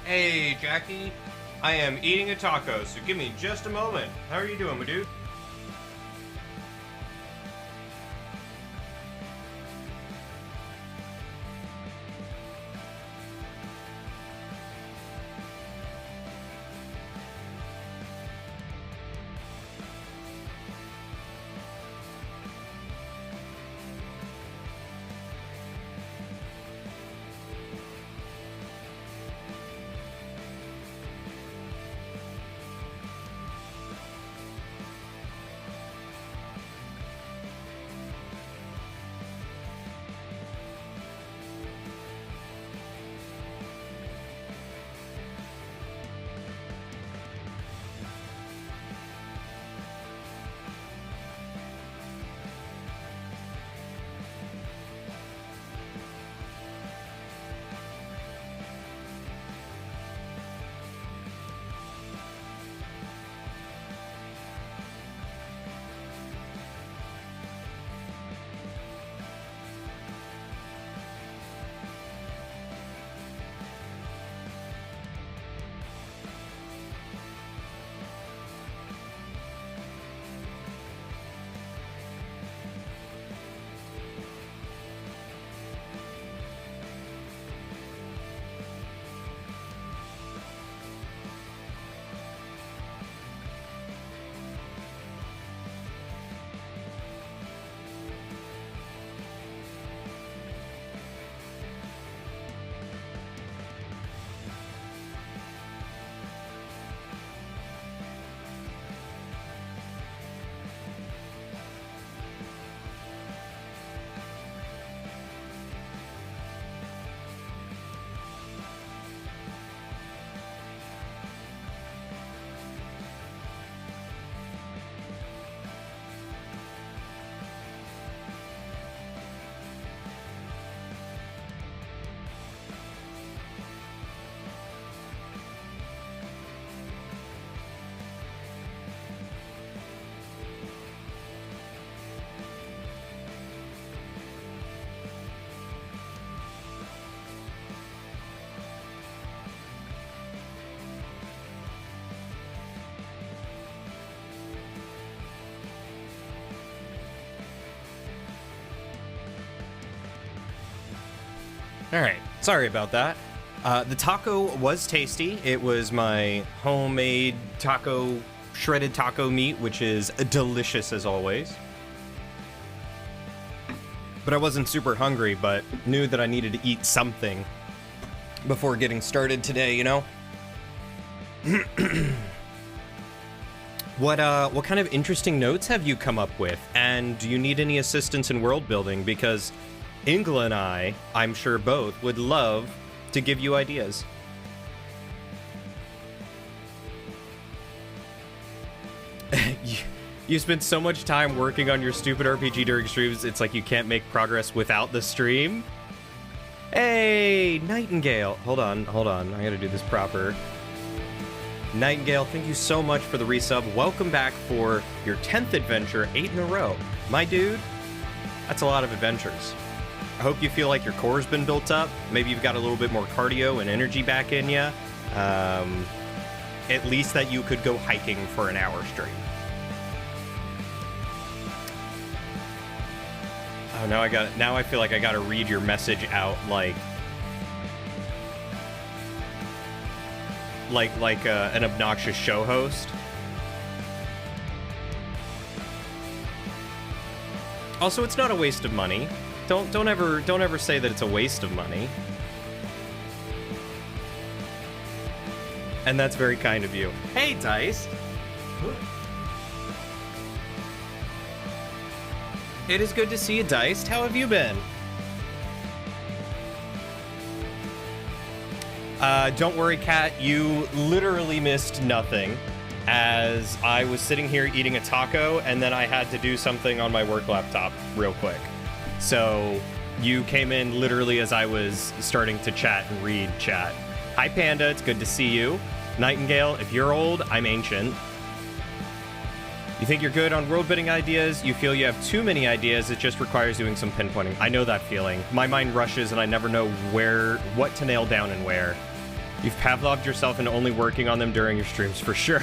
Hey, Jackie. I am eating a taco, so give me just a moment. How are you doing, my dude? All right, sorry about that. The taco was tasty. It was my homemade taco, shredded taco meat, which is delicious as always. But I wasn't super hungry, but knew that I needed to eat something before getting started today, you know? What kind of interesting notes have you come up with? And do you need any assistance in world building? Because Ingla and I'm sure both, would love to give you ideas. You spend so much time working on your stupid RPG during streams, it's like you can't make progress without the stream. Hey, Nightingale. Hold on. I gotta do this proper. Nightingale, thank you so much for the resub. Welcome back for your 10th adventure, 8 in a row. My dude, that's a lot of adventures. I hope you feel like your core's been built up. Maybe you've got a little bit more cardio and energy back in you. At least that you could go hiking for an hour straight. Oh, now I feel like I gotta read your message out like an obnoxious show host. Also, it's not a waste of money. Don't ever say that it's a waste of money. And that's very kind of you. Hey, Dice. It is good to see you, Dice. How have you been? Don't worry, Kat. You literally missed nothing, as I was sitting here eating a taco, and then I had to do something on my work laptop real quick. So you came in literally as I was starting to chat and read chat. Hi, Panda. It's good to see you. Nightingale, if you're old, I'm ancient. You think you're good on world-building ideas, you feel you have too many ideas, it just requires doing some pinpointing. I know that feeling. My mind rushes and I never know what to nail down and where. You've Pavloved yourself into only working on them during your streams, for sure.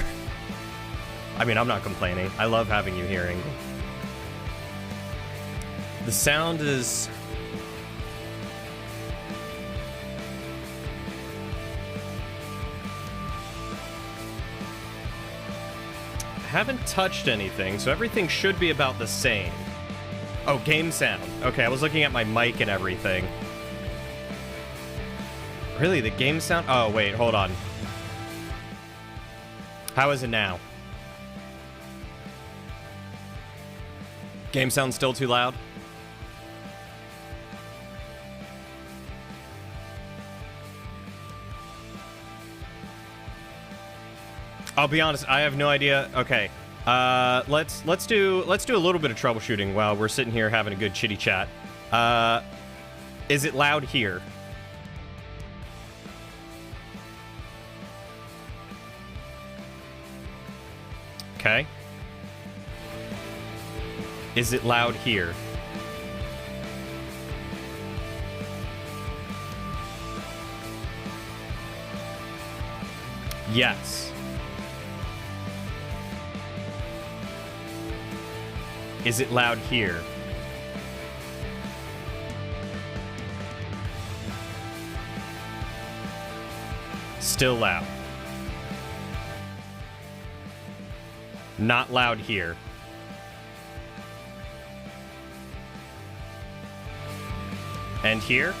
I mean, I'm not complaining. I love having you hearing. The sound is... I haven't touched anything, so everything should be about the same. Oh, game sound. Okay, I was looking at my mic and everything. Really, the game sound? Oh, wait, hold on. How is it now? Game sound still too loud? I'll be honest, I have no idea. Okay, let's do a little bit of troubleshooting while we're sitting here having a good chitty chat. Is it loud here? Okay. Is it loud here? Yes. Is it loud here? Still loud. Not loud here. And here?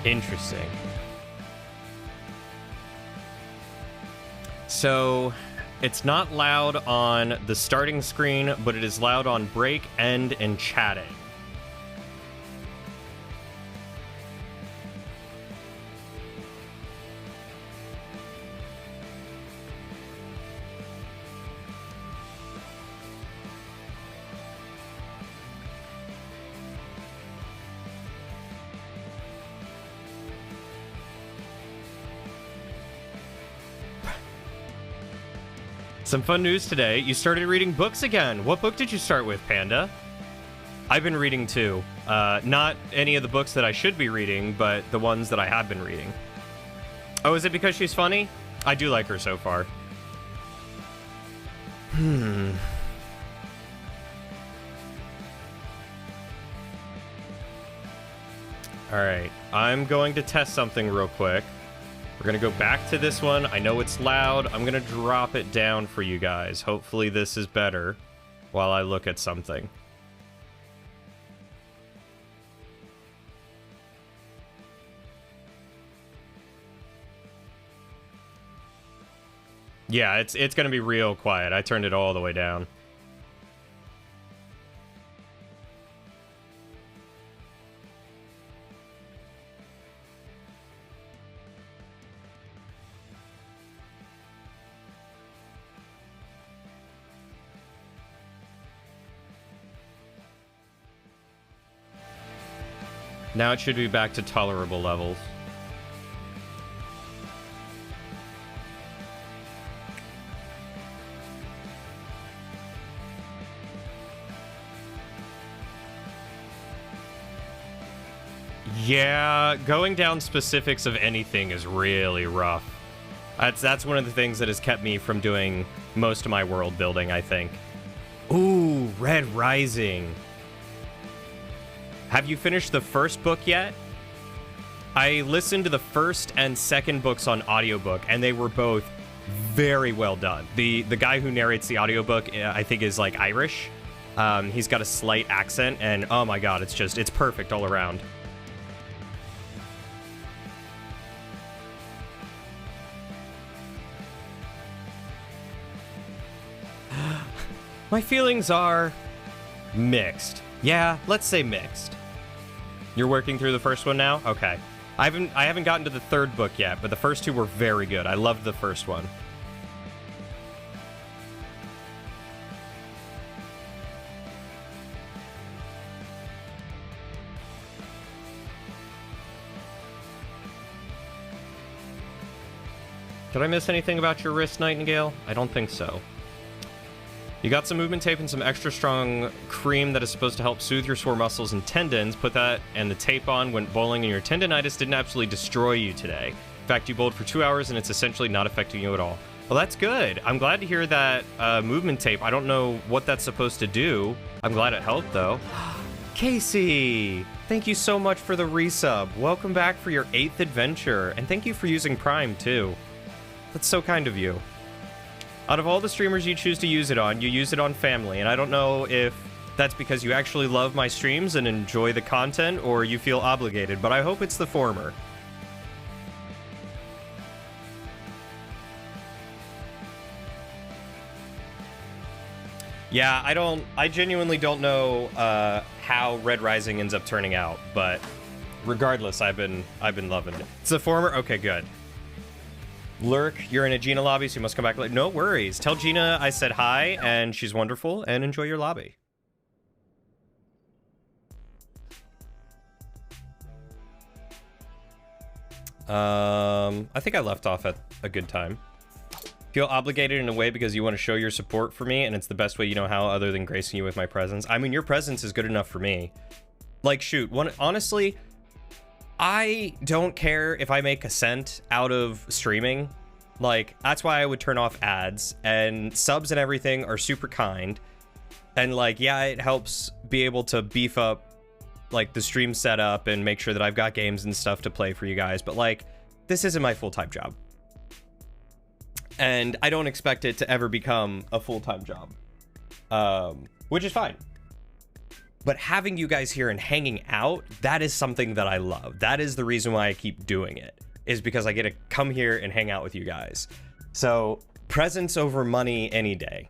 Interesting. So, it's not loud on the starting screen, but it is loud on break, end, and chatting. Some fun news today. You started reading books again. What book did you start with, Panda? I've been reading too. Not any of the books that I should be reading, but the ones that I have been reading. Oh, is it because she's funny? I do like her so far. Alright, I'm going to test something real quick. We're going to go back to this one. I know it's loud. I'm going to drop it down for you guys. Hopefully this is better while I look at something. Yeah, it's going to be real quiet. I turned it all the way down. Now it should be back to tolerable levels. Yeah, going down specifics of anything is really rough. That's one of the things that has kept me from doing most of my world building, I think. Ooh, Red Rising. Have you finished the first book yet? I listened to the first and second books on audiobook, and they were both very well done. The guy who narrates the audiobook, I think, is like Irish. He's got a slight accent, and oh my god, it's perfect all around. My feelings are mixed. Yeah, let's say mixed. You're working through the first one now? Okay. I haven't gotten to the third book yet, but the first two were very good. I loved the first one. Did I miss anything about your wrist, Nightingale? I don't think so. You got some movement tape and some extra strong cream that is supposed to help soothe your sore muscles and tendons. Put that and the tape on, went bowling, and your tendonitis didn't absolutely destroy you today. In fact, you bowled for 2 hours and it's essentially not affecting you at all. Well, that's good. I'm glad to hear that movement tape. I don't know what that's supposed to do. I'm glad it helped, though. Casey, thank you so much for the resub. Welcome back for your 8th adventure, and thank you for using Prime, too. That's so kind of you. Out of all the streamers you choose to use it on, you use it on family, and I don't know if that's because you actually love my streams and enjoy the content, or you feel obligated, but I hope it's the former. Yeah, I genuinely don't know how Red Rising ends up turning out, but regardless, I've been loving it. It's the former? Okay, good. Lurk, you're in a Gina lobby, so you must come back later. No worries. Tell Gina I said hi, and she's wonderful, and enjoy your lobby. I think I left off at a good time. Feel obligated in a way because you want to show your support for me, and it's the best way you know how other than gracing you with my presence. I mean, your presence is good enough for me. Like, shoot, honestly, I don't care if I make a cent out of streaming. Like, that's why I would turn off ads, and subs and everything are super kind. And like, yeah, it helps be able to beef up like the stream setup and make sure that I've got games and stuff to play for you guys. But like, this isn't my full-time job. And I don't expect it to ever become a full-time job, which is fine. But having you guys here and hanging out, that is something that I love. That is the reason why I keep doing it, is because I get to come here and hang out with you guys. So presence over money any day.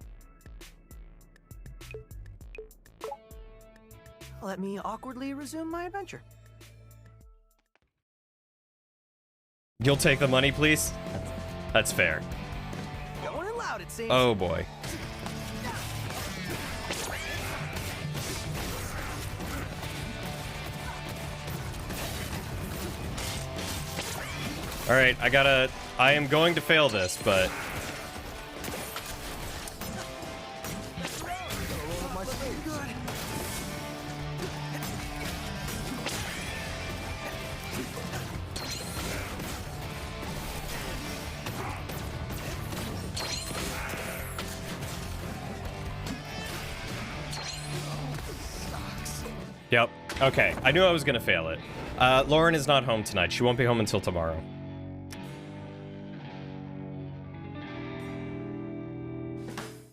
Let me awkwardly resume my adventure. You'll take the money, please? That's fair. Going in loud, it seems. Oh boy. All right, I am going to fail this, but yep. Okay, I knew I was gonna fail it. Lauren is not home tonight. She won't be home until tomorrow.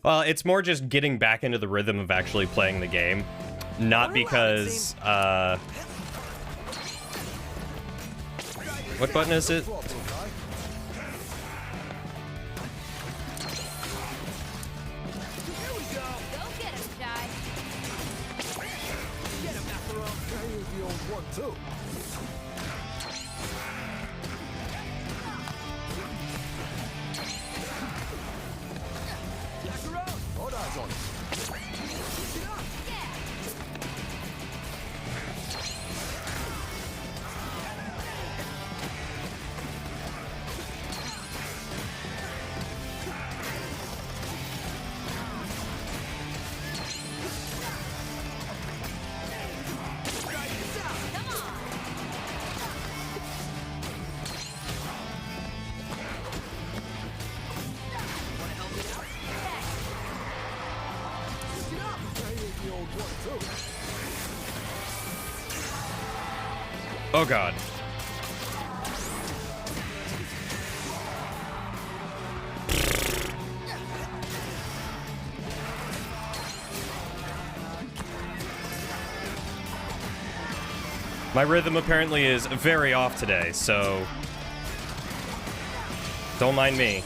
Well, it's more just getting back into the rhythm of actually playing the game. Not because, what button is it? Oh god. My rhythm apparently is very off today, so don't mind me.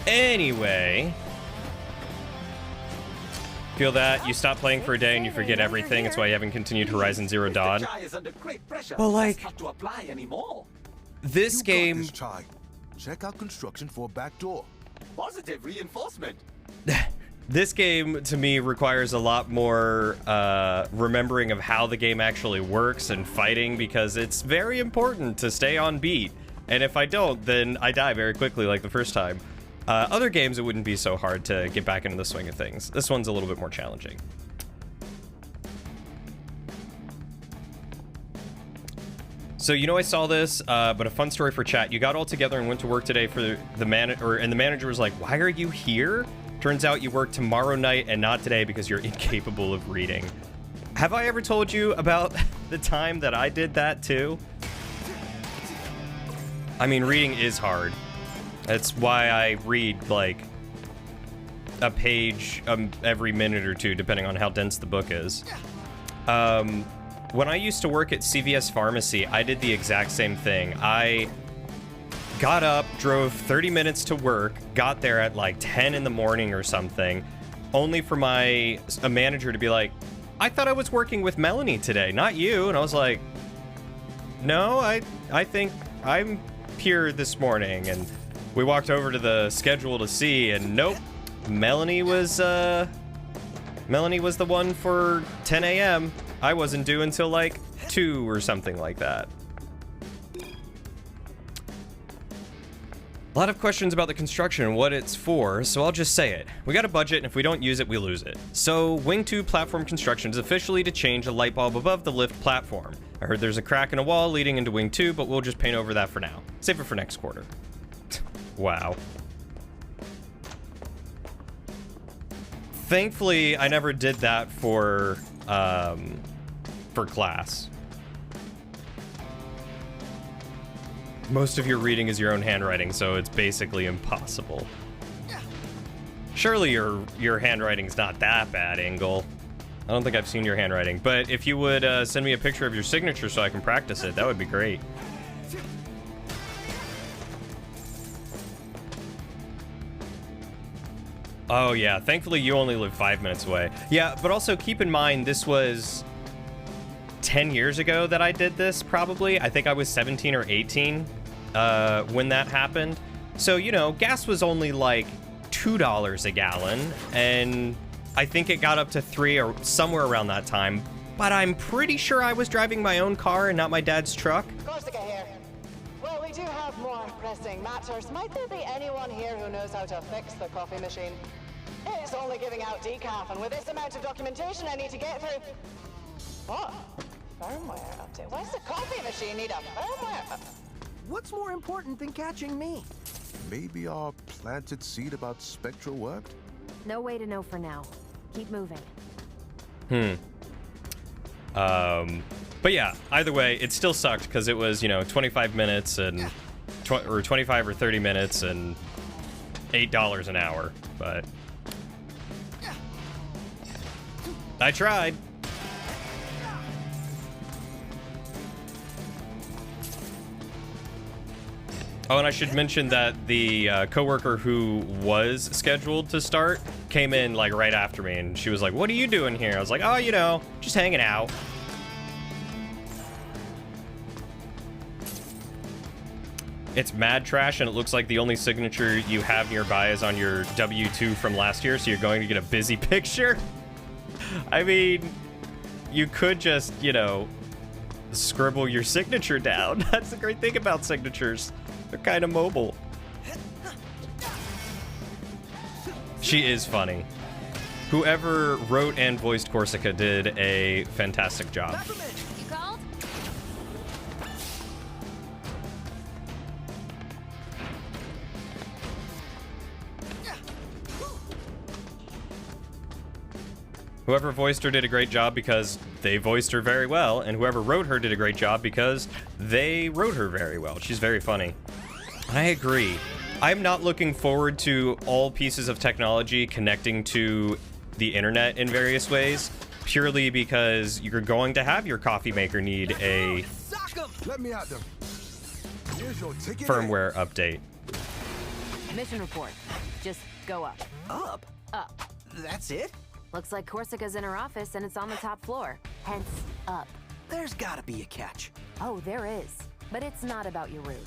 Anyway, feel that you stop playing for a day and you forget everything. It's why you haven't continued Horizon Zero Dawn. Well, like, this game. Check out construction for a back door. Positive reinforcement. This game, to me, requires a lot more remembering of how the game actually works and fighting, because it's very important to stay on beat. And if I don't, then I die very quickly, like the first time. Other games, it wouldn't be so hard to get back into the swing of things. This one's a little bit more challenging. So, you know, I saw this, but a fun story for chat. You got all together and went to work today for the manager, and the manager was like, "Why are you here?" Turns out you work tomorrow night and not today because you're incapable of reading. Have I ever told you about the time that I did that too? I mean, reading is hard. That's why I read like a page every minute or two, depending on how dense the book is. When I used to work at CVS Pharmacy, I did the exact same thing. I got up, drove 30 minutes to work, got there at like 10 in the morning or something, only for a manager to be like, "I thought I was working with Melanie today, not you." And I was like, "No, I think I'm here this morning." And we walked over to the schedule to see, and nope, Melanie was the one for 10 a.m. I wasn't due until like 2 or something like that. A lot of questions about the construction and what it's for, so I'll just say it. We got a budget, and if we don't use it, we lose it. So, Wing 2 platform construction is officially to change a light bulb above the lift platform. I heard there's a crack in a wall leading into Wing 2, but we'll just paint over that for now. Save it for next quarter. Wow. Thankfully, I never did that for class. Most of your reading is your own handwriting, so it's basically impossible. Surely your handwriting's not that bad, Engel. I don't think I've seen your handwriting, but if you would send me a picture of your signature so I can practice it, that would be great. Oh yeah, thankfully you only live 5 minutes away. Yeah, but also keep in mind this was 10 years ago that I did this, probably. I think I was 17 or 18 when that happened. So, you know, gas was only like $2 a gallon, and I think it got up to $3 or somewhere around that time. But I'm pretty sure I was driving my own car and not my dad's truck. Korsica here. Well, we do have more pressing matters. Might there be anyone here who knows how to fix the coffee machine? It's only giving out decaf, and with this amount of documentation I need to get through... What? Firmware update? Why does the coffee machine need a firmware? What's more important than catching me? Maybe our planted seed about Spectra worked? No way to know for now. Keep moving. But yeah, either way, it still sucked because it was, you know, 25 minutes and or 25 or 30 minutes and $8 an hour, but I tried. Oh, and I should mention that the coworker who was scheduled to start came in like right after me, and she was like, "What are you doing here?" I was like, "Oh, you know, just hanging out." It's mad trash, and it looks like the only signature you have nearby is on your W-2 from last year, so you're going to get a busy picture. I mean, you could just, you know, scribble your signature down. That's the great thing about signatures. They're kind of mobile. She is funny. Whoever wrote and voiced Korsica did a fantastic job. You called? Whoever voiced her did a great job because they voiced her very well, and whoever wrote her did a great job because they wrote her very well. She's very funny. I agree. I'm not looking forward to all pieces of technology connecting to the internet in various ways, purely because you're going to have your coffee maker need a Let me at them. Here's your ticket. firmware update. Mission report. Just go up. Up? Up. That's it? Looks like Korsica's in her office and it's on the top floor. Hence, up. There's gotta be a catch. Oh, there is. But it's not about your route.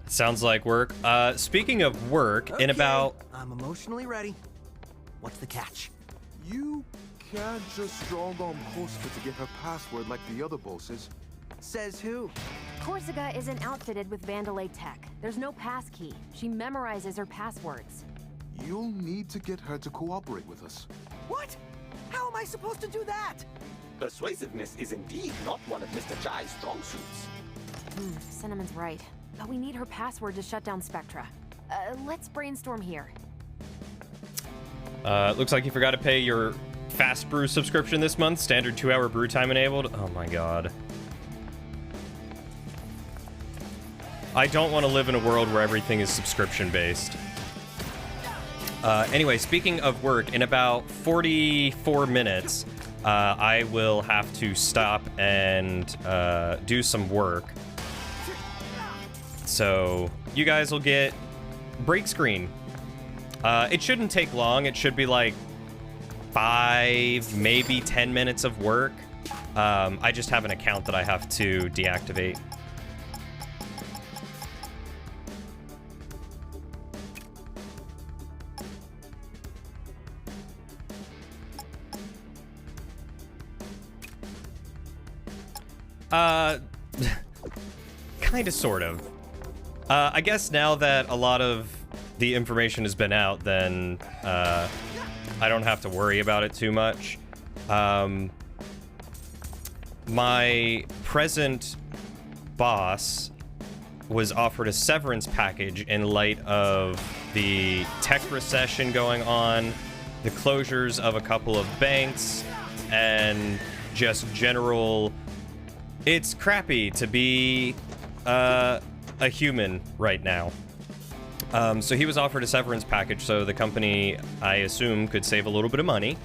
Sounds like work. Speaking of work, in Okay, about... I'm emotionally ready. What's the catch? You can't just strong on Korsica to get her password like the other bosses. Says who? Korsica isn't outfitted with Vandalay tech. There's no pass key. She memorizes her passwords. You'll need to get her to cooperate with us. What? How am I supposed to do that? Persuasiveness is indeed not one of Mr. Chai's strong suits. Cinnamon's right. But we need her password to shut down Spectra. Let's brainstorm here. Looks like you forgot to pay your Fast Brew subscription this month. Standard 2-hour brew time enabled. Oh my god. I don't want to live in a world where everything is subscription-based. Anyway, speaking of work, in about 44 minutes, I will have to stop and do some work. So, you guys will get break screen. It shouldn't take long. It should be like 5, maybe 10 minutes of work. I just have an account that I have to deactivate. Kind of, sort of. I guess now that a lot of the information has been out, then I don't have to worry about it too much. My present boss was offered a severance package in light of the tech recession going on, the closures of a couple of banks, and just general... It's crappy to be a human right now. So he was offered a severance package so the company, I assume, could save a little bit of money.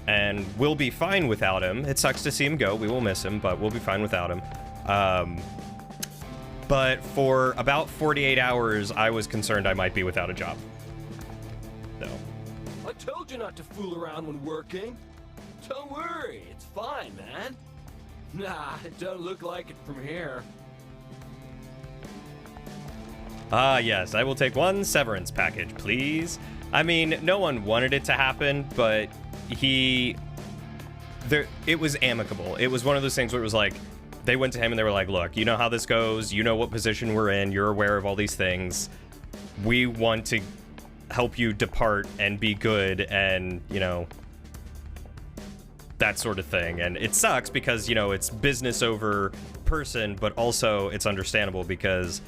And we'll be fine without him. It sucks to see him go. We will miss him, but we'll be fine without him. But for about 48 hours, I was concerned I might be without a job. So. I told you not to fool around when working. Don't worry, it's fine, man. Nah, it don't look like it from here. Ah, yes, I will take one severance package, please. I mean, no one wanted it to happen, but it was amicable. It was one of those things where it was like, they went to him and they were like, look, you know how this goes, you know what position we're in, you're aware of all these things. We want to help you depart and be good and, you know, that sort of thing. And it sucks because, you know, it's business over person, but also it's understandable because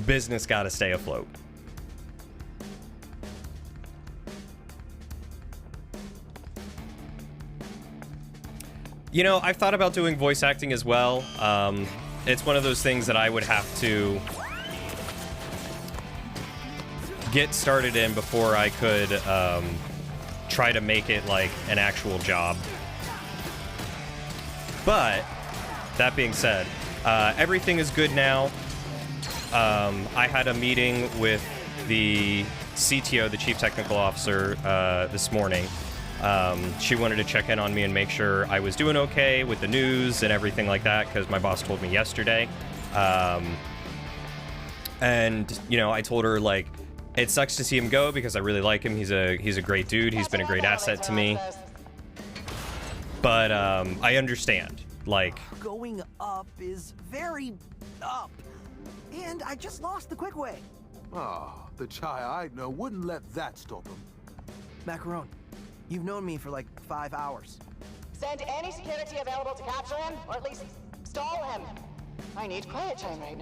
business gotta stay afloat. You know, I've thought about doing voice acting as well. It's one of those things that I would have to get started in before I could try to make it like an actual job. But that being said, everything is good now. I had a meeting with the CTO, the Chief Technical Officer, this morning. She wanted to check in on me and make sure I was doing okay with the news and everything like that, because my boss told me yesterday. And, you know, I told her, like, it sucks to see him go because I really like him. He's a great dude. He's been a great asset to me. But I understand. Like, Going up is very up. And I just lost the quick way. Ah, the Chai I know wouldn't let that stop him. Macaron, you've known me for like 5 hours. Send any security available to capture him, or at least stall him. I need quiet time right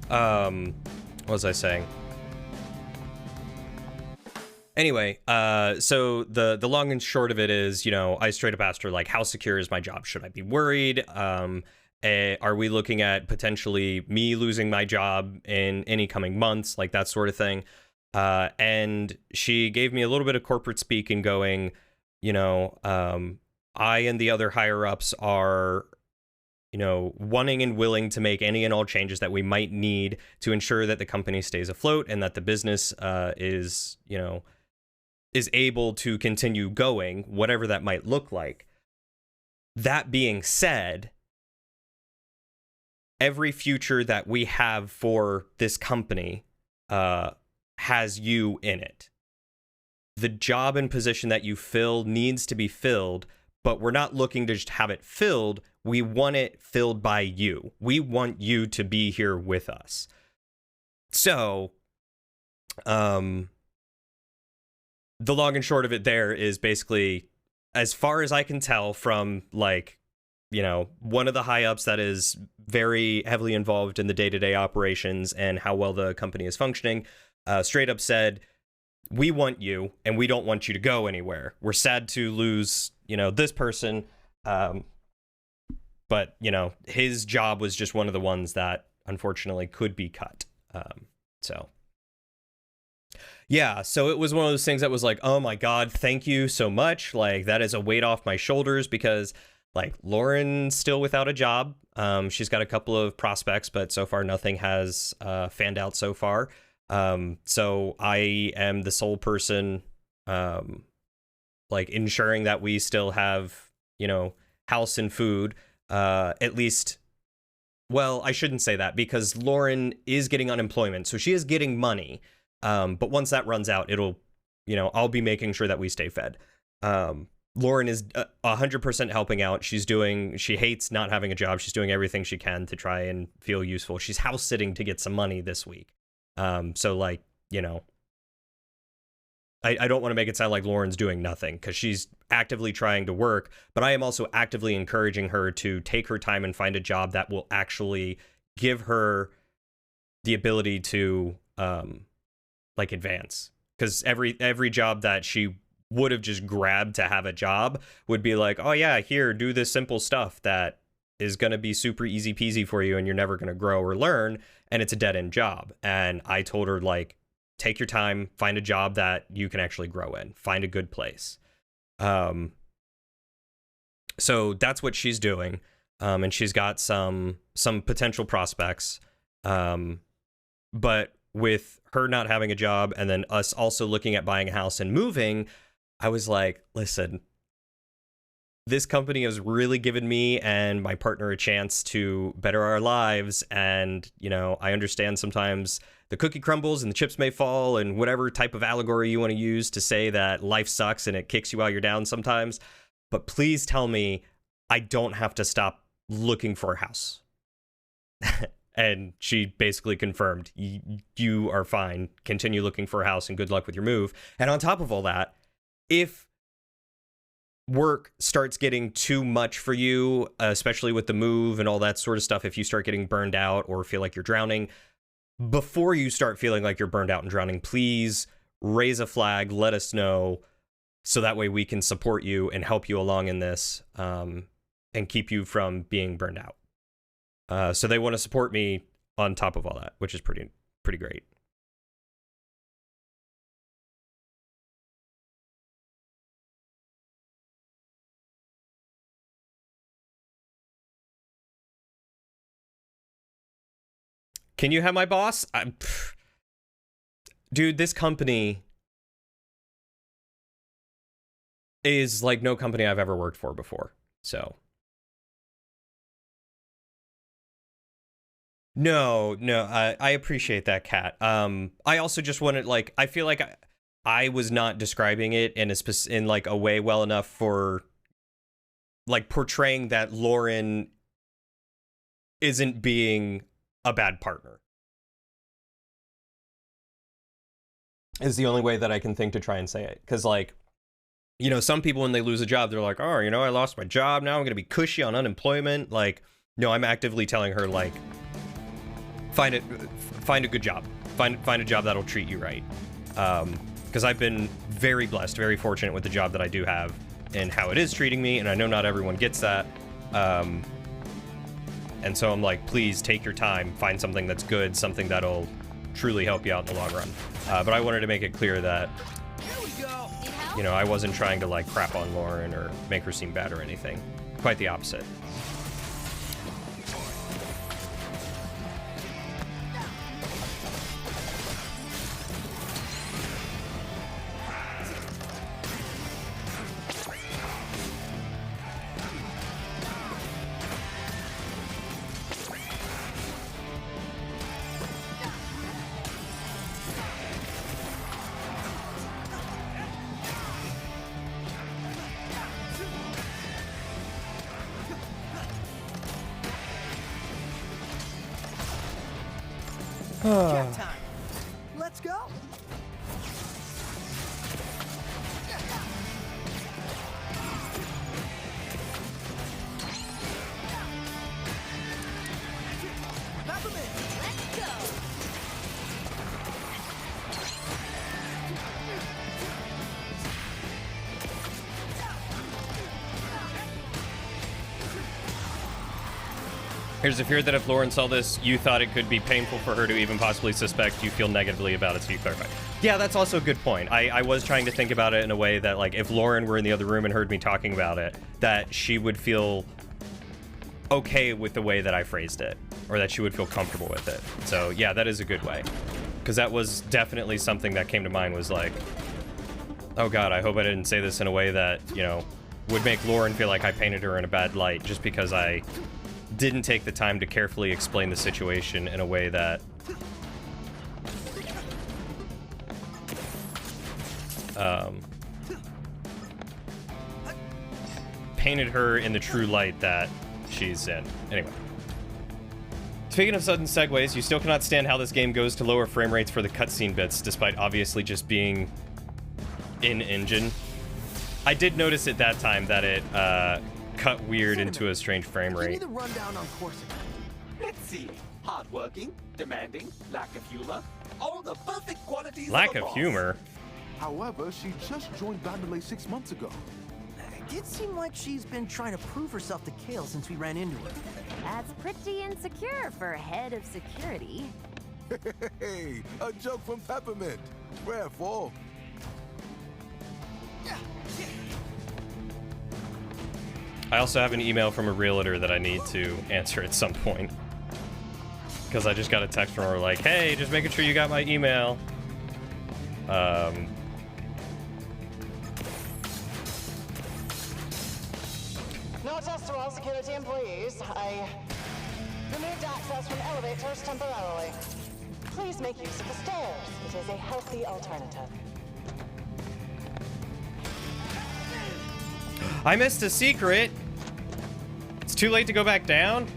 now. What was I saying? Anyway, so the long and short of it is, you know, I straight up asked her, like, how secure is my job? Should I be worried? Are we looking at potentially me losing my job in any coming months, like that sort of thing? And she gave me a little bit of corporate speak and going, you know, I and the other higher ups are, you know, wanting and willing to make any and all changes that we might need to ensure that the company stays afloat and that the business is, you know, is able to continue going, whatever that might look like. That being said, every future that we have for this company has you in it. The job and position that you fill needs to be filled, but we're not looking to just have it filled. We want it filled by you. We want you to be here with us. So, the long and short of it there is basically, as far as I can tell from, like, you know, one of the high ups that is very heavily involved in the day-to-day operations and how well the company is functioning, straight up said, we want you and we don't want you to go anywhere. We're sad to lose, you know, this person. But, you know, his job was just one of the ones that unfortunately could be cut. So yeah, so it was one of those things that was like, oh my God, thank you so much. Like, that is a weight off my shoulders, because like Lauren's still without a job. She's got a couple of prospects, but so far nothing has fanned out so far. So I am the sole person, like, ensuring that we still have, you know, house and food, at least. Well, I shouldn't say that, because Lauren is getting unemployment, so she is getting money. But once that runs out, it'll, you know, I'll be making sure that we stay fed. Lauren is 100% helping out. She hates not having a job. She's doing everything she can to try and feel useful. She's house sitting to get some money this week. So, like, you know, I don't want to make it sound like Lauren's doing nothing, because she's actively trying to work, but I am also actively encouraging her to take her time and find a job that will actually give her the ability to, like, advance. Because every job that she would have just grabbed to have a job would be like, oh yeah, here, do this simple stuff that is going to be super easy peasy for you and you're never going to grow or learn, and it's a dead-end job. And I told her, like, take your time, find a job that you can actually grow in, find a good place. So that's what she's doing. And she's got some potential prospects. But with her not having a job and then us also looking at buying a house and moving, I was like, listen, this company has really given me and my partner a chance to better our lives. And, you know, I understand sometimes the cookie crumbles and the chips may fall, and whatever type of allegory you want to use to say that life sucks and it kicks you while you're down sometimes. But please tell me I don't have to stop looking for a house. And she basically confirmed, you are fine. Continue looking for a house and good luck with your move. And on top of all that, if work starts getting too much for you, especially with the move and all that sort of stuff, if you start getting burned out or feel like you're drowning, before you start feeling like you're burned out and drowning, please raise a flag, let us know, so that way we can support you and help you along in this, and keep you from being burned out. So they want to support me on top of all that, which is pretty great. Can you have my boss? Dude, this company is like no company I've ever worked for before. So no, I appreciate that, Kat. I also just wanted, like, I feel like I was not describing it in like a way well enough for, like, portraying that Lauren isn't being a bad partner. Is the only way that I can think to try and say it. Because, like, you know, some people, when they lose a job, they're like, oh, you know, I lost my job, now I'm gonna be cushy on unemployment. Like, no, I'm actively telling her, like, find a good job, find a job that'll treat you right. Because I've been very blessed, very fortunate with the job that I do have and how it is treating me, and I know not everyone gets that. And so I'm like, please take your time, find something that's good, something that'll truly help you out in the long run. But I wanted to make it clear that, you know, I wasn't trying to, like, crap on Lauren or make her seem bad or anything. Quite the opposite. Here's a fear that if Lauren saw this, you thought it could be painful for her to even possibly suspect you feel negatively about it, so you clarify. Yeah, that's also a good point. I was trying to think about it in a way that, like, if Lauren were in the other room and heard me talking about it, that she would feel okay with the way that I phrased it, or that she would feel comfortable with it. So, yeah, that is a good way. Because that was definitely something that came to mind, was like, oh god, I hope I didn't say this in a way that, you know, would make Lauren feel like I painted her in a bad light just because I didn't take the time to carefully explain the situation in a way that painted her in the true light that she's in. Anyway. Speaking of sudden segues, you still cannot stand how this game goes to lower frame rates for the cutscene bits, despite obviously just being in-engine. I did notice at that time that it cut weird into a strange frame rate. Give me the rundown on Korsica. Let's see. Hardworking, demanding, lack of humor. All the perfect qualities Lack of a of boss. humor. However, she just joined Vanderlei 6 months ago. It did seem like she's been trying to prove herself to Kale since we ran into her. That's pretty insecure for head of security. Hey, a joke from Peppermint. Wherefore? I also have an email from a realtor that I need to answer at some point. Because I just got a text from her like, hey, just making sure you got my email. No test to all security employees. I removed access from elevators temporarily. Please make use of the stairs. It is a healthy alternative. I missed a secret. It's too late to go back down.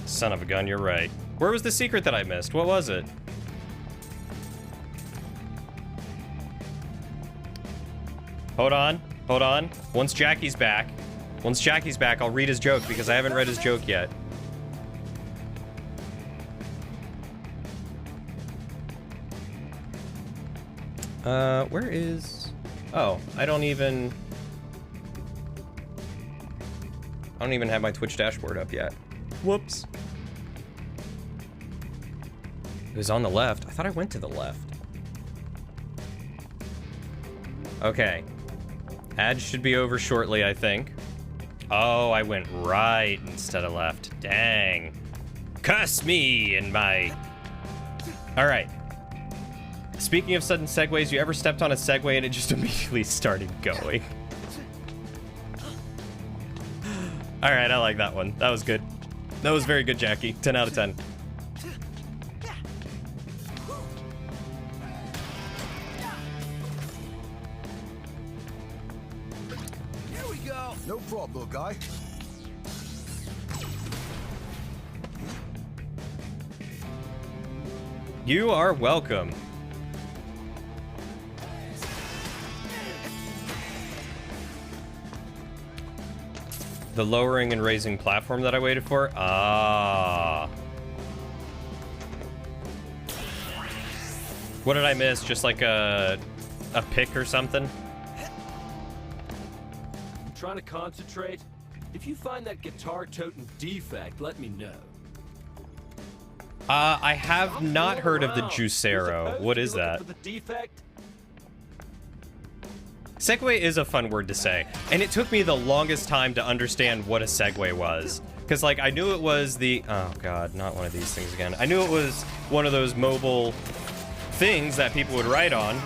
Son of a gun, you're right. Where was the secret that I missed? What was it? Hold on, hold on. Once Jackie's back, I'll read his joke because I haven't read his joke yet. Where is... Oh, I don't even have my Twitch dashboard up yet. Whoops. It was on the left. I thought I went to the left. Okay. Ads should be over shortly, I think. Oh, I went right instead of left. Dang. Cuss me and my... Alright. Speaking of sudden segues, you ever stepped on a segue and it just immediately started going? Alright, I like that one. That was good. That was very good, Jackie. 10 out of 10. Here we go. No problem, little guy. You are welcome. The lowering and raising platform that I waited for? Ah. What did I miss? Just like a pick or something? I'm trying to concentrate. If you find that guitar-toting defect, let me know. I have not heard of the Juicero. What is that? For the defect? Segway is a fun word to say, and it took me the longest time to understand what a Segway was. Because, like, I knew it was the... Oh, God, not one of these things again. I knew it was one of those mobile things that people would ride on.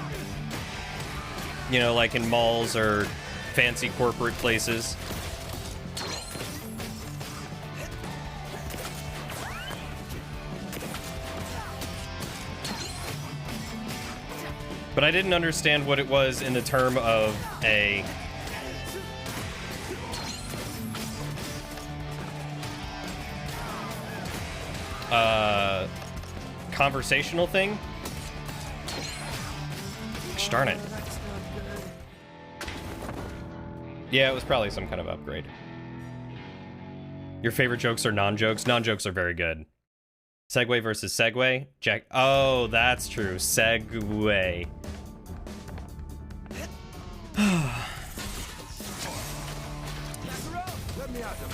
You know, like in malls or fancy corporate places. But I didn't understand what it was in the term of a... conversational thing? Gosh darn it. Yeah, it was probably some kind of upgrade. Your favorite jokes are non-jokes? Non-jokes are very good. Segway versus Segway? Jack. Oh, that's true. Segway. me at them.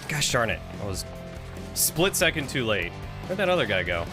Gosh darn it. I was split second too late. Where'd that other guy go?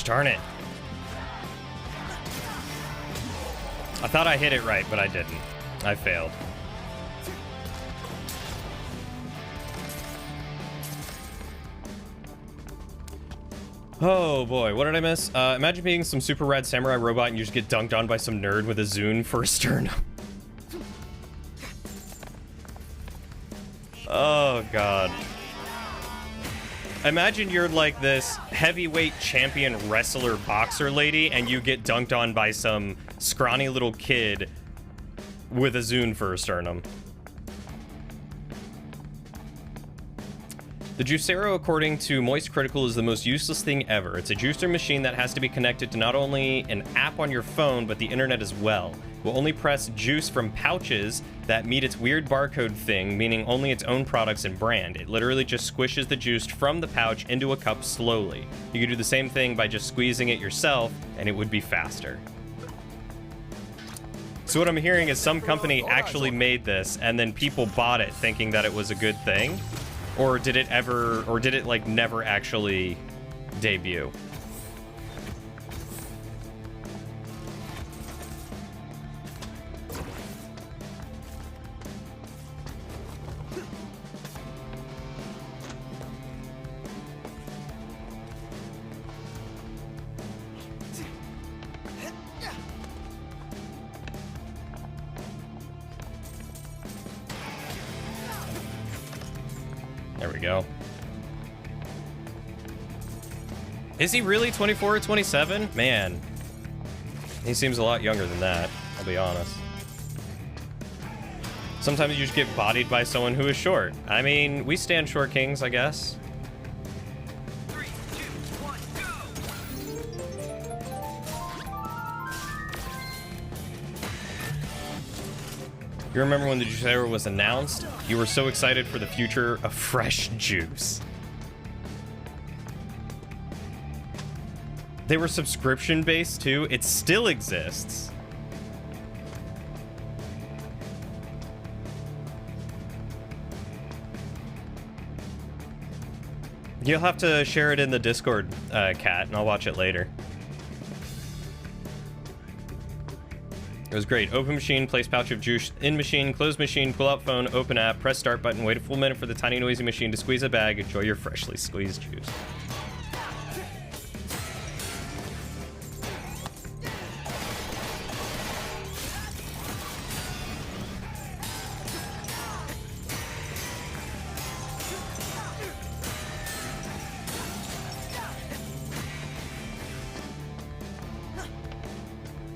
Darn it. I thought I hit it right, but I didn't. I failed. Oh boy, what did I miss? Imagine being some super rad samurai robot and you just get dunked on by some nerd with a Zune for a sternum. Oh god. Imagine you're like this heavyweight champion wrestler boxer lady and you get dunked on by some scrawny little kid with a Zune for a sternum. The Juicero, according to Moist Critical, is the most useless thing ever. It's a juicer machine that has to be connected to not only an app on your phone, but the internet as well. It will only press juice from pouches that meet its weird barcode thing, meaning only its own products and brand. It literally just squishes the juice from the pouch into a cup slowly. You could do the same thing by just squeezing it yourself, and it would be faster. So what I'm hearing is some company actually made this, and then people bought it thinking that it was a good thing. Or did it like never actually debut? There we go. Is he really 24 or 27? Man, he seems a lot younger than that, I'll be honest. Sometimes you just get bodied by someone who is short. I mean, we stand short kings, I guess. 3, 2, 1, go! You remember when the Juicero was announced? You were so excited for the future of fresh juice. They were subscription-based too. It still exists. You'll have to share it in the Discord, Kat, and I'll watch it later. It was great. Open machine, place pouch of juice in machine, close machine, pull out phone, open app, press start button, wait a full minute for the tiny noisy machine to squeeze a bag, enjoy your freshly squeezed juice.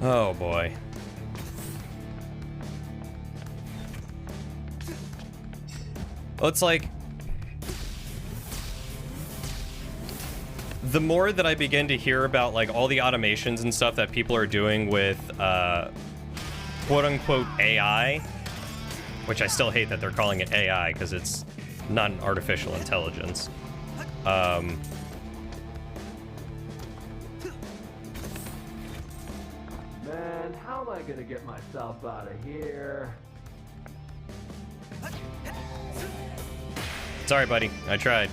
Oh boy. Well, it's like, the more that I begin to hear about like all the automations and stuff that people are doing with quote unquote AI, Which I still hate that they're calling it AI, because it's not an artificial intelligence. Man, how am I gonna get myself out of here? Sorry, buddy. I tried.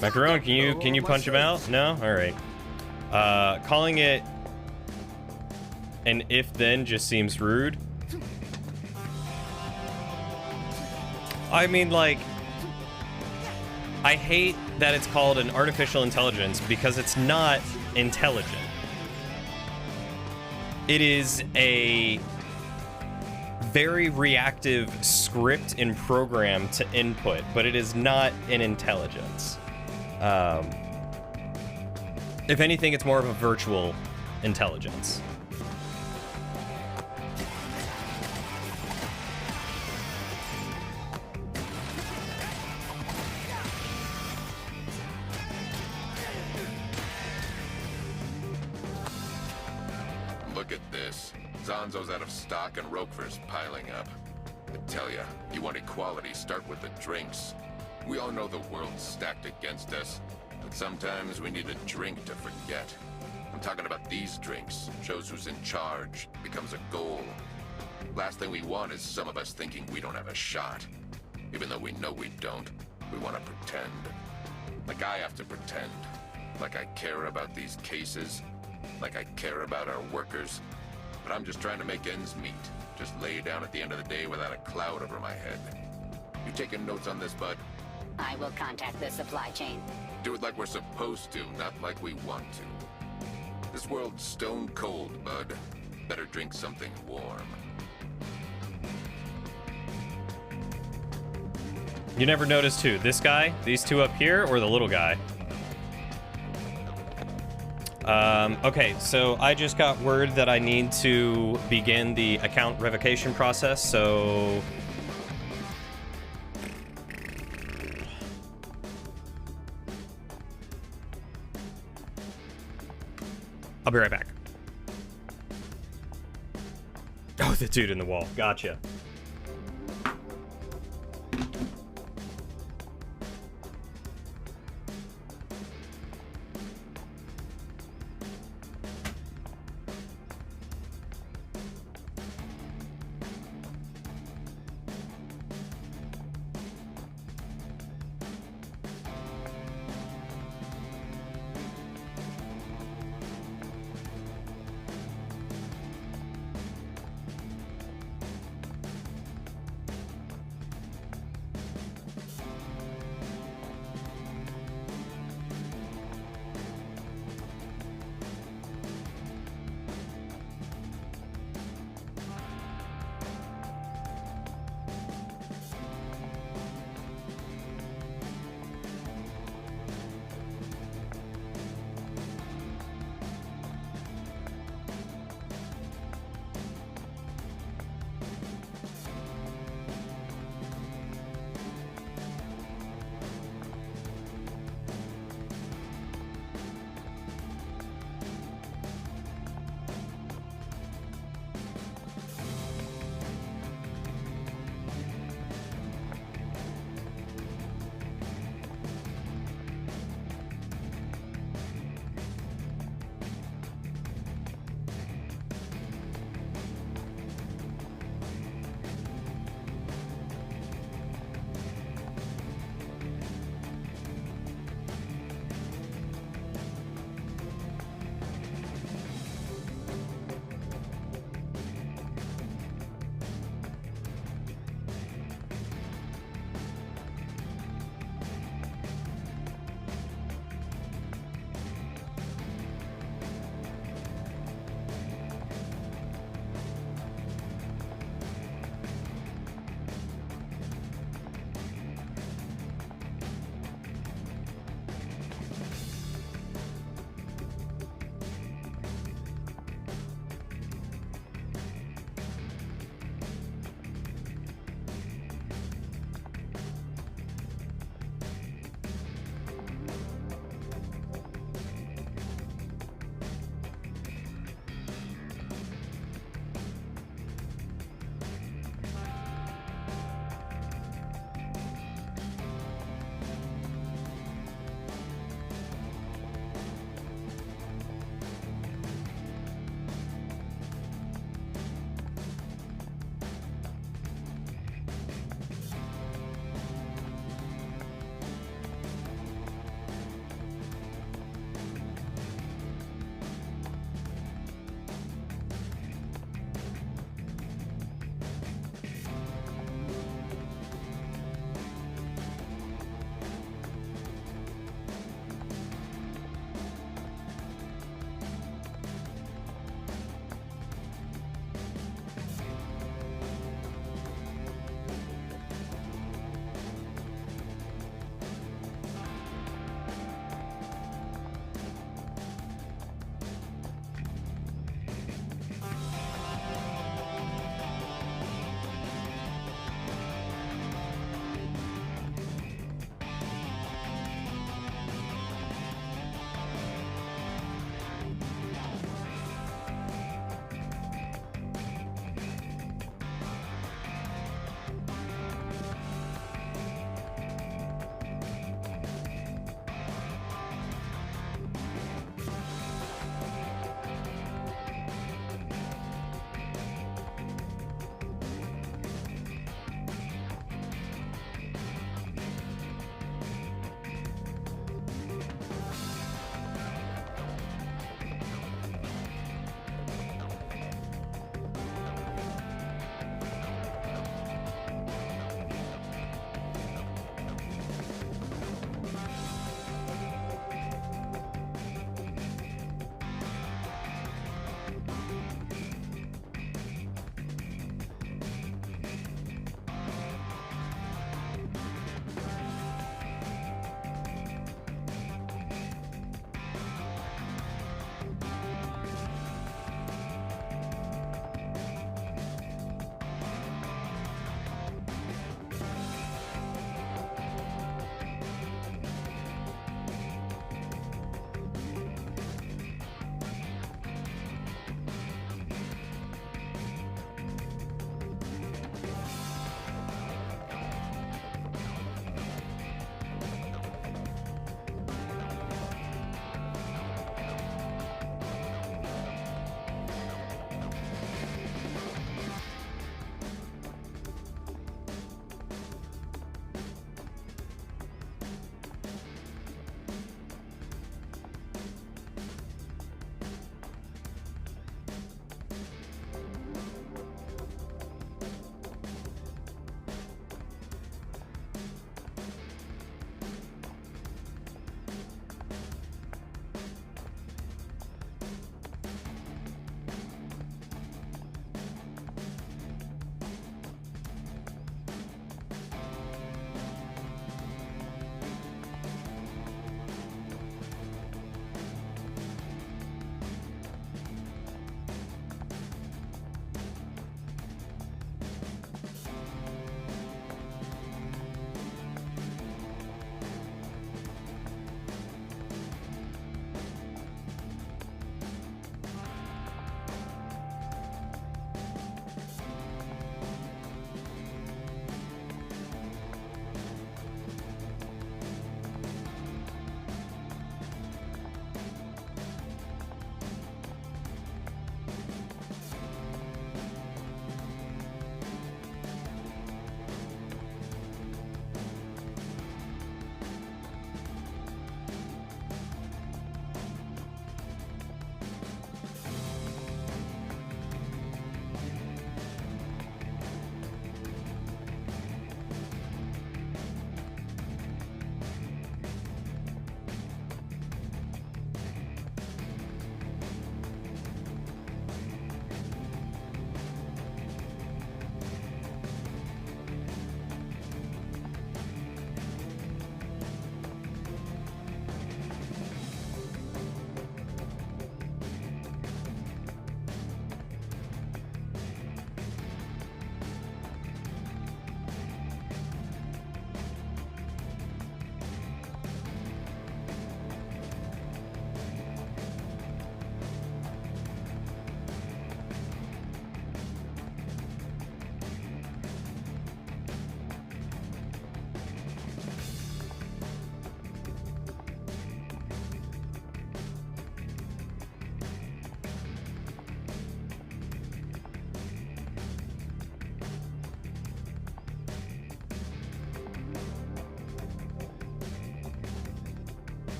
Macaron, can you punch him out? No? Alright. Calling it an if-then just seems rude. I mean, like, I hate that it's called an artificial intelligence because it's not intelligent. It is a very reactive script and program to input, but it is not an intelligence. If anything, it's more of a virtual intelligence. Look at this. Zonzo's out of stock and Roquefort's piling up. I tell ya, you want equality, start with the drinks. We all know the world's stacked against us, but sometimes we need a drink to forget. I'm talking about these drinks. Shows who's in charge, becomes a goal. Last thing we want is some of us thinking we don't have a shot. Even though we know we don't, we want to pretend. Like I have to pretend. Like I care about these cases. Like I care about our workers. But I'm just trying to make ends meet. Just lay down at the end of the day without a cloud over my head. You taking notes on this, bud? I will contact the supply chain. Do it like we're supposed to, not like we want to. This world's stone cold, bud. Better drink something warm. You never noticed who? This guy? These two up here? Or the little guy? Okay, so I just got word that I need to begin the account revocation process, so... I'll be right back. Oh, the dude in the wall. Gotcha.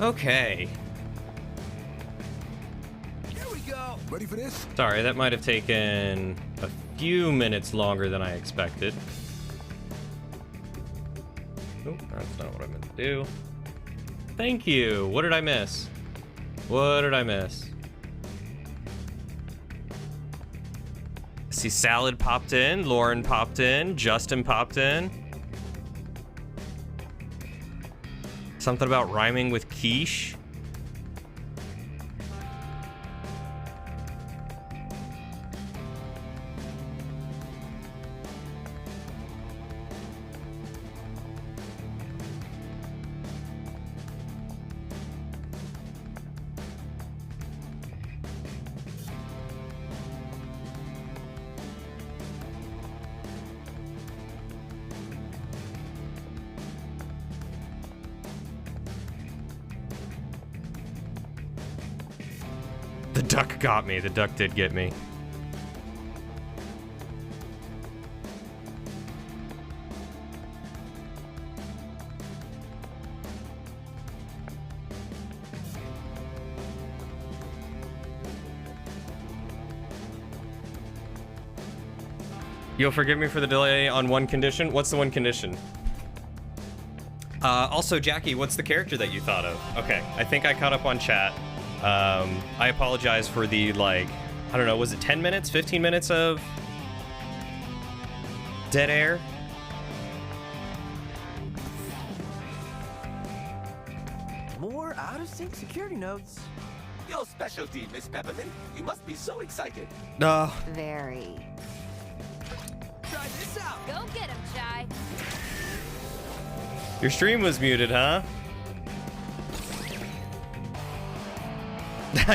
Okay. Here we go. Ready for this? Sorry, that might have taken a few minutes longer than I expected. Oh, that's not what I meant to do. Thank you. What did I miss? What did I miss? See, Salad popped in, Lauren popped in, Justin popped in. Something about rhyming with quiche. The duck got me. The duck did get me. You'll forgive me for the delay on one condition? What's the one condition? Also, Jackie, what's the character that you thought of? Okay, I think I caught up on chat. I apologize for the, like, I don't know, was it 10 minutes, 15 minutes of dead air? More out-of-sync security notes. Your specialty, Miss Peppermint. You must be so excited. No. Very. Try this out. Go get him, Shy. Your stream was muted, huh?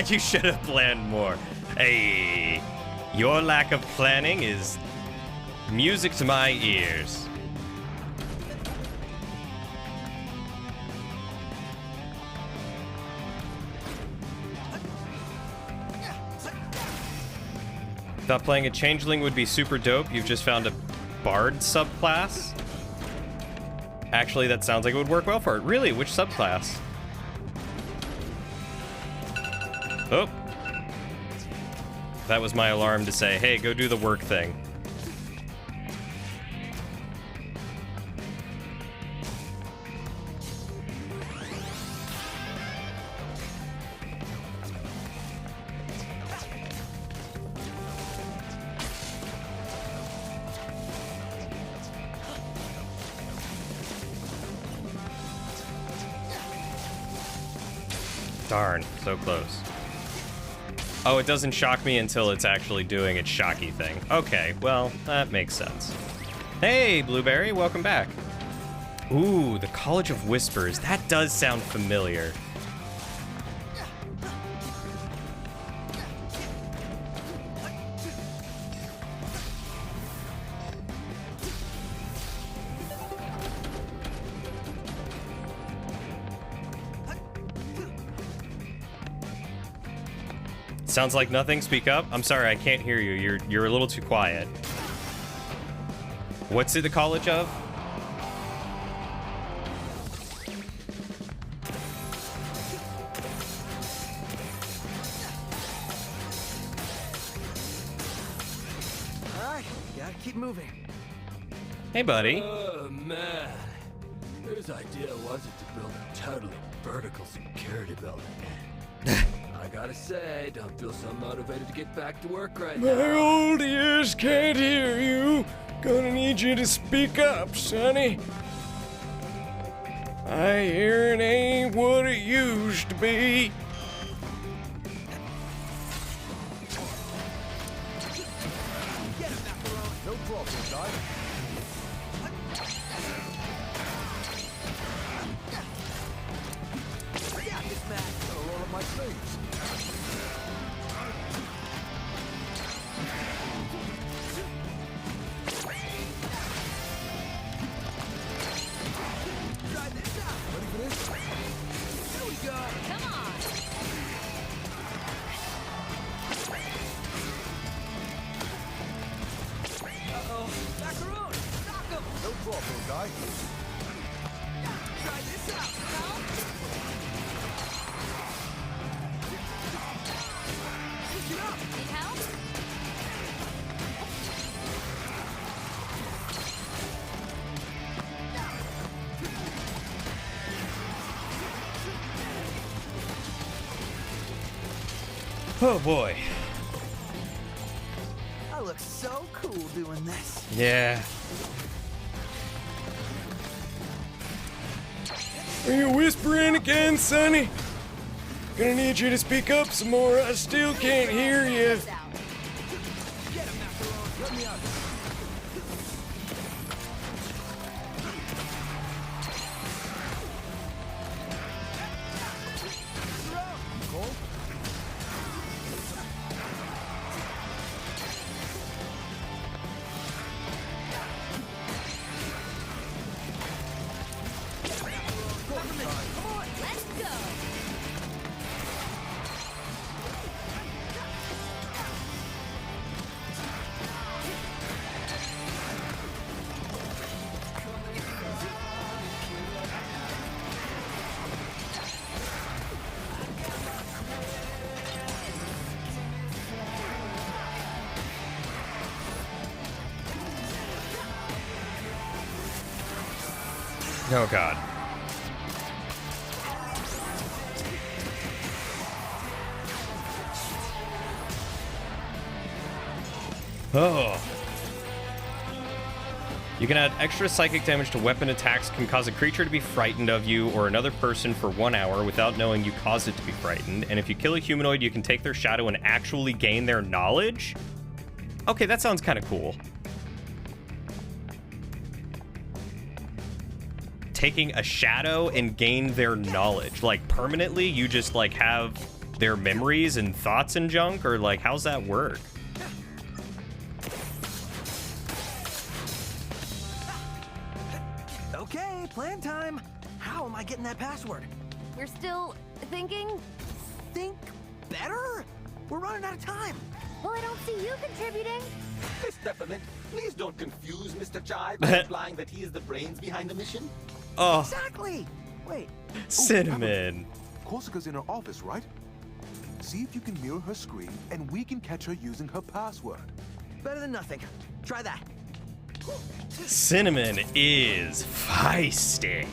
You should have planned more. Hey, your lack of planning is music to my ears. Thought playing a changeling would be super dope. You've just found a bard subclass? Actually, that sounds like it would work well for it. Really? Which subclass? Oh. That was my alarm to say, hey, go do the work thing. Darn, so close. Oh, it doesn't shock me until it's actually doing its shocky thing. Okay, well, that makes sense. Hey, Blueberry, welcome back. Ooh, the College of Whispers. That does sound familiar. Sounds like nothing. Speak up. I'm sorry, I can't hear you. You're a little too quiet. What's it the College of? All right, gotta keep moving. Hey, buddy. Oh, man. Whose idea was it to build a totally vertical security building? I gotta say, don't feel so motivated to get back to work right now. My old ears can't hear you. Gonna need you to speak up, sonny. My hearing ain't what it used to be. No problem, guy. Yeah, this man. Gotta roll up my sleeves. Try this out. Ready for this? Here we go. Come on. Uh-oh. Macaroon, knock him. No problem, guy. Try this out. Oh boy. I look so cool doing this. Yeah. Are you whispering again, Sonny? Gonna need you to speak up some more. I still can't hear you. Oh god. Oh. You can add extra psychic damage to weapon attacks, can cause a creature to be frightened of you or another person for 1 hour without knowing you caused it to be frightened. And if you kill a humanoid, you can take their shadow and actually gain their knowledge? Okay, that sounds kind of cool. Taking a shadow and gain their knowledge. Like, permanently, you just, like, have their memories and thoughts and junk? Or, like, how's that work? Okay, plan time. How am I getting that password? We're still thinking? Think better? We're running out of time. Well, I don't see you contributing. Miss Peppermint, please don't confuse Mr. Chive by implying that he is the brains behind the mission. Oh. Exactly. Wait. Cinnamon. Korsica's in her office, right? See if you can mirror her screen, and we can catch her using her password. Better than nothing. Try that. Cinnamon is feisty.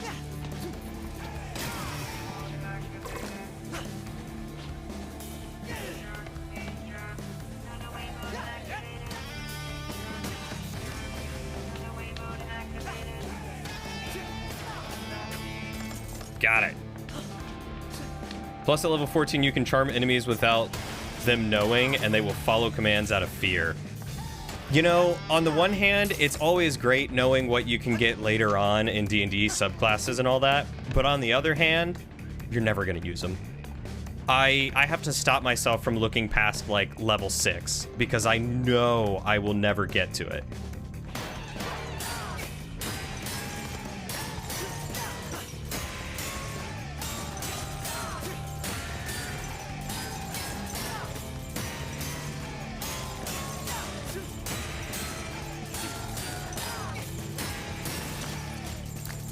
Got it. Plus at level 14, you can charm enemies without them knowing, and they will follow commands out of fear. You know, on the one hand, it's always great knowing what you can get later on in D&D subclasses and all that, but on the other hand, you're never going to use them. I have to stop myself from looking past, like, level 6, because I know I will never get to it.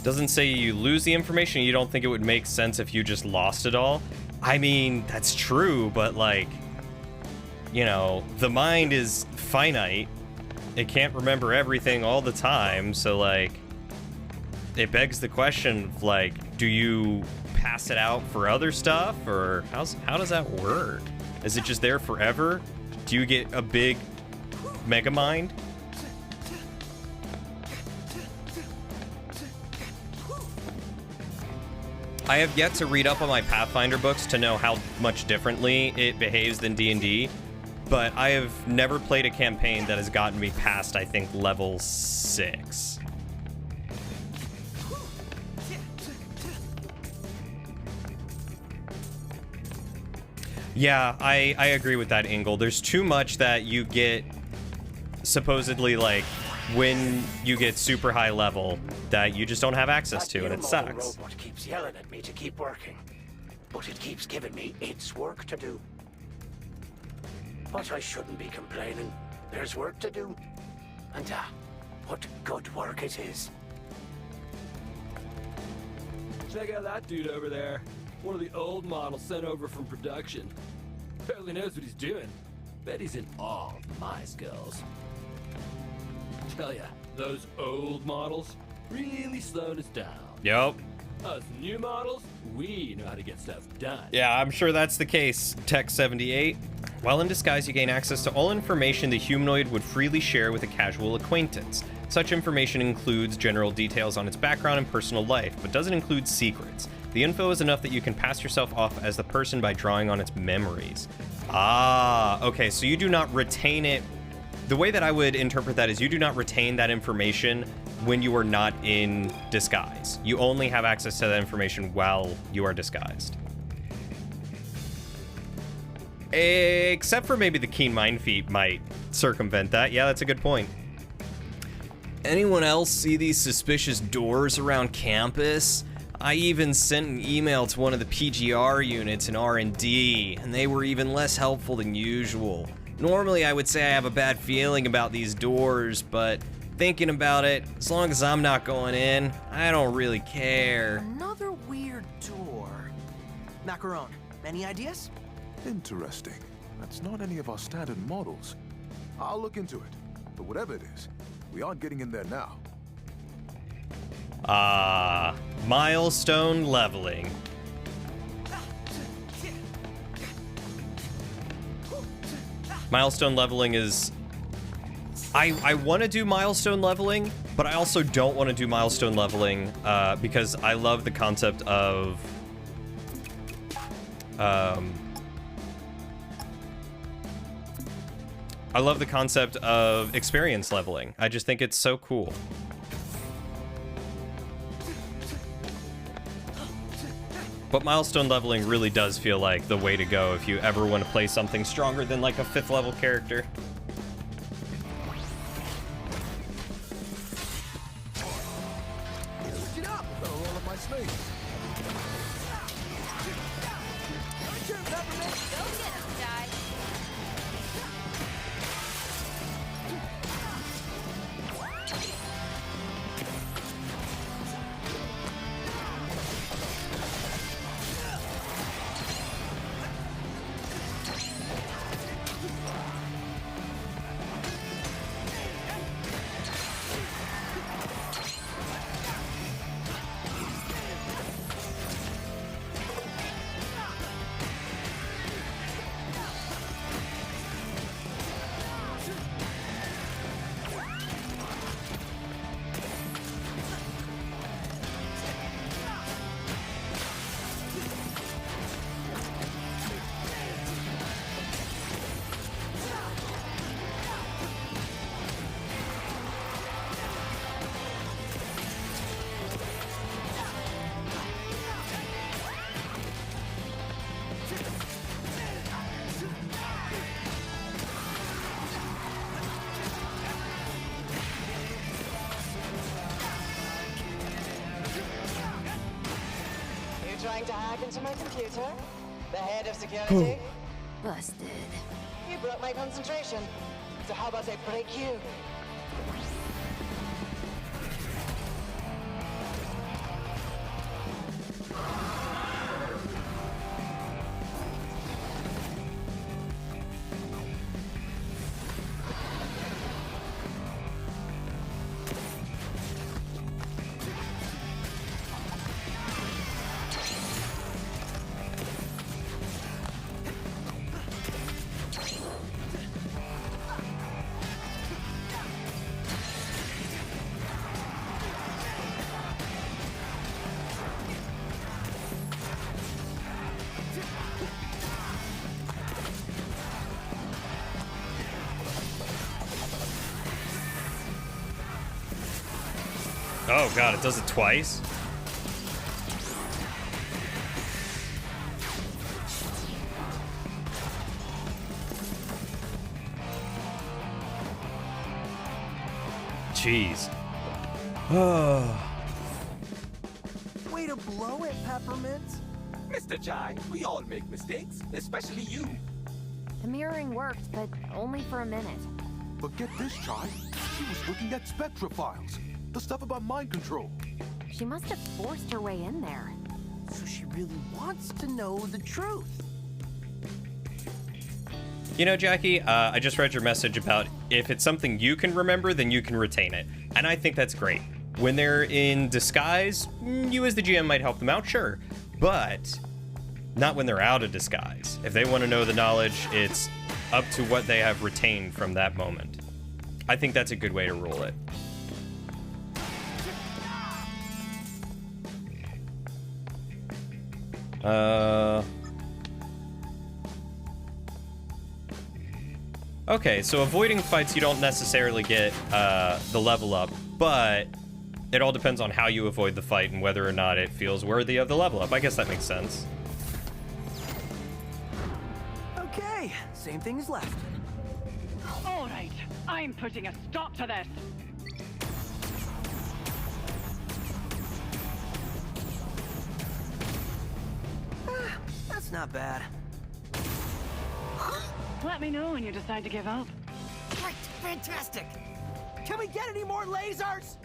Doesn't say you lose the information. You don't think it would make sense if you just lost it all. I mean, that's true, but like, you know, the mind is finite. It can't remember everything all the time. So like, it begs the question of like, do you pass it out for other stuff, or how does that work? Is it just there forever? Do you get a big mega mind? I have yet to read up on my Pathfinder books to know how much differently it behaves than D&D, but I have never played a campaign that has gotten me past, I think, level 6. Yeah, I agree with that, Ingle. There's too much that you get, supposedly, like, when you get super high level, that you just don't have access to, and it sucks. The robot keeps yelling at me to keep working, but it keeps giving me its work to do. But I shouldn't be complaining. There's work to do. And what good work it is. Check out that dude over there. One of the old models sent over from production. Barely knows what he's doing. Bet he's in awe of my skills. Tell ya, those old models really slowed us down. Yep. Us new models, we know how to get stuff done. Yeah, I'm sure that's the case, Tech 78. While in disguise, you gain access to all information the humanoid would freely share with a casual acquaintance. Such information includes general details on its background and personal life, but doesn't include secrets. The info is enough that you can pass yourself off as the person by drawing on its memories. Ah, okay, so you do not retain it. The way that I would interpret that is you do not retain that information when you are not in disguise. You only have access to that information while you are disguised. Except for maybe the Keen Mind feat might circumvent that. Yeah, that's a good point. Anyone else see these suspicious doors around campus? I even sent an email to one of the PGR units in R&D, and they were even less helpful than usual. Normally, I would say I have a bad feeling about these doors, but thinking about it, as long as I'm not going in, I don't really care. Another weird door. Macaron, any ideas? Interesting. That's not any of our standard models. I'll look into it. But whatever it is, we aren't getting in there now. Ah, milestone leveling. Milestone leveling is... I want to do milestone leveling, but I also don't want to do milestone leveling because I love the concept of... I love the concept of experience leveling. I just think it's so cool. But milestone leveling really does feel like the way to go if you ever want to play something stronger than like a 5th level character. Get up! Better roll up my snake. Trying to hack into my computer? The head of security? Busted. You broke my concentration. So how about I break you? Oh god, it does it twice? Jeez. Way to blow it, Peppermint. Mr. Chai, we all make mistakes, especially you. The mirroring worked, but only for a minute. But get this, Chai. She was looking at Spectra files. The stuff about mind control. She must have forced her way in there. So she really wants to know the truth. You know, Jackie, I just read your message about if it's something you can remember, then you can retain it. And I think that's great. When they're in disguise, you as the GM might help them out, sure. But not when they're out of disguise. If they want to know the knowledge, it's up to what they have retained from that moment. I think that's a good way to rule it. Okay, so avoiding fights you don't necessarily get the level up, but it all depends on how you avoid the fight and whether or not it feels worthy of the level up. I guess that makes sense. Okay, same thing is left. All right, I'm putting a stop to this. That's not bad. Let me know when you decide to give up. Great, fantastic. Can we get any more lasers?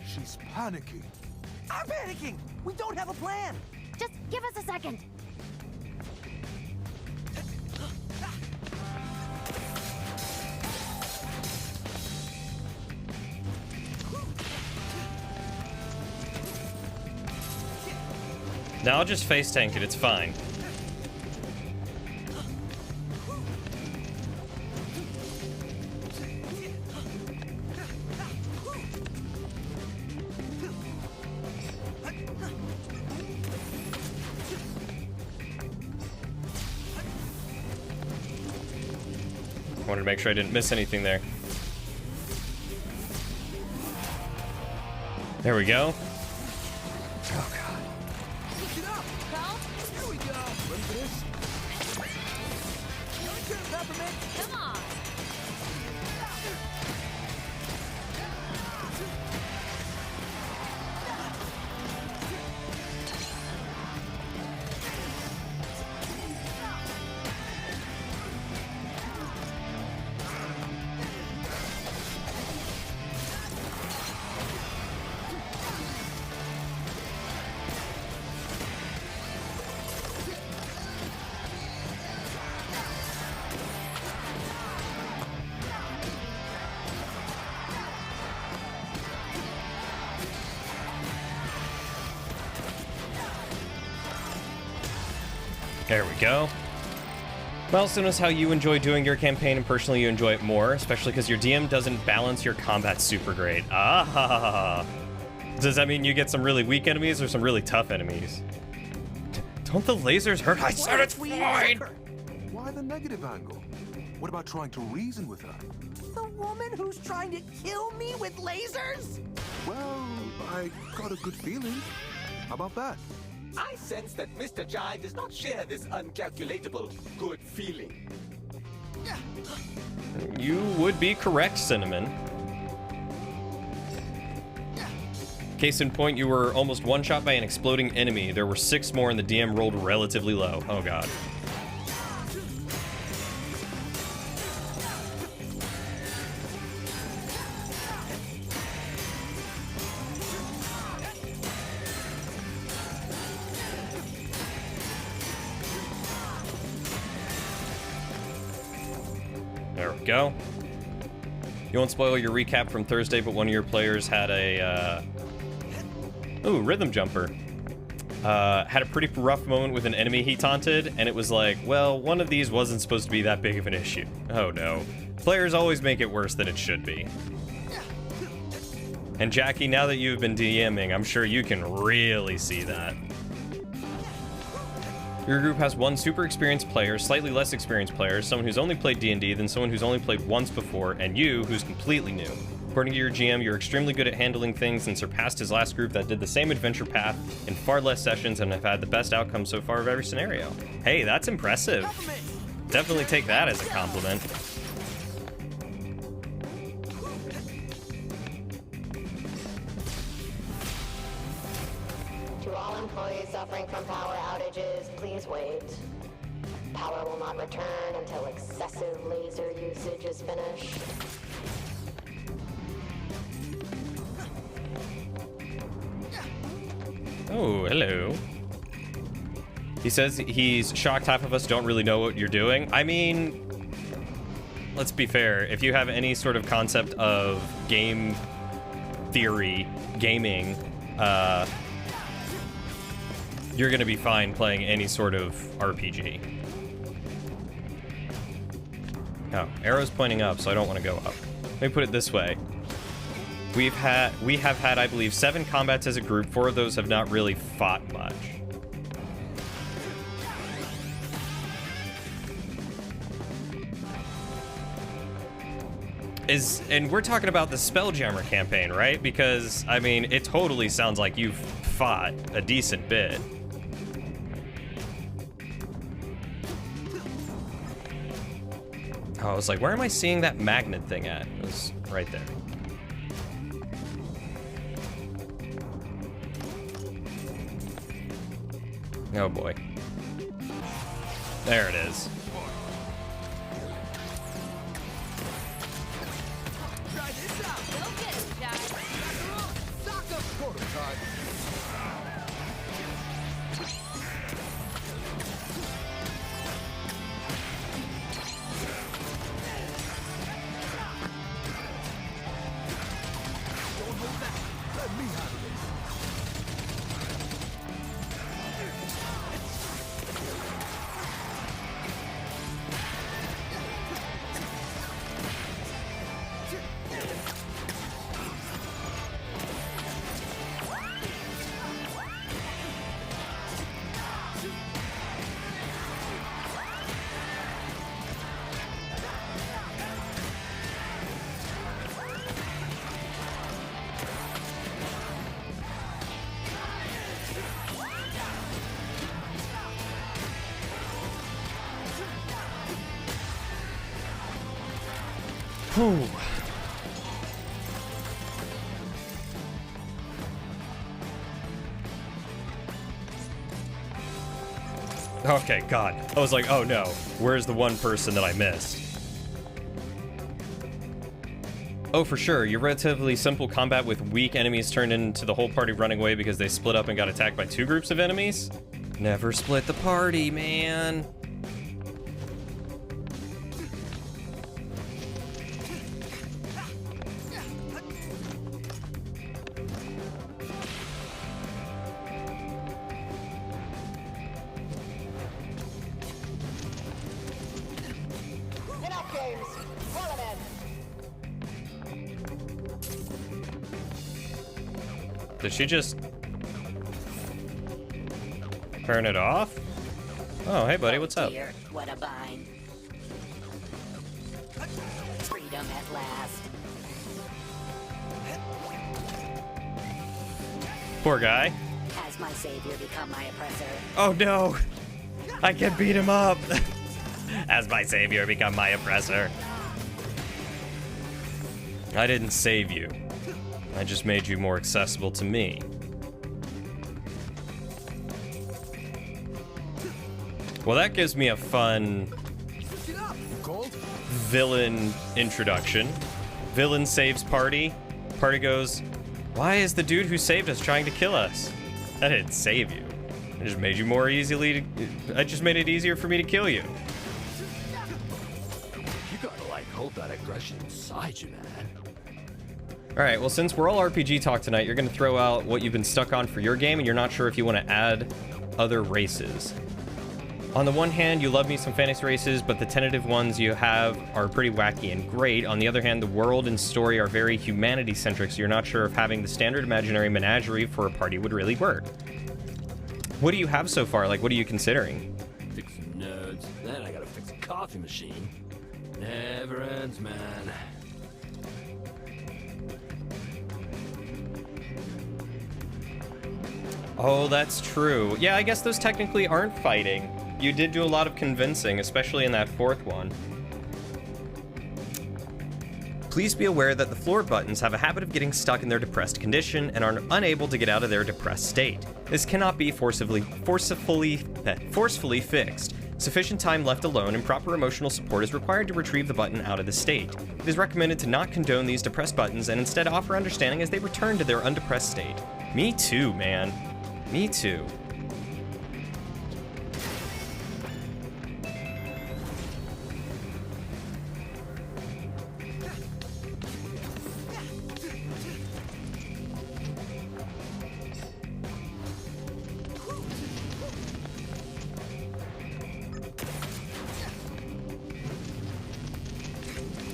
She's panicking. I'm panicking. We don't have a plan. Just give us a second. Now I'll just face tank it, it's fine. Wanted to make sure I didn't miss anything there. There we go. Oh, God. Look it up, pal. Here we go. Ready for this? Your turn, Peppermint. Come on. There we go. Milestone is how you enjoy doing your campaign, and personally you enjoy it more, especially because your DM doesn't balance your combat super great. Ah! Does that mean you get some really weak enemies or some really tough enemies? Don't the lasers hurt? I said it's fine! Why the negative angle? What about trying to reason with her? The woman who's trying to kill me with lasers? Well, I got a good feeling. How about that? I sense that Mr. Jai does not share this uncalculatable good feeling. You would be correct, Cinnamon. Case in point, you were almost one-shot by an exploding enemy. There were 6 more and the DM rolled relatively low. Oh god. There we go. You won't spoil your recap from Thursday, but one of your players had a, ooh, rhythm jumper. Had a pretty rough moment with an enemy he taunted, and it was like, well, one of these wasn't supposed to be that big of an issue. Oh no. Players always make it worse than it should be. And Jackie, now that you've been DMing, I'm sure you can really see that. Your group has one super experienced player, slightly less experienced player, someone who's only played D&D, then someone who's only played once before, and you, who's completely new. According to your GM, you're extremely good at handling things and surpassed his last group that did the same adventure path in far less sessions and have had the best outcome so far of every scenario. Hey, that's impressive. Definitely take that as a compliment. To all employees suffering from power outages, please wait. Power will not return until excessive laser usage is finished. Oh, hello. He says he's shocked half of us don't really know what you're doing. I mean, let's be fair. If you have any sort of concept of game theory, gaming, you're gonna be fine playing any sort of RPG. Oh, arrow's pointing up, so I don't want to go up. Let me put it this way. We have had, I believe, 7 combats as a group. 4 of those have not really fought much. And we're talking about the Spelljammer campaign, right? Because, I mean, it totally sounds like you've fought a decent bit. Oh, I was like, where am I seeing that magnet thing at? It was right there. Oh boy. There it is. Whew. Okay, God. I was like, oh no, where's the one person that I missed? Oh, for sure, your relatively simple combat with weak enemies turned into the whole party running away because they split up and got attacked by 2 groups of enemies? Never split the party, man. Did she just turn it off? Oh, hey buddy, what's up? Dear, what a bind. Freedom at last. Poor guy. Has my savior become my oppressor? Oh no! I can beat him up! Has my savior become my oppressor? I didn't save you. I just made you more accessible to me. Well, that gives me a fun villain introduction. Villain saves party. Party goes, why is the dude who saved us trying to kill us? I didn't save you. I just made you more easily I just made it easier for me to kill you. You gotta, like, hold that aggression inside you, man. Alright, well, since we're all RPG talk tonight, you're going to throw out what you've been stuck on for your game, and you're not sure if you want to add other races. On the one hand, you love me some fantasy races, but the tentative ones you have are pretty wacky and great. On the other hand, the world and story are very humanity-centric, so you're not sure if having the standard imaginary menagerie for a party would really work. What do you have so far? Like, what are you considering? Fix some nodes, then I gotta fix a coffee machine. Never ends, man. Oh, that's true. Yeah, I guess those technically aren't fighting. You did do a lot of convincing, especially in that 4th one. Please be aware that the floor buttons have a habit of getting stuck in their depressed condition and are unable to get out of their depressed state. This cannot be forcefully fixed. Sufficient time left alone and proper emotional support is required to retrieve the button out of the state. It is recommended to not condone these depressed buttons and instead offer understanding as they return to their undepressed state. Me too, man. Me too.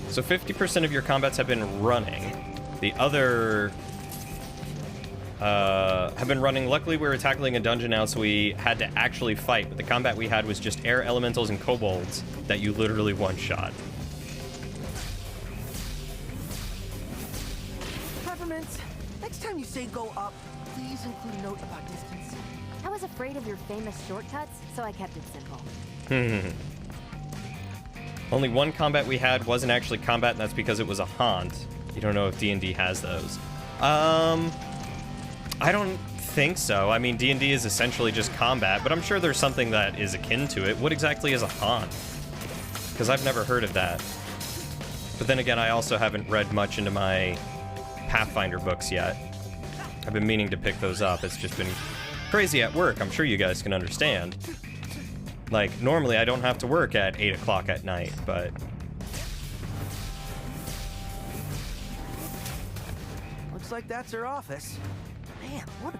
So 50% of your combats have been running. The other have been running. Luckily, we were tackling a dungeon now, so we had to actually fight. But the combat we had was just air elementals and kobolds that you literally one-shot. Peppermints, next time you say go up, please include a note about distance. I was afraid of your famous shortcuts, so I kept it simple. Only one combat we had wasn't actually combat, and that's because it was a haunt. You don't know if D&D has those. I don't think so. I mean, D&D is essentially just combat, but I'm sure there's something that is akin to it. What exactly is a haunt? Because I've never heard of that. But then again, I also haven't read much into my Pathfinder books yet. I've been meaning to pick those up. It's just been crazy at work. I'm sure you guys can understand. Like, normally I don't have to work at 8 o'clock at night, but... Looks like that's her office. Man, what a...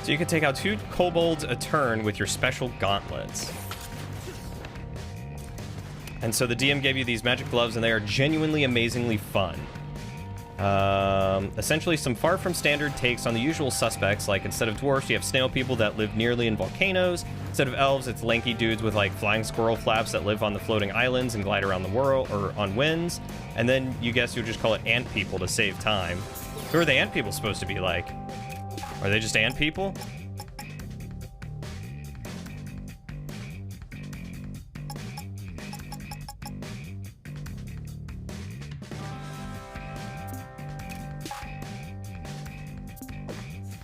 So you can take out 2 kobolds a turn with your special gauntlets. And so the DM gave you these magic gloves, and they are genuinely amazingly fun. Essentially some far from standard takes on the usual suspects, like instead of dwarfs, you have snail people that live nearly in volcanoes. Instead of elves, it's lanky dudes with like flying squirrel flaps that live on the floating islands and glide around the world, or on winds. And then you guess you'll just call it ant people to save time. Who are the ant people supposed to be like? Are they just ant people?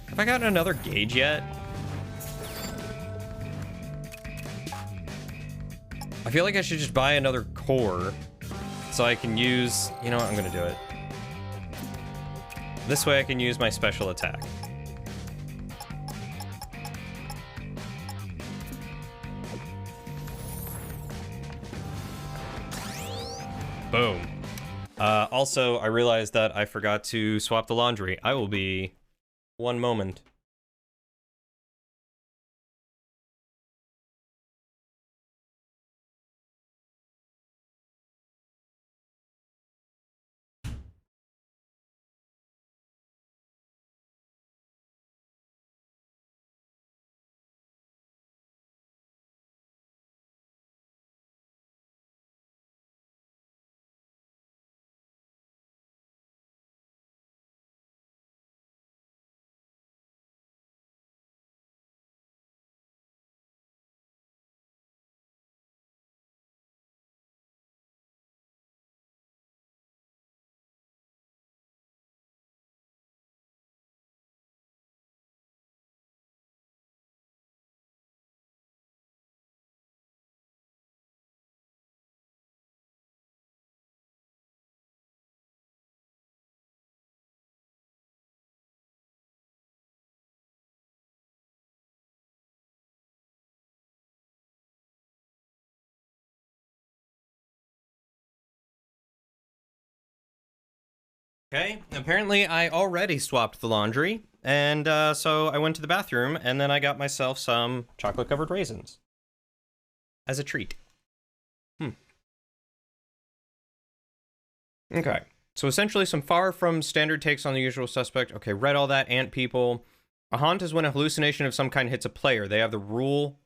Have I gotten another gauge yet? I feel like I should just buy another core so I can use... You know what? I'm gonna do it. This way I can use my special attack. Boom. Also, I realized that I forgot to swap the laundry. I will be... one moment. Okay, apparently I already swapped the laundry, and so I went to the bathroom, and then I got myself some chocolate-covered raisins. As a treat. Okay, so essentially some far from standard takes on the usual suspect. Okay, read all that, ant people. A haunt is when a hallucination of some kind hits a player. They have the rule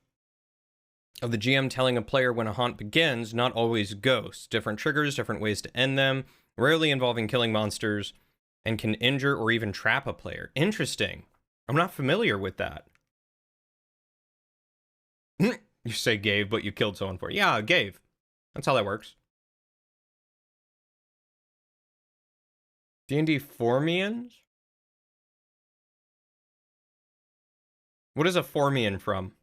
of the GM telling a player when a haunt begins, not always ghosts. Different triggers, different ways to end them. Rarely involving killing monsters, and can injure or even trap a player. Interesting. I'm not familiar with that. You say gave, but you killed someone for it. Yeah, gave. That's how that works. D&D Formians? What is a Formian from?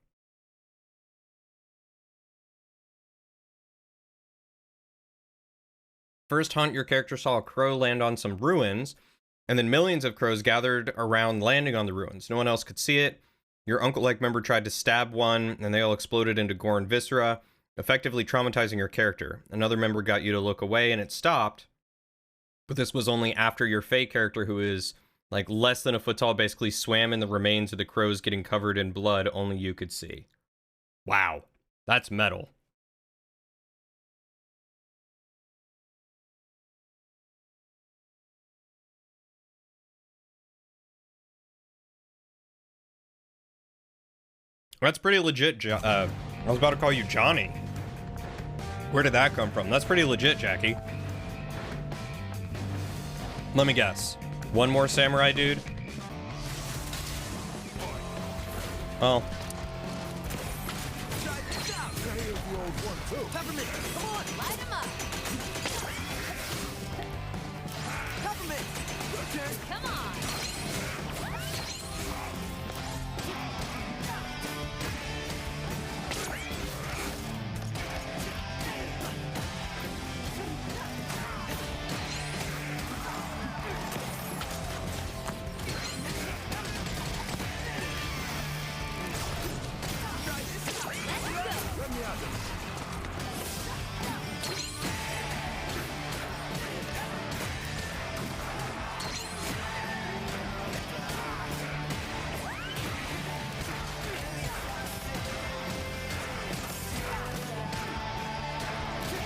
First hunt, your character saw a crow land on some ruins, and then millions of crows gathered around landing on the ruins. No one else could see it. Your uncle-like member tried to stab one, and they all exploded into gore and viscera, effectively traumatizing your character. Another member got you to look away, and it stopped. But this was only after your Fae character, who is Like, less than a foot tall, basically swam in the remains of the crows getting covered in blood only you could see. Wow. That's metal. That's pretty legit, I was about to call you Johnny. Where did that come from? That's pretty legit, Jackie. Let me guess. One more samurai dude? Well. Peppermint, come on! Light him up! Peppermint! Your turn! Come on!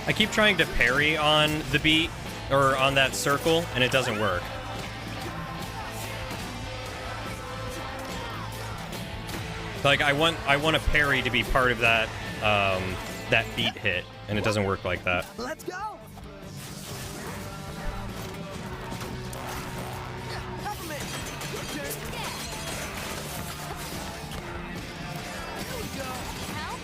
I keep trying to parry on the beat, or on that circle, and it doesn't work. Like, I want a parry to be part of that, that beat hit, and it doesn't work like that. Let's go! Peppermint! Your turn! Here we go! Help!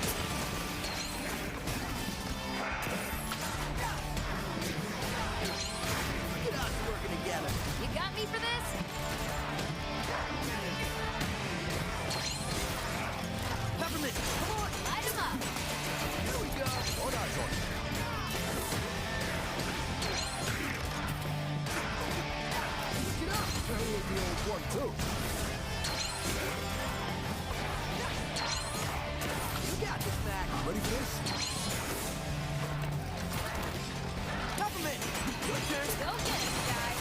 Get us working together. You got me for this? Peppermint, come on! Light him up! Here we go! All eyes on you. Get up! Parry with the old one, too. You got this, Mac. Ready for this? Peppermint! Your turn! Go get it, guy!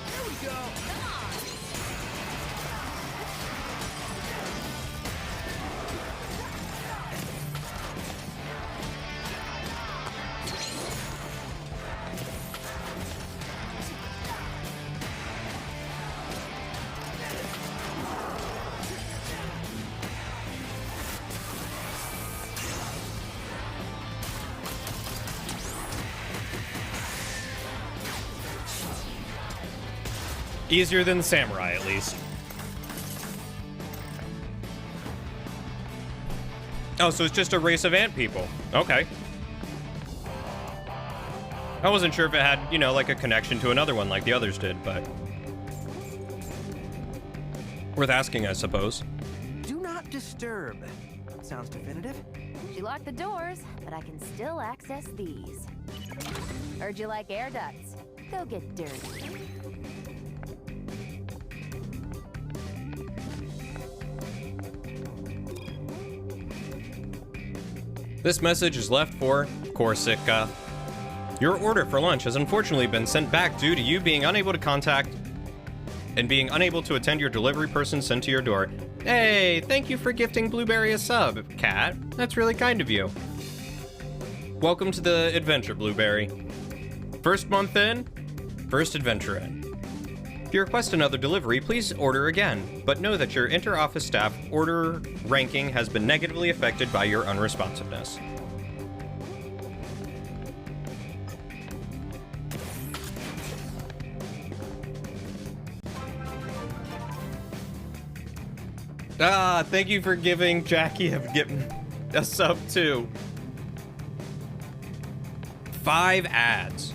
Here we go! Come on! Easier than samurai, at least. Oh, so it's just a race of ant people. Okay. I wasn't sure if it had, you know, like a connection to another one like the others did, but... worth asking, I suppose. Do not disturb. Sounds definitive. She locked the doors, but I can still access these. Heard you like air ducts. Go get dirty. This message is left for Korsica. Your order for lunch has unfortunately been sent back due to you being unable to contact and being unable to attend your delivery person sent to your door. Hey, thank you for gifting Blueberry a sub, Cat. That's really kind of you. Welcome to the adventure, Blueberry. First month in, first adventure in. If you request another delivery, please order again, but know that your inter-office staff order ranking has been negatively affected by your unresponsiveness. Ah, thank you for giving Jackie a sub too. 5 ads.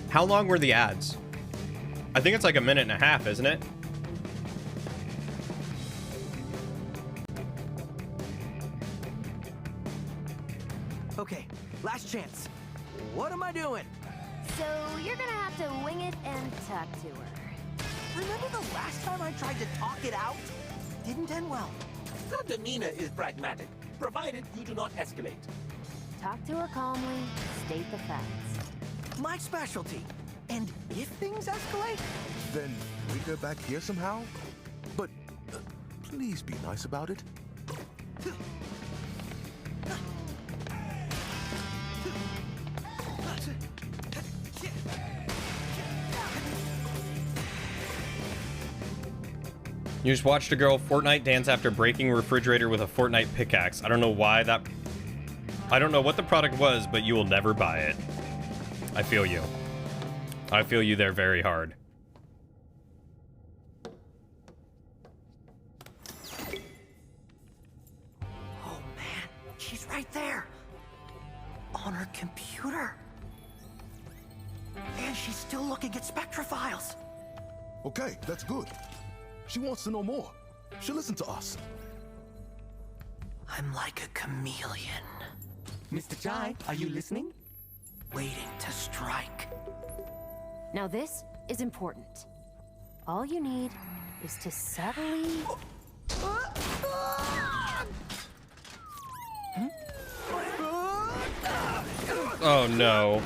How long were the ads? I think it's like 1.5 minutes, isn't it? Okay, last chance. What am I doing? So you're gonna have to wing it and talk to her. Remember the last time I tried to talk it out? Didn't end well. Her demeanor is pragmatic, provided you do not escalate. Talk to her calmly, state the facts. My specialty. And if things escalate? Then bring her back here somehow? But please be nice about it. You just watched a girl Fortnite dance after breaking a refrigerator with a Fortnite pickaxe. I don't know why that... I don't know what the product was, but you will never buy it. I feel you. I feel you there very hard. Oh man, she's right there. On her computer. And she's still looking at Spectra files. Okay, that's good. She wants to know more. She'll listen to us. I'm like a chameleon. Mr. Chai, are you listening? Waiting to strike. Now this is important. All you need is to subtly... Oh no.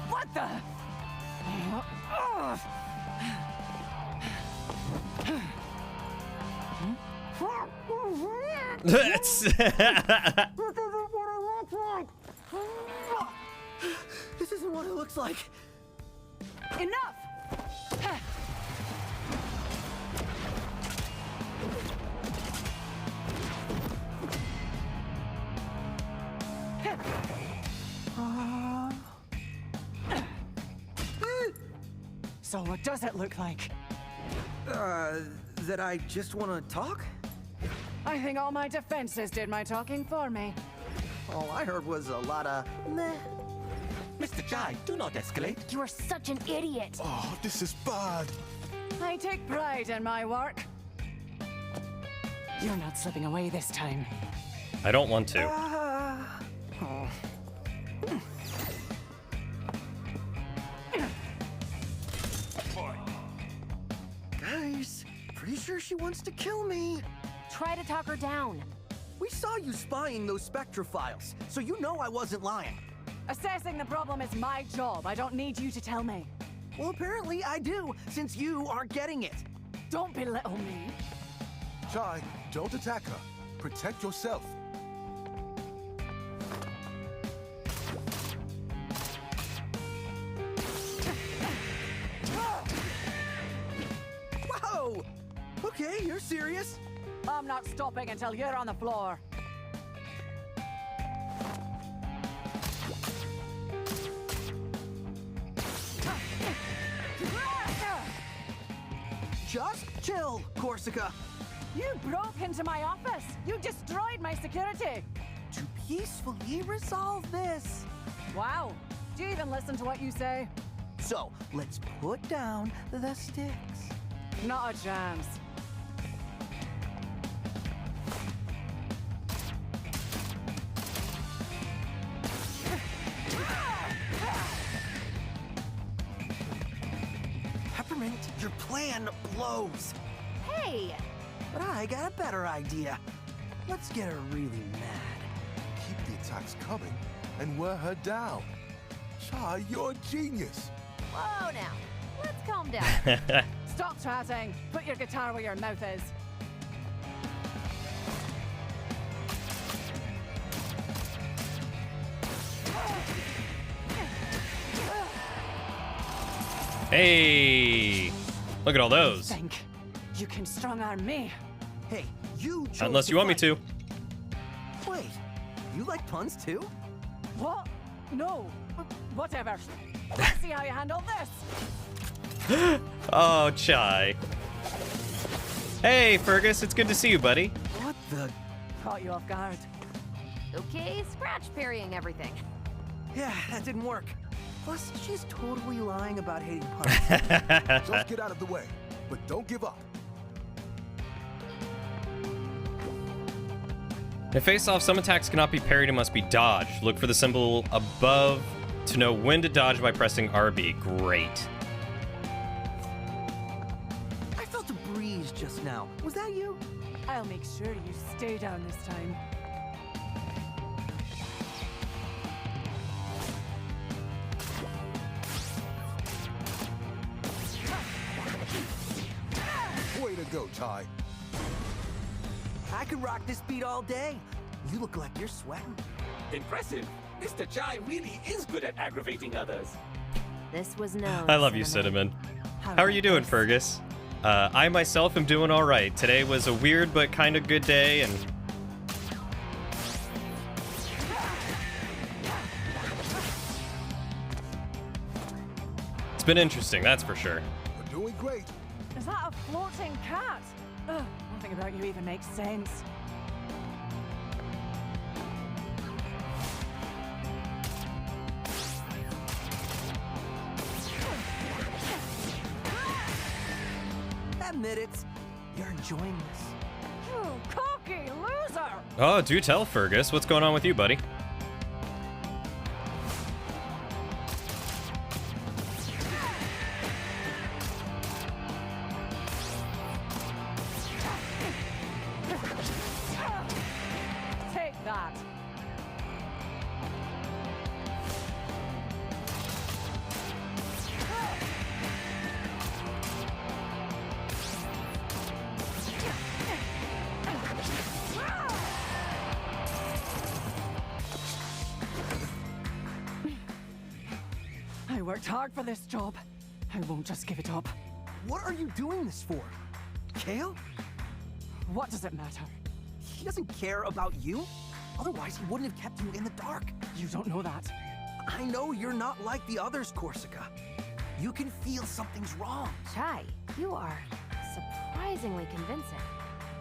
What the? That's... This isn't what it looks like. Enough! So what does it look like? That I just want to talk? I think all my defenses did my talking for me. All I heard was a lot of meh. Mr. Chai, do not escalate. You are such an idiot. Oh, this is bad. I take pride in my work. You're not slipping away this time. I don't want to. Guys, pretty sure she wants to kill me. Try to talk her down. We saw you spying those Spectra files, so you know I wasn't lying. Assessing the problem is my job. I don't need you to tell me. Well, apparently I do, since you aren't getting it. Don't belittle me. Chai, don't attack her. Protect yourself. Whoa! Okay, you're serious? I'm not stopping until you're on the floor. Just chill, Korsica. You broke into my office. You destroyed my security. To peacefully resolve this. Wow. Do you even listen to what you say? So, let's put down the sticks. Not a chance. Peppermint, your plan blows. Hey! But I got a better idea. Let's get her really mad. Keep the attacks coming and wear her down. Chai, you're a genius. Whoa now. Let's calm down. Stop chatting. Put your guitar where your mouth is. Hey! Look at all those. Think you can strong-arm me? Hey, you chose Unless to you want me fight. to. Wait, you like puns too? What? No. Whatever. Let's see how you handle this. Oh, Chai. Hey, Fergus, it's good to see you, buddy. What the? Caught you off guard. Okay, scratch parrying everything. Yeah, that didn't work. Plus, she's totally lying about hating puns. Just get out of the way, but don't give up. In face-off, some attacks cannot be parried and must be dodged. Look for the symbol above to know when to dodge by pressing RB. Great. I felt a breeze just now. Was that you? I'll make sure you stay down this time. to go, Ty. I could rock this beat all day. You look like you're sweating. Impressive. Mr. Chai really is good at aggravating others. This was no. I love you, Cinnamon. How are you doing, Fergus? I myself am doing all right. Today was a weird but kind of good day, and it's been interesting, that's for sure. We're doing great. Is that a floating cat? Ugh, nothing about you even makes sense. Admit it. You're enjoying this. You cocky loser! Oh, do tell, Fergus. What's going on with you, buddy? Take that. I worked hard for this job. I won't just give it up. What are you doing this for? Kale? What does it matter? He doesn't care about you. Otherwise, he wouldn't have kept you in the dark. You don't know that. I know you're not like the others, Korsica. You can feel something's wrong. Chai, you are surprisingly convincing.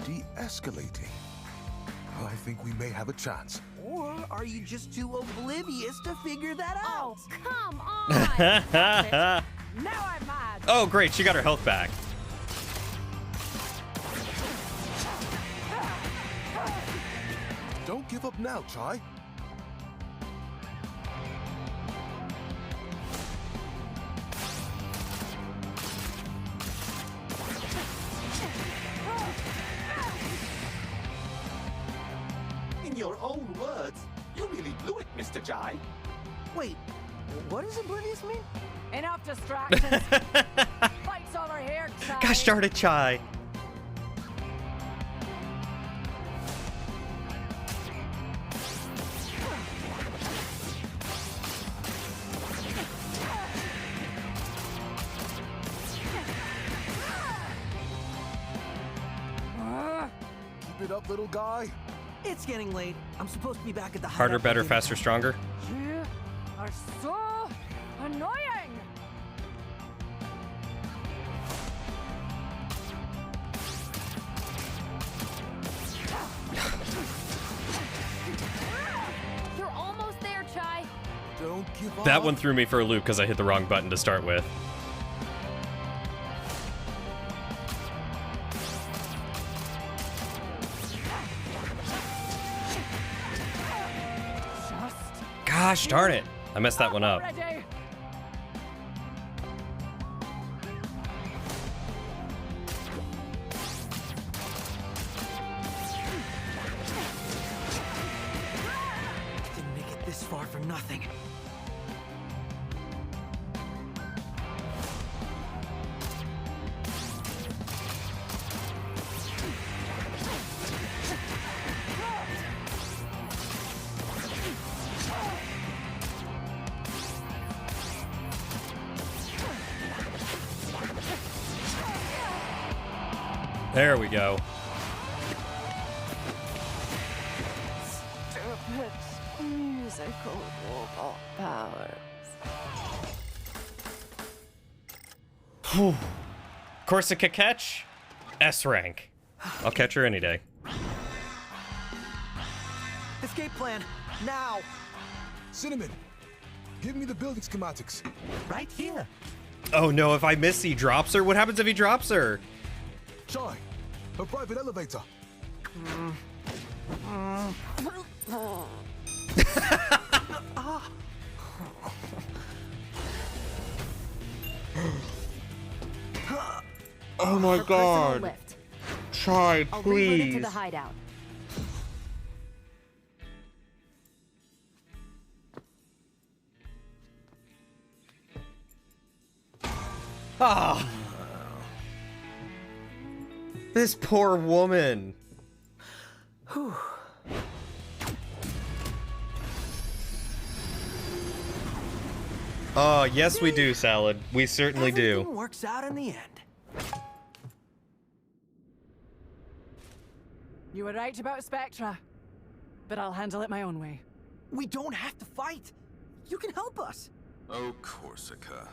De-escalating. I think we may have a chance. Or are you just too oblivious to figure that out? Oh, come on! Now I'm mad. Oh, great, she got her health back. Don't give up now, Chai. In your own words, you really blew it, Mr. Chai. Wait, what does oblivious mean? Enough distractions. Fights over here, Chai. Gosh darn it, Chai. Keep it up, little guy. It's getting late. I'm supposed to be back at the Harder, hideout by better, dinner. faster, stronger. You are so annoying. You're almost there, Chai. Don't give up. That one threw me for a loop because I hit the wrong button to start with. Gosh darn it. I messed that one up. Ready? Didn't make it this far for nothing. There we go. Stupid musical robot powers. Korsica catch? S rank. I'll catch her any day. Escape plan, now! Cinnamon, give me the building schematics. Right here. Oh no, if I miss, he drops her? What happens if he drops her? Chai, a private elevator. Oh my God. Lift. Chai, I'll reroute it to the hideout. Ah. This poor woman. Whew. Oh, yes we do, Salad. We certainly do. Everything works out in the end. You were right about Spectra, but I'll handle it my own way. We don't have to fight. You can help us. Oh, Korsica.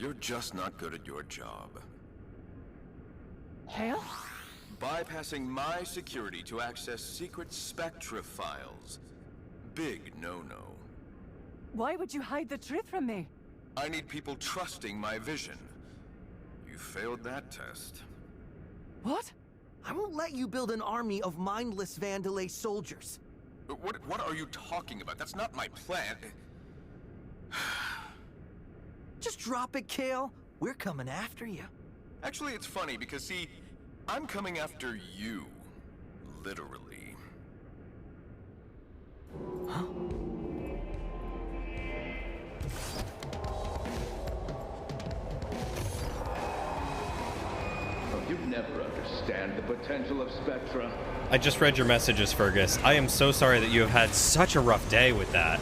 You're just not good at your job. Hale? Bypassing my security to access secret Spectra files. Big no-no. Why would you hide the truth from me? I need people trusting my vision. You failed that test. What? I won't let you build an army of mindless Vandalay soldiers. What are you talking about? That's not my plan. Just drop it, Kale. We're coming after you. Actually, it's funny because, see, I'm coming after you. Literally. Huh? You'd never understand the potential of Spectra. I just read your messages, Fergus. I am so sorry that you have had such a rough day with that.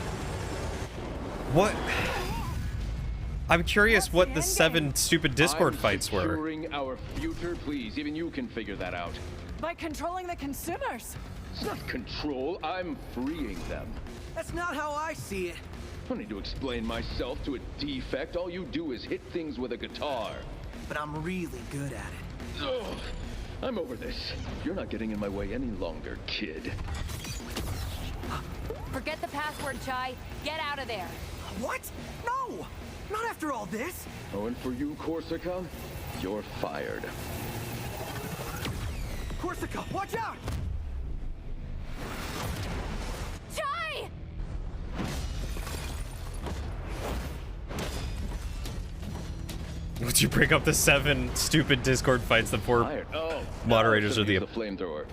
What? I'm curious what the 7 stupid Discord fights were. Securing our future, please. Even you can figure that out. By controlling the consumers. It's not control. I'm freeing them. That's not how I see it. I don't need to explain myself to a defect. All you do is hit things with a guitar. But I'm really good at it. Ugh, I'm over this. You're not getting in my way any longer, kid. Forget the password, Chai. Get out of there. What? No! Not after all this! Oh, and for you, Korsica, you're fired. Korsica, watch out! Chai! Would you break up the 7 stupid Discord fights? The poor moderators are the flamethrower.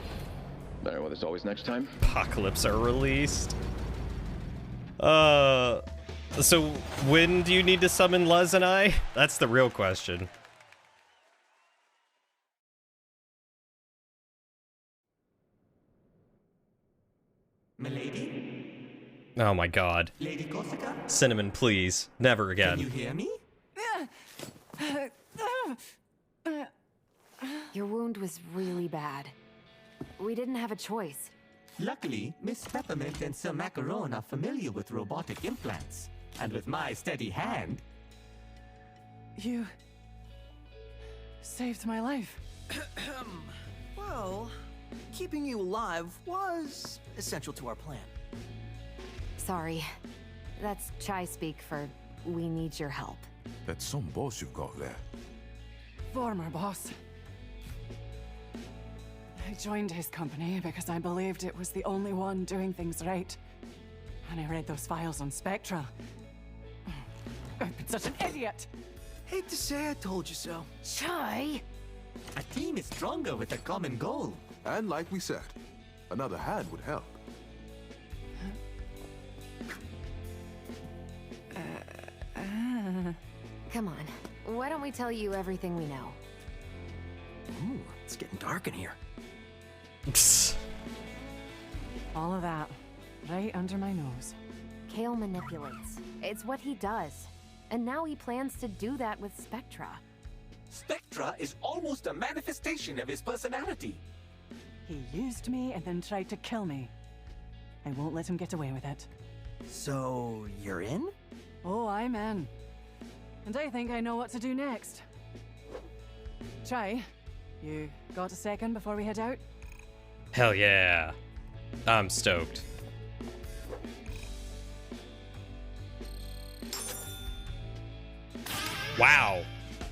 Better what there's always next time. Apocalypse are released. So when do you need to summon Luz and I? That's the real question. Milady? Oh my god. Lady Korsica? Cinnamon, please. Never again. Can you hear me? Your wound was really bad. We didn't have a choice. Luckily, Miss Peppermint and Sir Macaron are familiar with robotic implants. And with my steady hand... You... saved my life. Well, keeping you alive was essential to our plan. Sorry. That's Chai speak for we need your help. That's some boss you've got there. Former boss. I joined his company because I believed it was the only one doing things right. And I read those files on Spectra. I've been such an idiot! Hate to say I told you so. Chai! A team is stronger with a common goal. And like we said, another hand would help. Come on. Why don't we tell you everything we know? Ooh, it's getting dark in here. All of that, right under my nose. Kale manipulates. It's what he does. And now he plans to do that with Spectra. Spectra is almost a manifestation of his personality. He used me and then tried to kill me. I won't let him get away with it. So, you're in? Oh, I'm in. And I think I know what to do next. Chai, you got a second before we head out? Hell yeah. I'm stoked. Wow.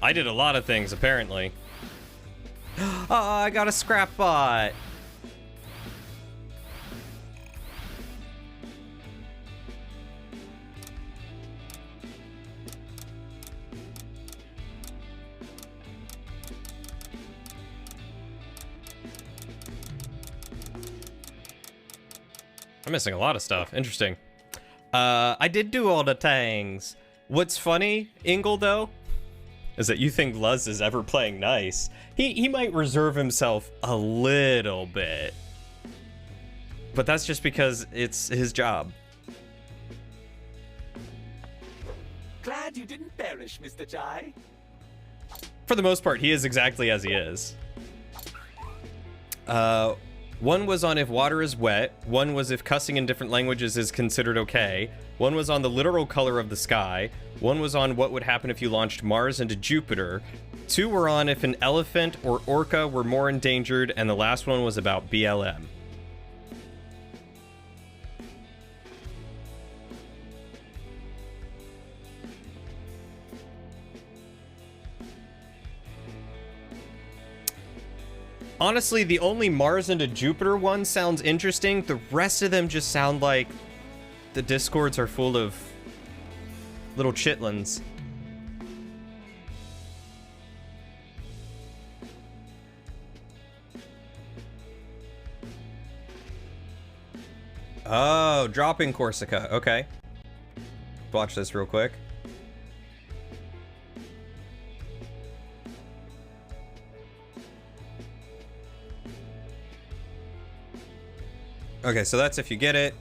I did a lot of things, apparently. Oh, I got a scrap bot. I'm missing a lot of stuff. Interesting. I did do all the things. What's funny, Ingle, though, is that you think Luz is ever playing nice. He might reserve himself a little bit. But that's just because it's his job. Glad you didn't perish, Mr. Chai. For the most part, he is exactly as he is. One was on if water is wet. One was if cussing in different languages is considered okay. One was on the literal color of the sky. One was on what would happen if you launched Mars into Jupiter. Two were on if an elephant or orca were more endangered. And the last one was about BLM. Honestly, the only Mars into Jupiter one sounds interesting. The rest of them just sound like the Discords are full of little chitlins. Oh, dropping Korsica. Okay. Watch this real quick. Okay, so that's if you get it.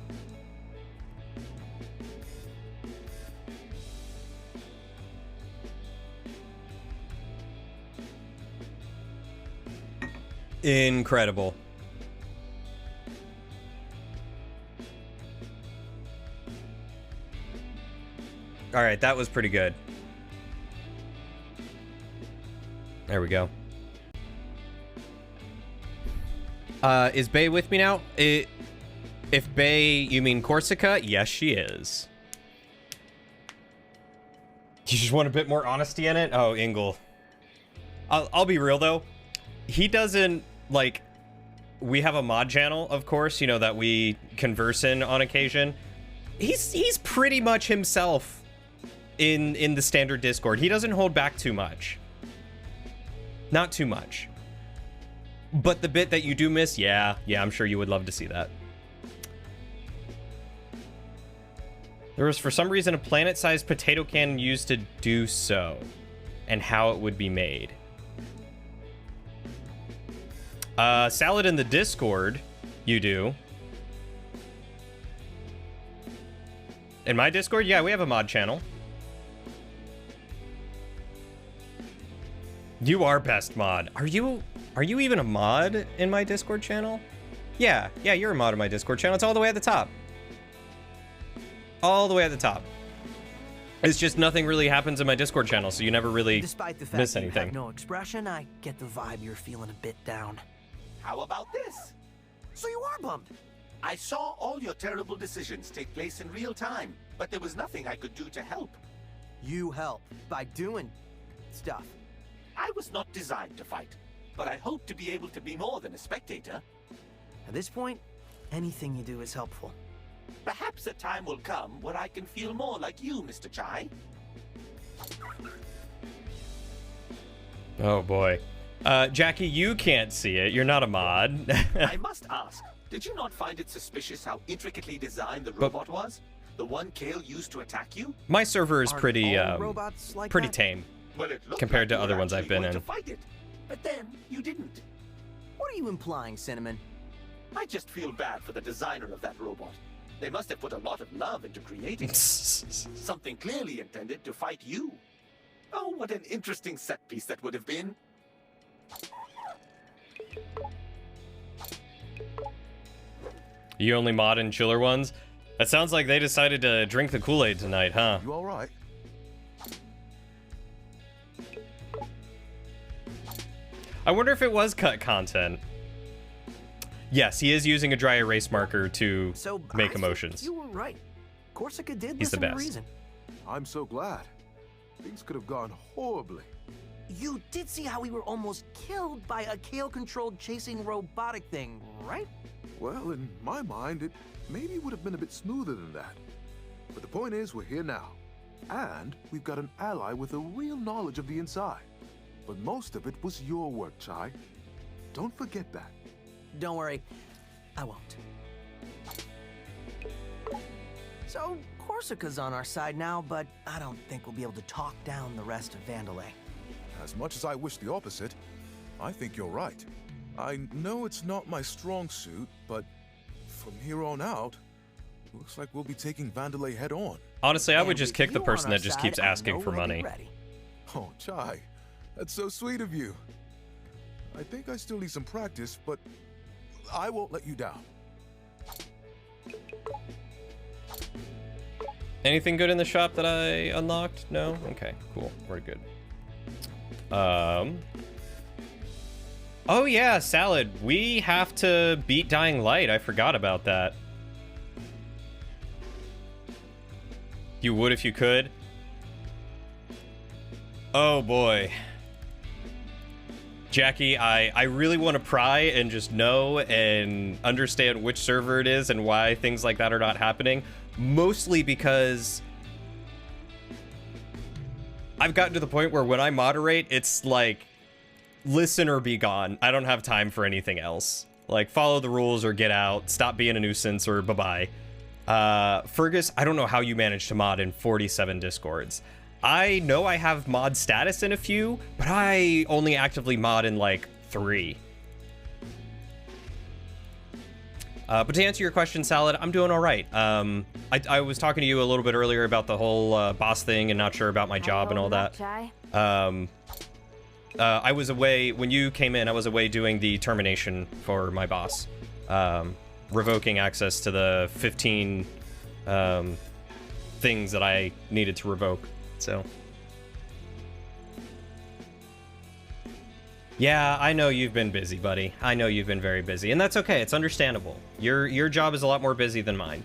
Incredible. All right, that was pretty good. There we go. Is Bae with me now? If Bae, you mean Korsica? Yes, she is. You just want a bit more honesty in it? Oh, Ingle. I'll be real, though. He doesn't, like... We have a mod channel, of course, you know, that we converse in on occasion. He's pretty much himself in the standard Discord. He doesn't hold back too much. Not too much. But the bit that you do miss, yeah, I'm sure you would love to see that. There was, for some reason, a planet-sized potato cannon used to do so, and how it would be made. Salad in the Discord, you do. In my Discord, yeah, we have a mod channel. You are best mod. Are you even a mod in my Discord channel? Yeah, you're a mod in my Discord channel. It's all the way at the top. All the way at the top. It's just nothing really happens in my Discord channel, so you never really Despite the fact miss that you anything. have no expression, I get the vibe you're feeling a bit down. How about this? So you are bummed. I saw all your terrible decisions take place in real time, but there was nothing I could do to help. You help by doing stuff. I was not designed to fight, but I hope to be able to be more than a spectator. At this point, anything you do is helpful. Perhaps a time will come where I can feel more like you, Mr. Chai. Oh boy. Jackie, you can't see it. You're not a mod. I must ask, did you not find it suspicious how intricately designed the robot was? The one Kale used to attack you? My server is pretty, robots like pretty that? tame Well, it looked compared like to you other were ones I've actually been going in. to fight it, but then you didn't. What are you implying, Cinnamon? I just feel bad for the designer of that robot. They must have put a lot of love into creating it. Something clearly intended to fight you. Oh, what an interesting set piece that would have been. You only mod in chiller ones? That sounds like they decided to drink the Kool-Aid tonight, huh? You all right? I wonder if it was cut content. Yes, he is using a dry erase marker to make emotions. You were right. Korsica did He's the listen to best. reason. I'm so glad. Things could have gone horribly. You did see how we were almost killed by a Kale-controlled chasing robotic thing, right? Well, in my mind, it maybe would have been a bit smoother than that. But the point is, we're here now. And we've got an ally with a real knowledge of the inside. But most of it was your work, Chai. Don't forget that. Don't worry, I won't. So, Korsica's on our side now, but I don't think we'll be able to talk down the rest of Vandalay. as much as I wish the opposite, I think you're right. I know it's not my strong suit, but from here on out, looks like we'll be taking Vandelay head on. Honestly, I would just kick the person that just keeps asking for money. Oh, Chai, that's so sweet of you. I think I still need some practice, but I won't let you down. Anything good in the shop that I unlocked? No? Okay, cool. We're good. Oh yeah, Salad. We have to beat Dying Light. I forgot about that. You would if you could? Oh boy. Jackie, I really want to pry and just know and understand which server it is and why things like that are not happening. Mostly because I've gotten to the point where when I moderate, it's like, listen or be gone. I don't have time for anything else. Like, follow the rules or get out. Stop being a nuisance or bye-bye. Fergus, I don't know how you managed to mod in 47 Discords. I know I have mod status in a few, but I only actively mod in like 3. But to answer your question, Salad, I'm doing all right. I was talking to you a little bit earlier about the whole boss thing and not sure about my job and all that. I was away, when you came in, I was away doing the termination for my boss. Revoking access to the 15 things that I needed to revoke. So, yeah, I know you've been busy, buddy. I know you've been very busy, and that's okay. It's understandable. Your job is a lot more busy than mine.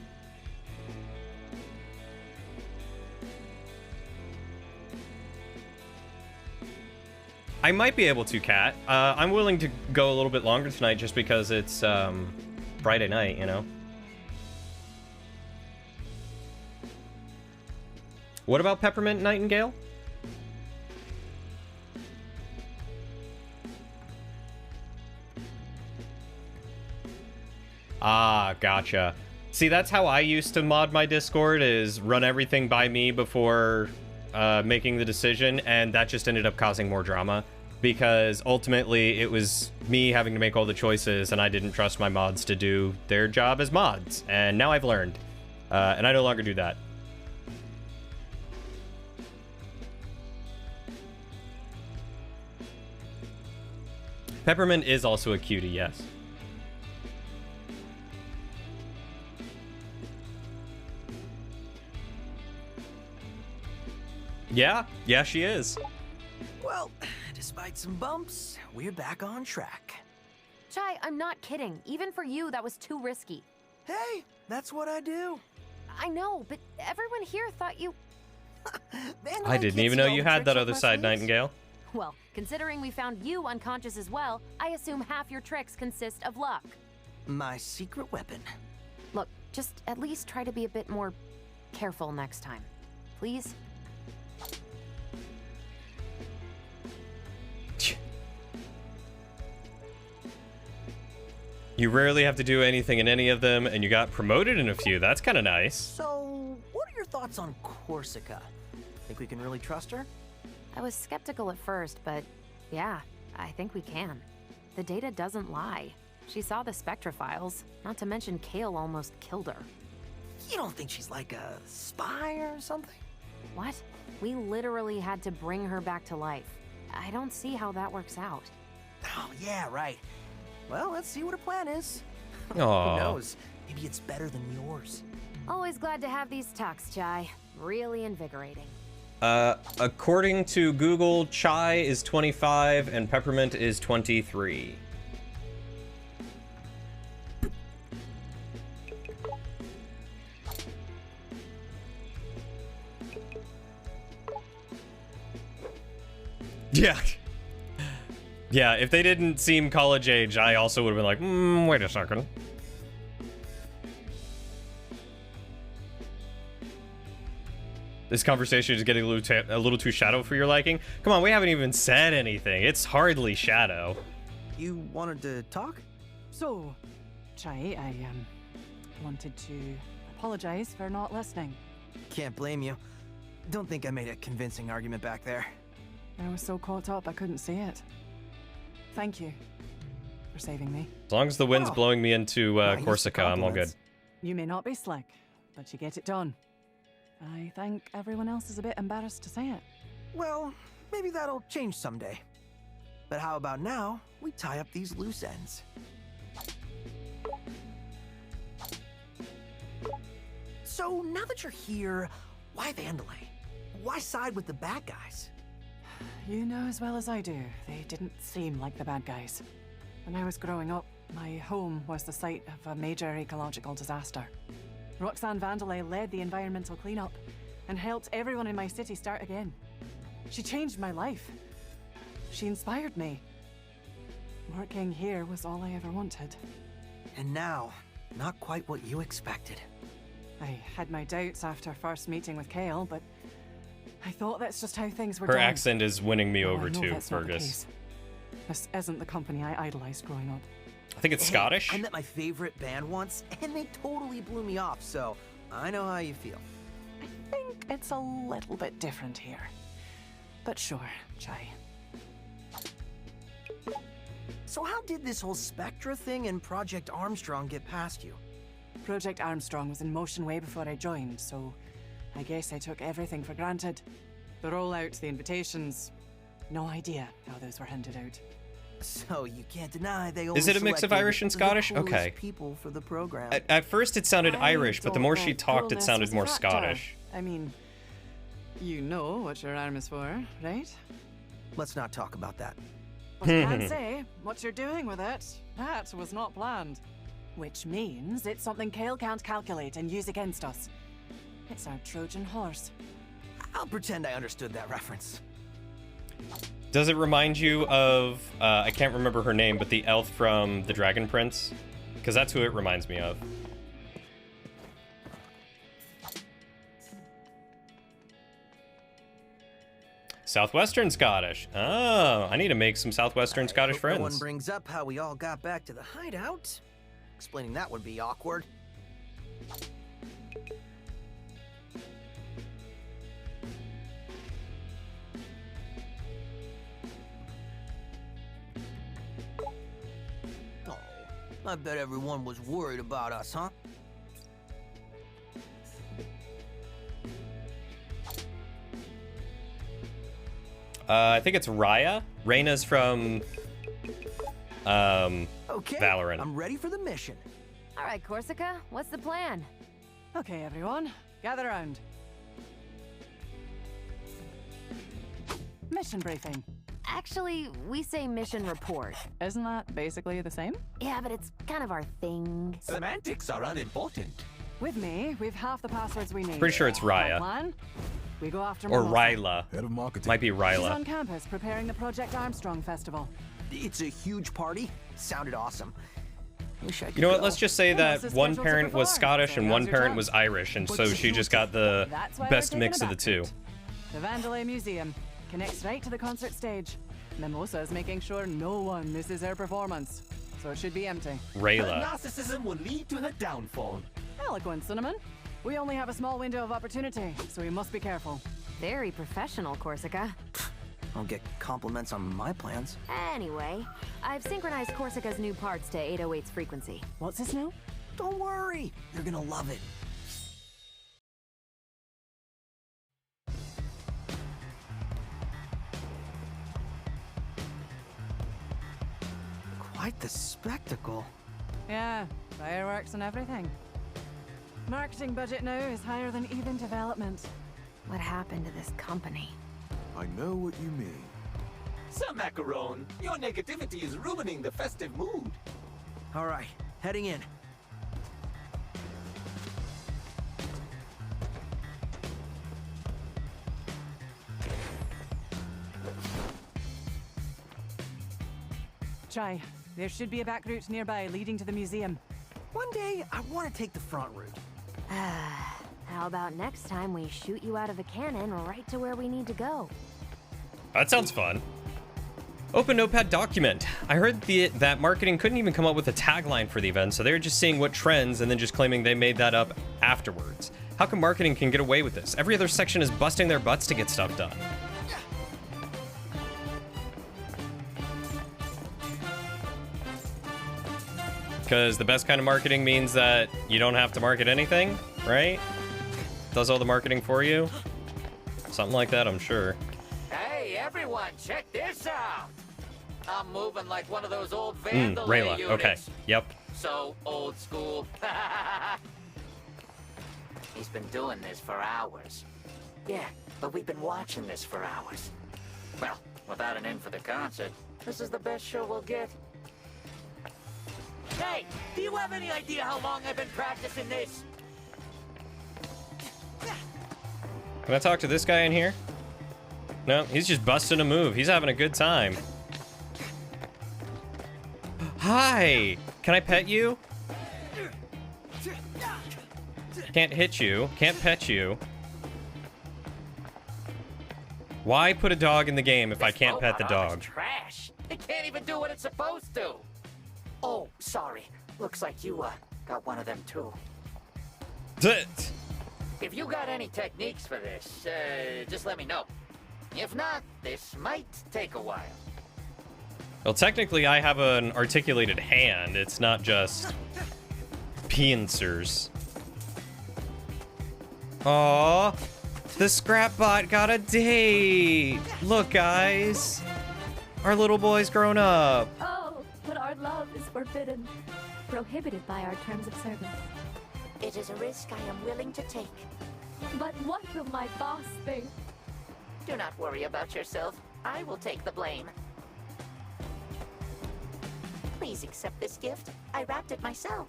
I might be able to, Kat. I'm willing to go a little bit longer tonight just because it's Friday night, you know? What about Peppermint Nightingale? Ah, gotcha. See, that's how I used to mod my Discord, is run everything by me before making the decision, and that just ended up causing more drama because ultimately it was me having to make all the choices and I didn't trust my mods to do their job as mods, and now I've learned, and I no longer do that. Peppermint is also a cutie, yes. Yeah, she is. Well, despite some bumps, we're back on track. Chai, I'm not kidding. Even for you, that was too risky. Hey, that's what I do. I know, but everyone here thought you... I didn't even know you had that other side, Nightingale. Well, considering we found you unconscious as well, I assume half your tricks consist of luck. My secret weapon. Look, just at least try to be a bit more careful next time. Please? You rarely have to do anything in any of them, and you got promoted in a few. That's kind of nice. So, what are your thoughts on Korsica? Think we can really trust her? I was skeptical at first, but yeah, I think we can. The data doesn't lie. She saw the Spectra files, not to mention Kale almost killed her. You don't think she's like a spy or something? What? We literally had to bring her back to life. I don't see how that works out. Oh, yeah, right. Well, let's see what her plan is. Aww. Who knows? Maybe it's better than yours. Always glad to have these talks, Chai. Really invigorating. According to Google, Chai is 25 and Peppermint is 23. Yeah. Yeah, if they didn't seem college age, I also would have been like, wait a second. This conversation is getting a little too shadow for your liking. Come on, we haven't even said anything. It's hardly shadow. You wanted to talk? So, Chai, I wanted to apologize for not listening. Can't blame you. Don't think I made a convincing argument back there. I was so caught up I couldn't see it. Thank you for saving me. As long as the wind's Oh. blowing me into Nice Korsica, I'm all good. compliments. You may not be slick, but you get it done. I think everyone else is a bit embarrassed to say it. Well, maybe that'll change someday. But how about now, we tie up these loose ends? So, now that you're here, why Vandalay? Why side with the bad guys? You know as well as I do, they didn't seem like the bad guys. When I was growing up, my home was the site of a major ecological disaster. Roxanne Vandalay led the environmental cleanup and helped everyone in my city start again. She changed my life. She inspired me. Working here was all I ever wanted. And now, not quite what you expected. I had my doubts after first meeting with Kale, but I thought that's just how things were Her done. accent is winning me Well, over I know too, that's not the Fergus. case. This isn't the company I idolized growing up. I think it's Hey, Scottish. I met my favorite band once, and they totally blew me off, so I know how you feel. I think it's a little bit different here. But sure, Chai. So how did this whole Spectra thing and Project Armstrong get past you? Project Armstrong was in motion way before I joined, so I guess I took everything for granted. The rollout, the invitations, no idea how those were handed out. So you can't deny they only Is it a mix of selected Irish and the Scottish? coolest Okay. people for the program. At first it sounded I Irish, but the don't more she think talked, it coolness sounded was a more factor. Scottish. I mean, you know what your arm is for, right? Let's not talk about that. But I can say, what you're doing with it, that was not planned. Which means it's something Kale can't calculate and use against us. It's our Trojan horse. I'll pretend I understood that reference. Does it remind you of, I can't remember her name, but the elf from The Dragon Prince? Because that's who it reminds me of. Southwestern Scottish. Oh, I need to make some Southwestern Scottish Hope no one friends. brings up how we all got back to the hideout. Explaining that would be awkward. Oh, I bet everyone was worried about us, huh? I think it's Raya. Reyna's from Okay, Valorant. I'm ready for the mission. All right, Korsica, what's the plan? Okay, everyone, gather around. Mission briefing. Actually, we say mission report. Isn't that basically the same? Yeah, but it's kind of our thing. Semantics are unimportant. With me, we've half the passwords we need. Pretty sure it's Our Raya. plan? We go after Or Melissa. Ryla. Head of marketing. Might be She's Ryla. on campus preparing the Project Armstrong Festival. It's a huge party. Sounded awesome. Wish I could You know what? go. Let's just say that Melissa's one scheduled to parent was perform, Scottish so and one now's your parent chance. was Irish, and But so you she just got the That's why best we're mix taking of a the two. backroute. The Vandalay Museum connects right to the concert stage. Mimosa is making sure no one misses her performance, so it should be empty. Her Rayla. narcissism will lead to her downfall. Eloquent, Cinnamon. We only have a small window of opportunity, so we must be careful. Very professional, Korsica. I'll get compliments on my plans. Anyway, I've synchronized Korsica's new parts to 808's frequency. What's this now? Don't worry, you're gonna love it. Quite the spectacle. Yeah, fireworks and everything. Marketing budget now is higher than even development. What happened to this company? I know what you mean. Sir Macaron, your negativity is ruining the festive mood. All right, heading in. Chai, there should be a back route nearby leading to the museum. One day, I want to take the front route. How about next time we shoot you out of a cannon right to where we need to go? That sounds fun. Open Notepad document. I heard that marketing couldn't even come up with a tagline for the event, so they were just seeing what trends and then just claiming they made that up afterwards. How come marketing can get away with this? Every other section is busting their butts to get stuff done. Because the best kind of marketing means that you don't have to market anything, right? Does all the marketing for you? Something like that, I'm sure. Hey, everyone, check this out. I'm moving like one of those old Vandalay Rayla, units. okay, yep. So old school. He's been doing this for hours. Yeah, but we've been watching this for hours. Well, without an in for the concert, this is the best show we'll get. Hey, do you have any idea how long I've been practicing this? Can I talk to this guy in here? No, he's just busting a move. He's having a good time. Hi! Can I pet you? Can't hit you. Can't pet you. Why put a dog in the game if I can't pet the dog? Trash. It can't even do what it's supposed to. Oh, sorry. Looks like you got one of them too. If you got any techniques for this, just let me know. If not, this might take a while. Well, technically, I have an articulated hand. It's not just pincers. Aww, the Scrapbot got a date. Look, guys, our little boy's grown up. Oh, but our love is forbidden, prohibited by our terms of service. It is a risk I am willing to take. But what will my boss think? Do not worry about yourself. I will take the blame. Please accept this gift. I wrapped it myself.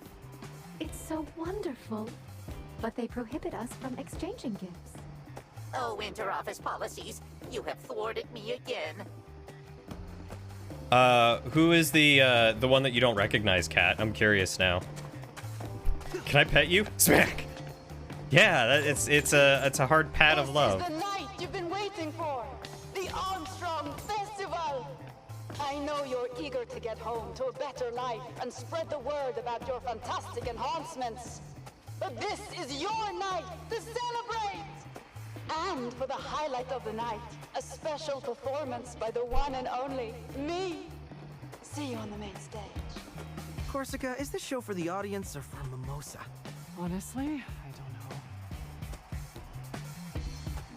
It's so wonderful. But they prohibit us from exchanging gifts. Oh, inter-office policies. You have thwarted me again. Who is the one that you don't recognize, Kat? I'm curious now. Can I pet you? Smack! Yeah, it's a hard pat of love. This is the night you've been waiting for. The Armstrong Festival. I know you're eager to get home to a better life and spread the word about your fantastic enhancements. But this is your night to celebrate! And for the highlight of the night, a special performance by the one and only me. See you on the main stage. Korsica, is this show for the audience or for Mimosa? Honestly, I don't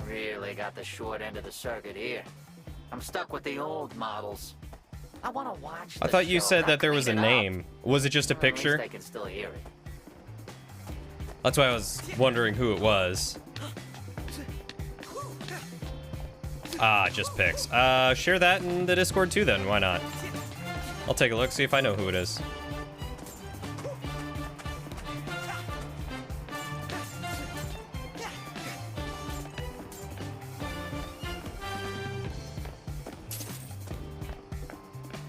know. Really got the short end of the circuit here. I'm stuck with the old models. I want to watch. I thought you said that there was a name. Was it just a picture? At least I can still hear it. That's why I was wondering who it was. Ah, just pics. Share that in the Discord too then, why not? I'll take a look, see if I know who it is.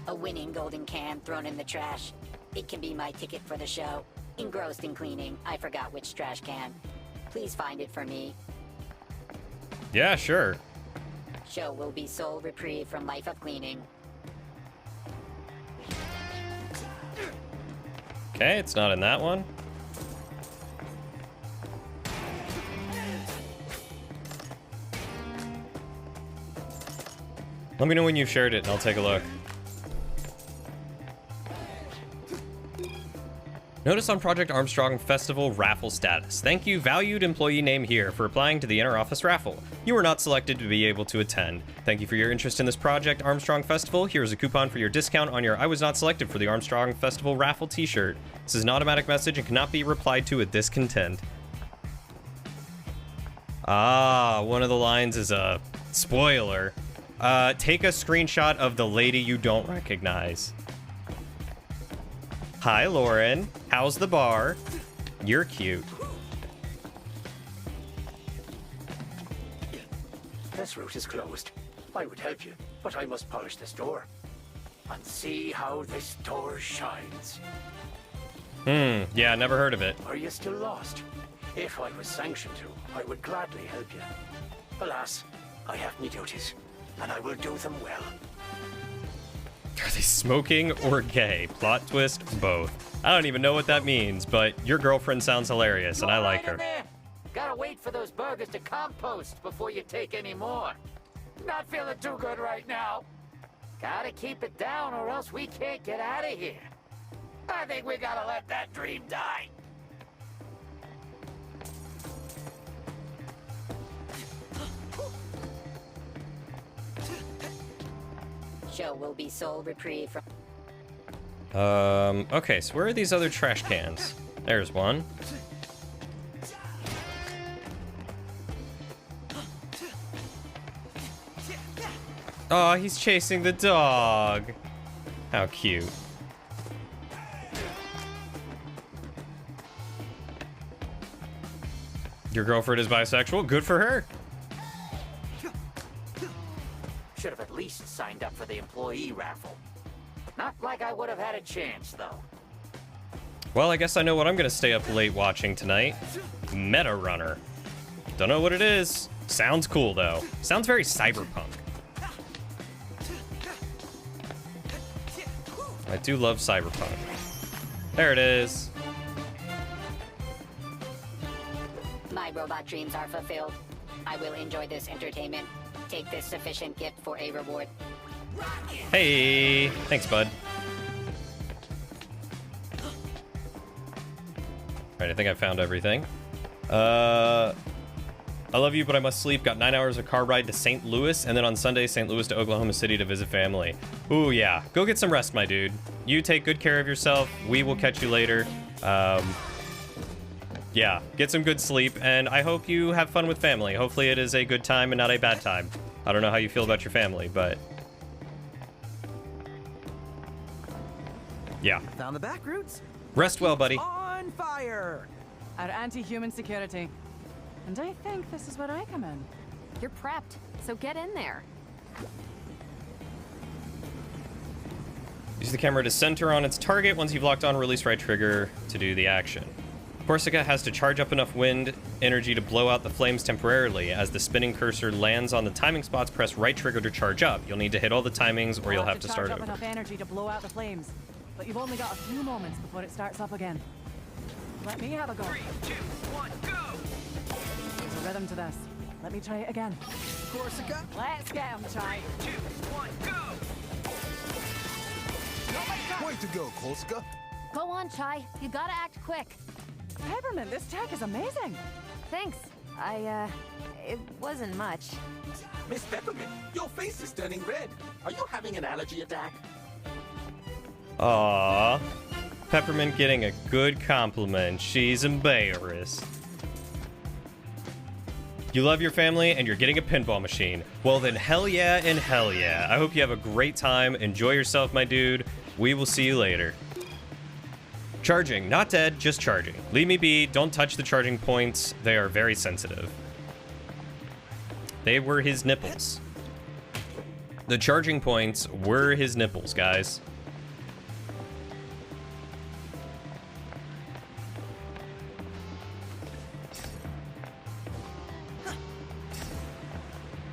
A winning golden can thrown in the trash. It can be my ticket for the show. Engrossed in cleaning, I forgot which trash can. Please find it for me. Yeah, sure. Show will be sole reprieve from life of cleaning. Okay, it's not in that one. Let me know when you've shared it and I'll take a look. Notice on Project Armstrong Festival raffle status. Thank you, valued employee name here, for applying to the inter-office raffle. You were not selected to be able to attend. Thank you for your interest in this Project Armstrong Festival. Here is a coupon for your discount on your I was not selected for the Armstrong Festival raffle t-shirt. This is an automatic message and cannot be replied to at this content. Ah, one of the lines is a spoiler. Take a screenshot of the lady you don't recognize. Hi, Lauren. How's the bar? You're cute. This route is closed. I would help you, but I must polish this door. And see how this door shines. Yeah, never heard of it. Are you still lost? If I was sanctioned to, I would gladly help you. Alas, I have me duties, and I will do them well. Are they smoking or gay? Plot twist, both. I don't even know what that means, but your girlfriend sounds hilarious, and I like her. Gotta wait for those burgers to compost before you take any more. Not feeling too good right now. Gotta keep it down or else we can't get out of here. I think we gotta let that dream die. Show will be sole reprieve from. Okay, so where are these other trash cans? There's one. Oh, he's chasing the dog. How cute. Your girlfriend is bisexual? Good for her. Should have at least signed up for the employee raffle. Not like I would have had a chance, though. Well, I guess I know what I'm gonna stay up late watching tonight. Meta Runner. Don't know what it is. Sounds cool, though. Sounds very cyberpunk. I do love cyberpunk. There it is. My robot dreams are fulfilled. I will enjoy this entertainment. Take this sufficient gift for a reward. Hey, thanks, bud. Alright, I think I found everything. I love you, but I must sleep. Got 9 hours of car ride to St. Louis, and then on Sunday, St. Louis to Oklahoma City to visit family. Ooh, yeah. Go get some rest, my dude. You take good care of yourself. We will catch you later. Yeah, get some good sleep, and I hope you have fun with family. Hopefully it is a good time and not a bad time. I don't know how you feel about your family, but... yeah. Found the back routes. Rest well, buddy. On fire! Our anti-human security. And I think this is where I come in. You're prepped, so get in there. Use the camera to center on its target. Once you've locked on, release right trigger to do the action. Korsica has to charge up enough wind energy to blow out the flames temporarily. As the spinning cursor lands on the timing spots, press right trigger to charge up. You'll need to hit all the timings or you'll have to start charge over. up enough energy to blow out the flames, but you've only got a few moments before it starts up again. Let me have a go. 3, 2, 1, go! There's a rhythm to this. Let me try it again. Korsica. Let's get him, Chai. 2, 1, go! Way to go, Korsica. Go on, Chai. You gotta act quick. Peppermint, this tech is amazing. Thanks. It wasn't much. Miss Peppermint, your face is turning red. Are you having an allergy attack? Aww. Peppermint getting a good compliment. She's embarrassed. You love your family and you're getting a pinball machine. Well then, hell yeah and hell yeah. I hope you have a great time. Enjoy yourself, my dude. We will see you later. Charging. Not dead, just charging. Leave me be. Don't touch the charging points. They are very sensitive. They were his nipples. The charging points were his nipples, guys.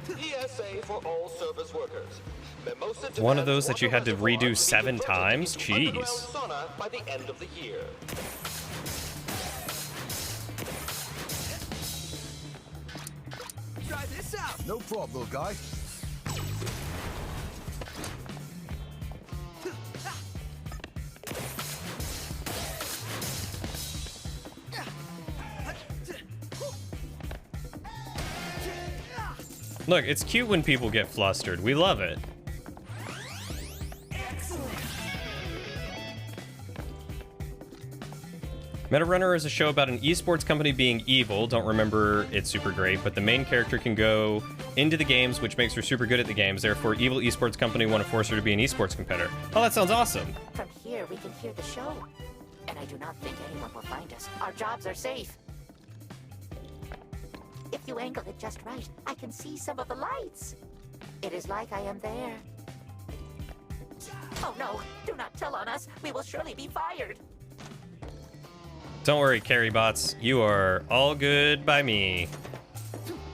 ESA for all service workers. One of those that you had to redo 7 times? Jeez. Sauna by the end of the year. Try this out. No problem, little guy. Look, it's cute when people get flustered. We love it. Meta Runner is a show about an esports company being evil. Don't remember it's super great, but the main character can go into the games, which makes her super good at the games. Therefore, evil esports company want to force her to be an esports competitor. Oh, that sounds awesome. From here, we can hear the show. And I do not think anyone will find us. Our jobs are safe. If you angle it just right, I can see some of the lights. It is like I am there. Oh no, do not tell on us. We will surely be fired. Don't worry, Carry Bots. You are all good by me.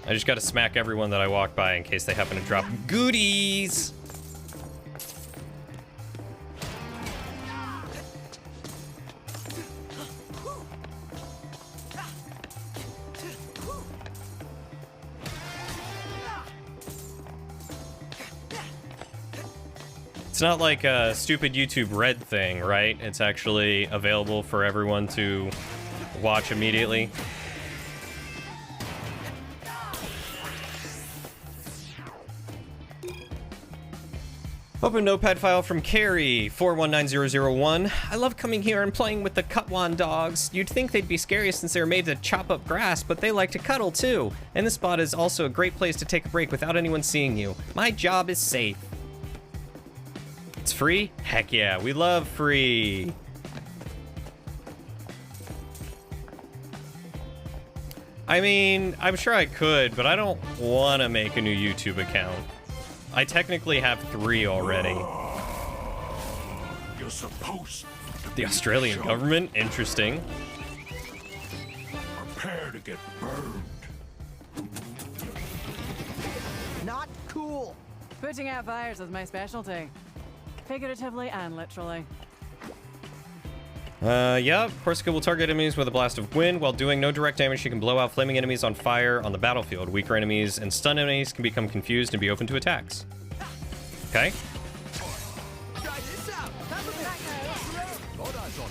I just gotta smack everyone that I walk by in case they happen to drop goodies. It's not like a stupid YouTube Red thing, right? It's actually available for everyone to watch immediately. Open notepad file from Carrie, 419001. I love coming here and playing with the Cutwan dogs. You'd think they'd be scary since they're made to chop up grass, but they like to cuddle too. And this spot is also a great place to take a break without anyone seeing you. My job is safe. It's free? Heck yeah, we love free. I mean, I'm sure I could, but I don't want to make a new YouTube account. I technically have 3 already. You're supposed to The Australian government? Interesting. prepare to get burned. Not cool. Putting out fires is my specialty. Figuratively and literally. Yeah, Korsica will target enemies with a blast of wind. While doing no direct damage, she can blow out flaming enemies on fire on the battlefield. Weaker enemies and stun enemies can become confused and be open to attacks. Okay. Try this out. Lord eyes on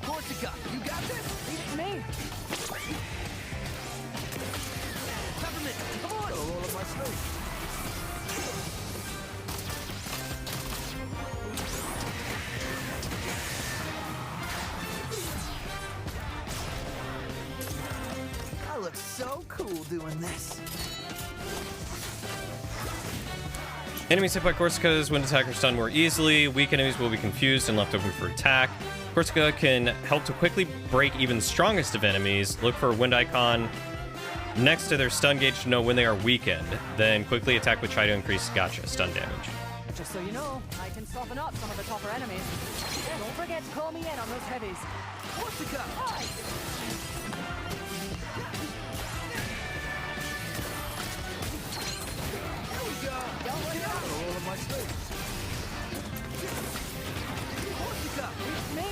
Korsica, you got this? Leave it to me. Peppermint, come on. Gotta roll up my sleeve. I look so cool doing this. Enemies hit by Korsica's wind attackers stun more easily. Weak enemies will be confused and left open for attack. Korsica can help to quickly break even strongest of enemies. Look for a wind icon next to their stun gauge to know when they are weakened. Then quickly attack with try to increase stun damage. Just so you know, I can soften up some of the tougher enemies. Yeah, don't forget to call me in on those heavies. Korsica! There we go. Gotta roll up my sleeve. Korsica, It's me.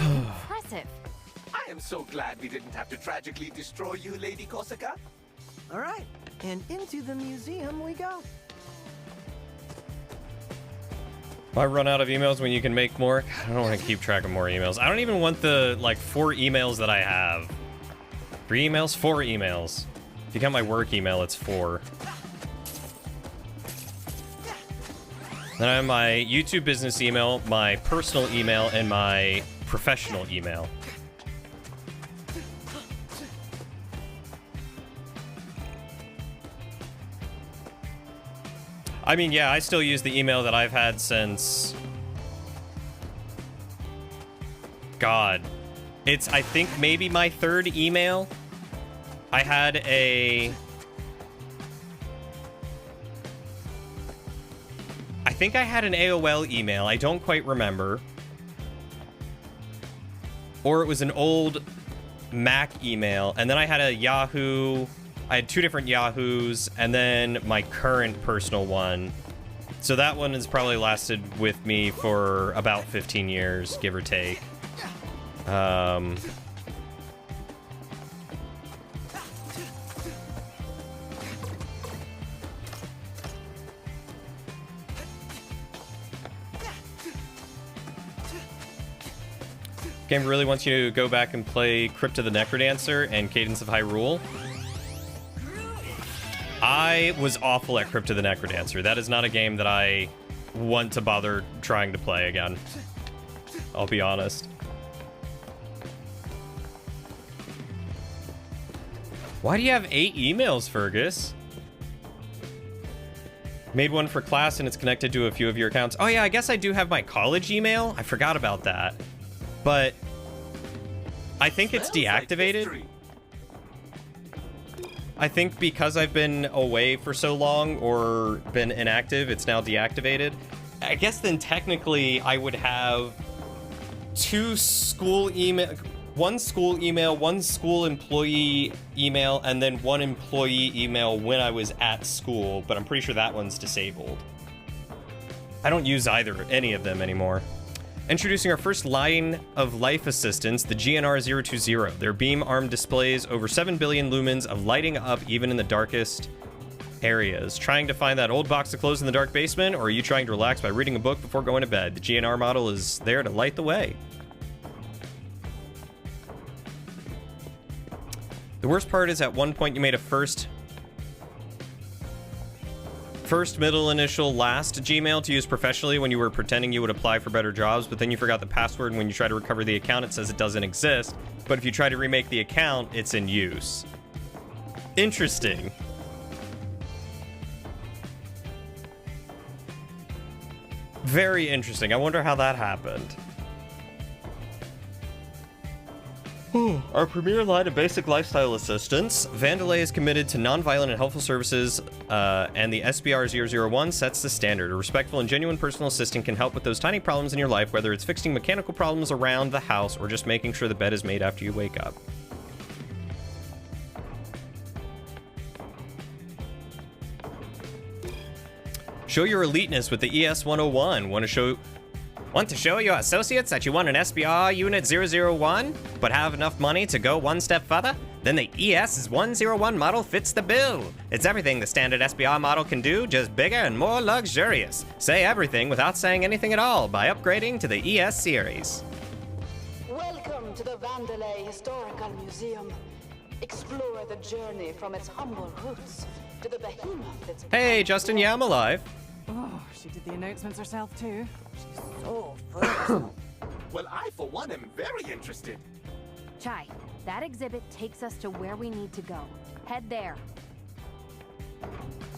Impressive. I am so glad we didn't have to tragically destroy you, Lady Korsica. All right, and into the museum we go. I run out of emails when you can make more. I don't want to keep track of more emails. I don't even want the, 4 emails that I have. 3 emails? 4 emails. If you count my work email, it's 4. Then I have my YouTube business email, my personal email, and my professional email. I mean, yeah, I still use the email that I've had since... God. It's, I think, maybe my 3rd email. I had a... I think I had an AOL email. I don't quite remember. Or it was an old Mac email. And then I had a Yahoo... I had 2 different Yahoos, and then my current personal one. So that one has probably lasted with me for about 15 years, give or take. Game really wants you to go back and play Crypt of the Necrodancer and Cadence of Hyrule. I was awful at Crypt of the Necrodancer. That is not a game that I want to bother trying to play again. I'll be honest. Why do you have 8 emails, Fergus? Made one for class and it's connected to a few of your accounts. Oh yeah, I guess I do have my college email. I forgot about that. but I think it's Smells like deactivated. history. I think because I've been away for so long or been inactive, it's now deactivated. I guess then technically I would have two school email, one school email, one school employee email, and then one employee email when I was at school, but I'm pretty sure that one's disabled. I don't use any of them anymore. Introducing our first line of life assistants, the GNR-020. Their beam-armed displays over 7 billion lumens of lighting up even in the darkest areas. Trying to find that old box of clothes in the dark basement, or are you trying to relax by reading a book before going to bed? The GNR model is there to light the way. The worst part is at one point you made a first, middle, initial, last Gmail to use professionally when you were pretending you would apply for better jobs, but then you forgot the password, and when you try to recover the account, it says it doesn't exist. But if you try to remake the account, it's in use. Interesting. Very interesting. I wonder how that happened. Our premier line of basic lifestyle assistance. Vandalay is committed to nonviolent and helpful services, and the SBR-001 sets the standard. A respectful and genuine personal assistant can help with those tiny problems in your life, whether it's fixing mechanical problems around the house or just making sure the bed is made after you wake up. Show your eliteness with the ES-101. Want to show your associates that you want an SBR Unit 001, but have enough money to go one step further? Then the ES-101 model fits the bill. It's everything the standard SBR model can do, just bigger and more luxurious. Say everything without saying anything at all by upgrading to the ES series. Welcome to the Vandalay Historical Museum. Explore the journey from its humble roots to the behemoth that's... Hey, Justin, yeah, I'm alive. Oh, she did the announcements herself too. She's so Well, I, for one, am very interested. Chai, that exhibit takes us to where we need to go. Head there.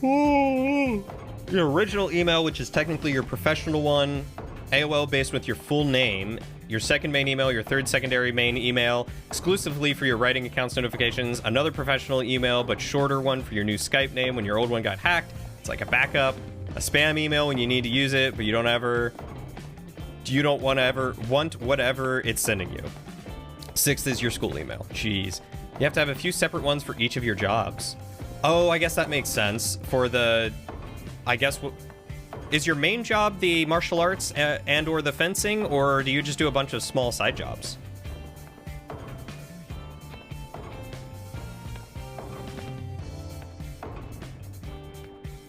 Your original email, which is technically your professional one, AOL based with your full name, your second main email, your third secondary main email, exclusively for your writing accounts notifications, another professional email, but shorter one for your new Skype name when your old one got hacked. It's like a backup, a spam email when you need to use it, but you don't want whatever it's sending you. Sixth is your school email. Jeez. You have to have a few separate ones for each of your jobs. Oh, I guess that makes sense. For the, I guess, is your main job the martial arts and or the fencing, or do you just do a bunch of small side jobs?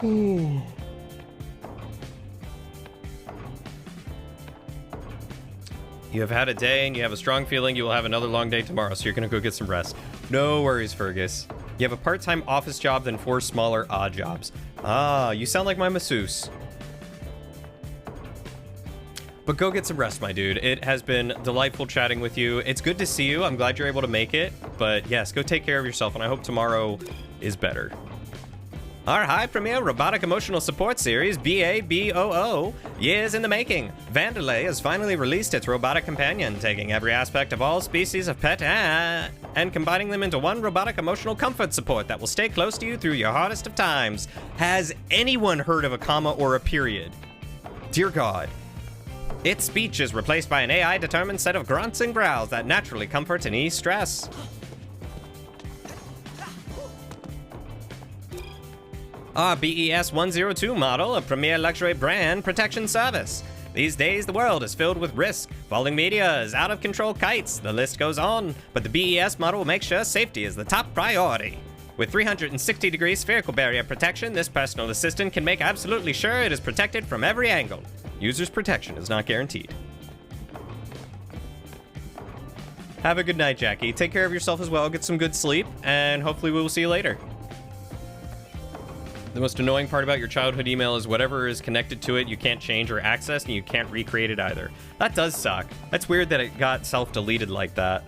Ooh. You have had a day, and you have a strong feeling you will have another long day tomorrow, so you're gonna go get some rest. No worries, Fergus. You have a part-time office job, then 4 smaller odd jobs. Ah, you sound like my masseuse. But go get some rest, my dude. It has been delightful chatting with you. It's good to see you. I'm glad you're able to make it. But yes, go take care of yourself, and I hope tomorrow is better. Our high premiere robotic emotional support series, BABOO, years in the making. Vandalay has finally released its robotic companion, taking every aspect of all species of pet and combining them into one robotic emotional comfort support that will stay close to you through your hardest of times. Has anyone heard of a comma or a period? Dear God. Its speech is replaced by an AI-determined set of grunts and growls that naturally comfort and ease stress. Our BES-102 model, a premier luxury brand protection service. These days, the world is filled with risk, falling meteors, out-of-control kites, the list goes on, but the BES model will make sure safety is the top priority. With 360-degree spherical barrier protection, this personal assistant can make absolutely sure it is protected from every angle. User's protection is not guaranteed. Have a good night, Jackie. Take care of yourself as well, get some good sleep, and hopefully we will see you later. The most annoying part about your childhood email is whatever is connected to it you can't change or access, and you can't recreate it either. That does suck. That's weird that it got self-deleted like that.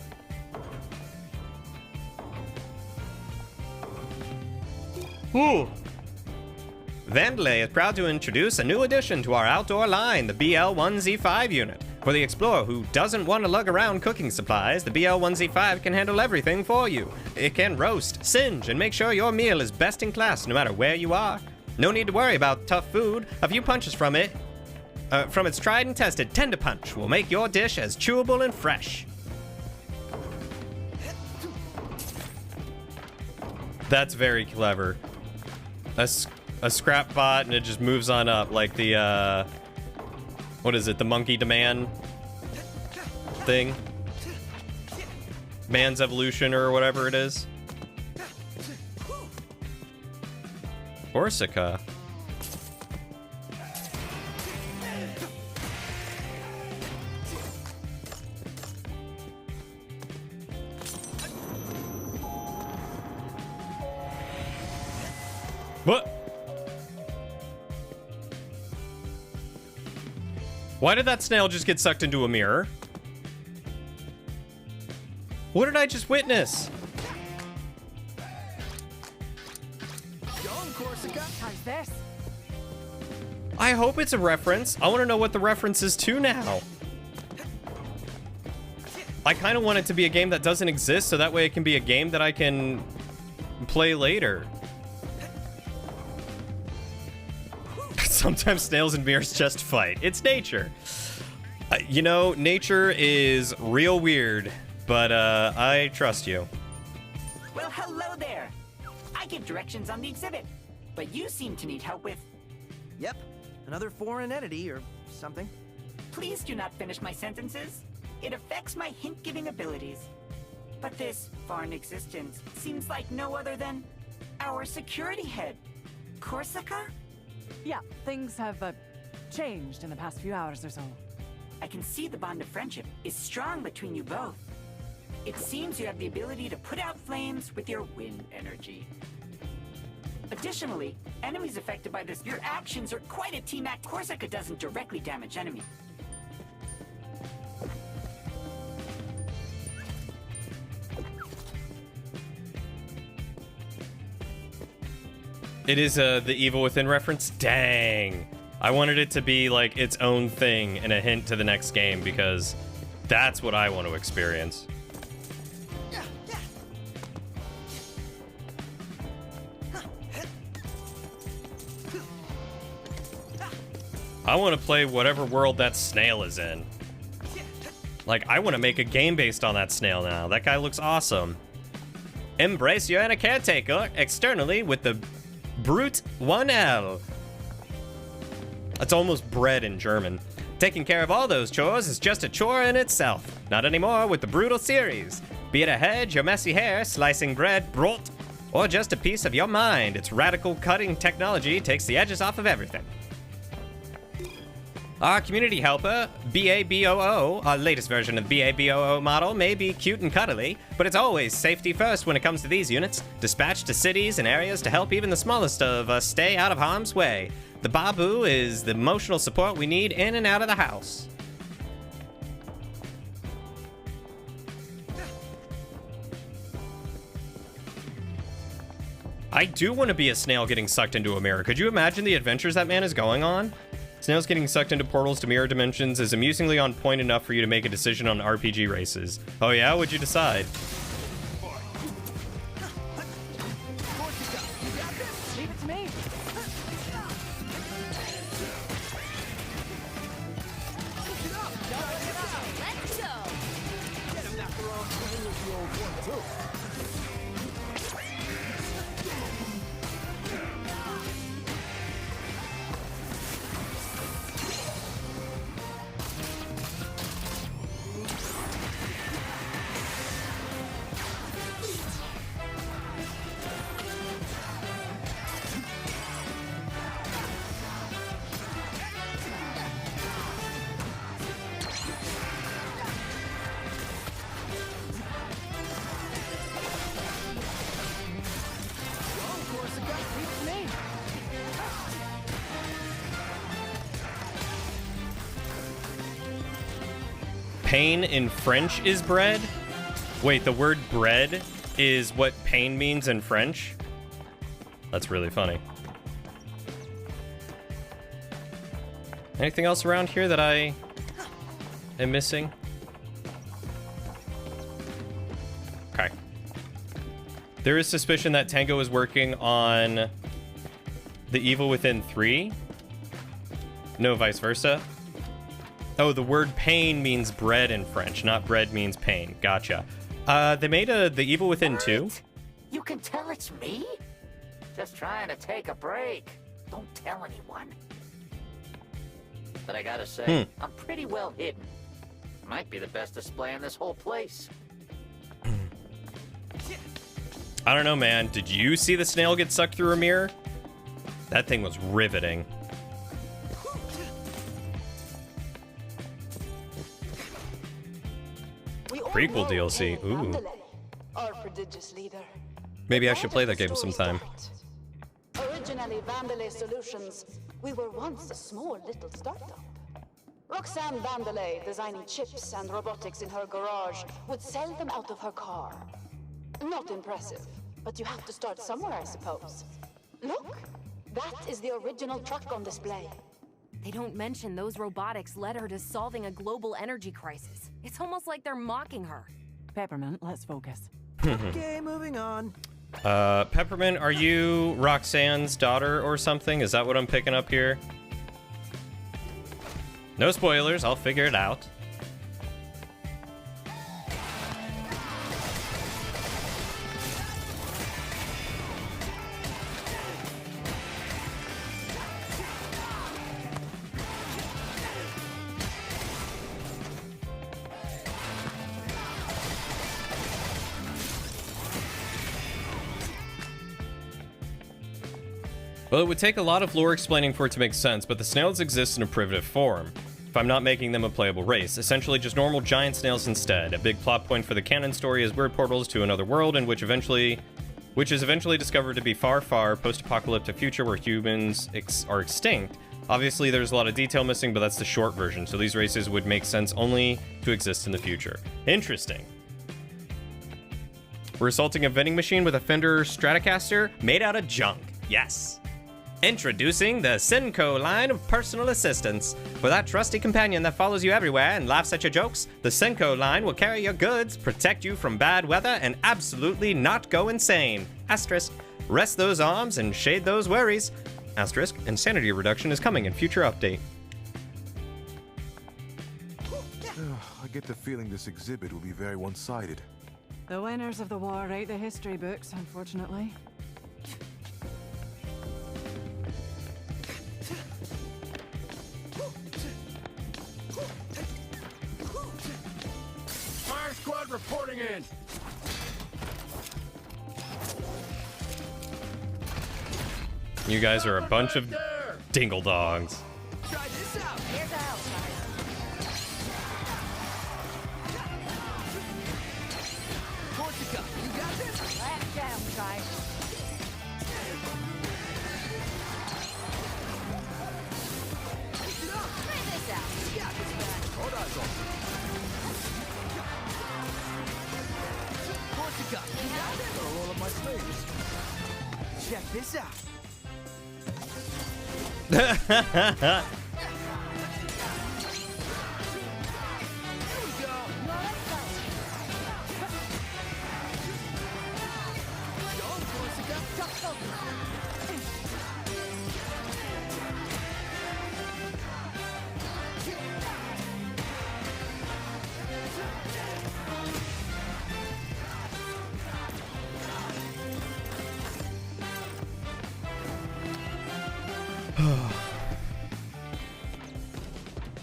Ooh. Vandalay is proud to introduce a new addition to our outdoor line, the BL-1Z5 unit. For the explorer who doesn't want to lug around cooking supplies, the BL1Z5 can handle everything for you. It can roast, singe, and make sure your meal is best in class no matter where you are. No need to worry about tough food. A few punches from its tried and tested Tender Punch will make your dish as chewable and fresh. That's very clever. A scrap bot and it just moves on up like the, what is it, the monkey to man thing? Man's evolution or whatever it is. Korsica. What? Why did that snail just get sucked into a mirror? What did I just witness? Go on, Korsica. How's this? I hope it's a reference. I want to know what the reference is to now. I kind of want it to be a game that doesn't exist, so that way it can be a game that I can play later. Sometimes snails and mirrors just fight. It's nature. You know, nature is real weird, but I trust you. Well, hello there. I give directions on the exhibit, but you seem to need help with... Yep, another foreign entity or something. Please do not finish my sentences. It affects my hint-giving abilities. But this foreign existence seems like no other than our security head, Korsica? Yeah, things have changed in the past few hours or so. I can see the bond of friendship is strong between you both. It seems you have the ability to put out flames with your wind energy. Additionally, enemies affected by this, your actions are quite a team act. Korsica doesn't directly damage enemies. It is the Evil Within reference? Dang. I wanted it to be like its own thing and a hint to the next game because that's what I want to experience. I want to play whatever world that snail is in. Like, I want to make a game based on that snail now. That guy looks awesome. Embrace your inner caretaker externally with the Brute 1L. That's almost bread in German. Taking care of all those chores is just a chore in itself. Not anymore with the Brutal series. Be it a hedge, your messy hair, slicing bread, brot, or just a piece of your mind, its radical cutting technology takes the edges off of everything. Our community helper, BABOO, our latest version of the BABOO model, may be cute and cuddly, but it's always safety first when it comes to these units, dispatched to cities and areas to help even the smallest of us stay out of harm's way. The Babu is the emotional support we need in and out of the house. I do want to be a snail getting sucked into a mirror. Could you imagine the adventures that man is going on? Snails getting sucked into portals to mirror dimensions is amusingly on point enough for you to make a decision on RPG races. Oh yeah? What'd you decide? Leave it to me. Let's go. Get him after all. The old one too. Pain in French is bread? Wait, the word bread is what pain means in French? That's really funny. Anything else around here that I am missing. Okay. There is suspicion that Tango is working on The Evil Within 3. No, vice versa. Oh, the word pain means bread in French, not bread means pain. Gotcha. They made The Evil Within 2. You can tell it's me? Just trying to take a break. Don't tell anyone. But I gotta say, I'm pretty well hidden. Might be the best display in this whole place. I don't know, man. Did you see the snail get sucked through a mirror? That thing was riveting. Prequel DLC. Ooh. Our prodigious leader. Maybe I should play that game sometime. Originally Vandelay Solutions, we were once a small little startup. Roxanne Vandelay, designing chips and robotics in her garage, would sell them out of her car. Not impressive, but you have to start somewhere, I suppose. Look, that is the original truck on display. They don't mention those robotics led her to solving a global energy crisis. It's almost like they're mocking her. Peppermint, let's focus. Okay, moving on. Peppermint, are you Roxanne's daughter or something? Is that what I'm picking up here? No spoilers, I'll figure it out. Well, it would take a lot of lore explaining for it to make sense, but the snails exist in a primitive form. If I'm not making them a playable race, essentially just normal giant snails instead. A big plot point for the canon story is weird portals to another world, in which is eventually discovered to be far, far post-apocalyptic future where humans are extinct. Obviously, there's a lot of detail missing, but that's the short version, so these races would make sense only to exist in the future. Interesting. We're assaulting a vending machine with a Fender Stratocaster made out of junk. Yes. Introducing the Senko line of personal assistants. For that trusty companion that follows you everywhere and laughs at your jokes, the Senko line will carry your goods, protect you from bad weather, and absolutely not go insane. Asterisk. Rest those arms and shade those worries. Asterisk. Insanity reduction is coming in future update. I get the feeling this exhibit will be very one-sided. The winners of the war write the history books, unfortunately. Fire squad reporting in. You guys are a bunch of dingle dogs. Try this out. Here's a hellfire. Korsica, you got this? Last down, guys. Pick it up. Try this out. You got this, man. Hold on, Korsica, you got it? Gotta roll up my sleeves. Check this out.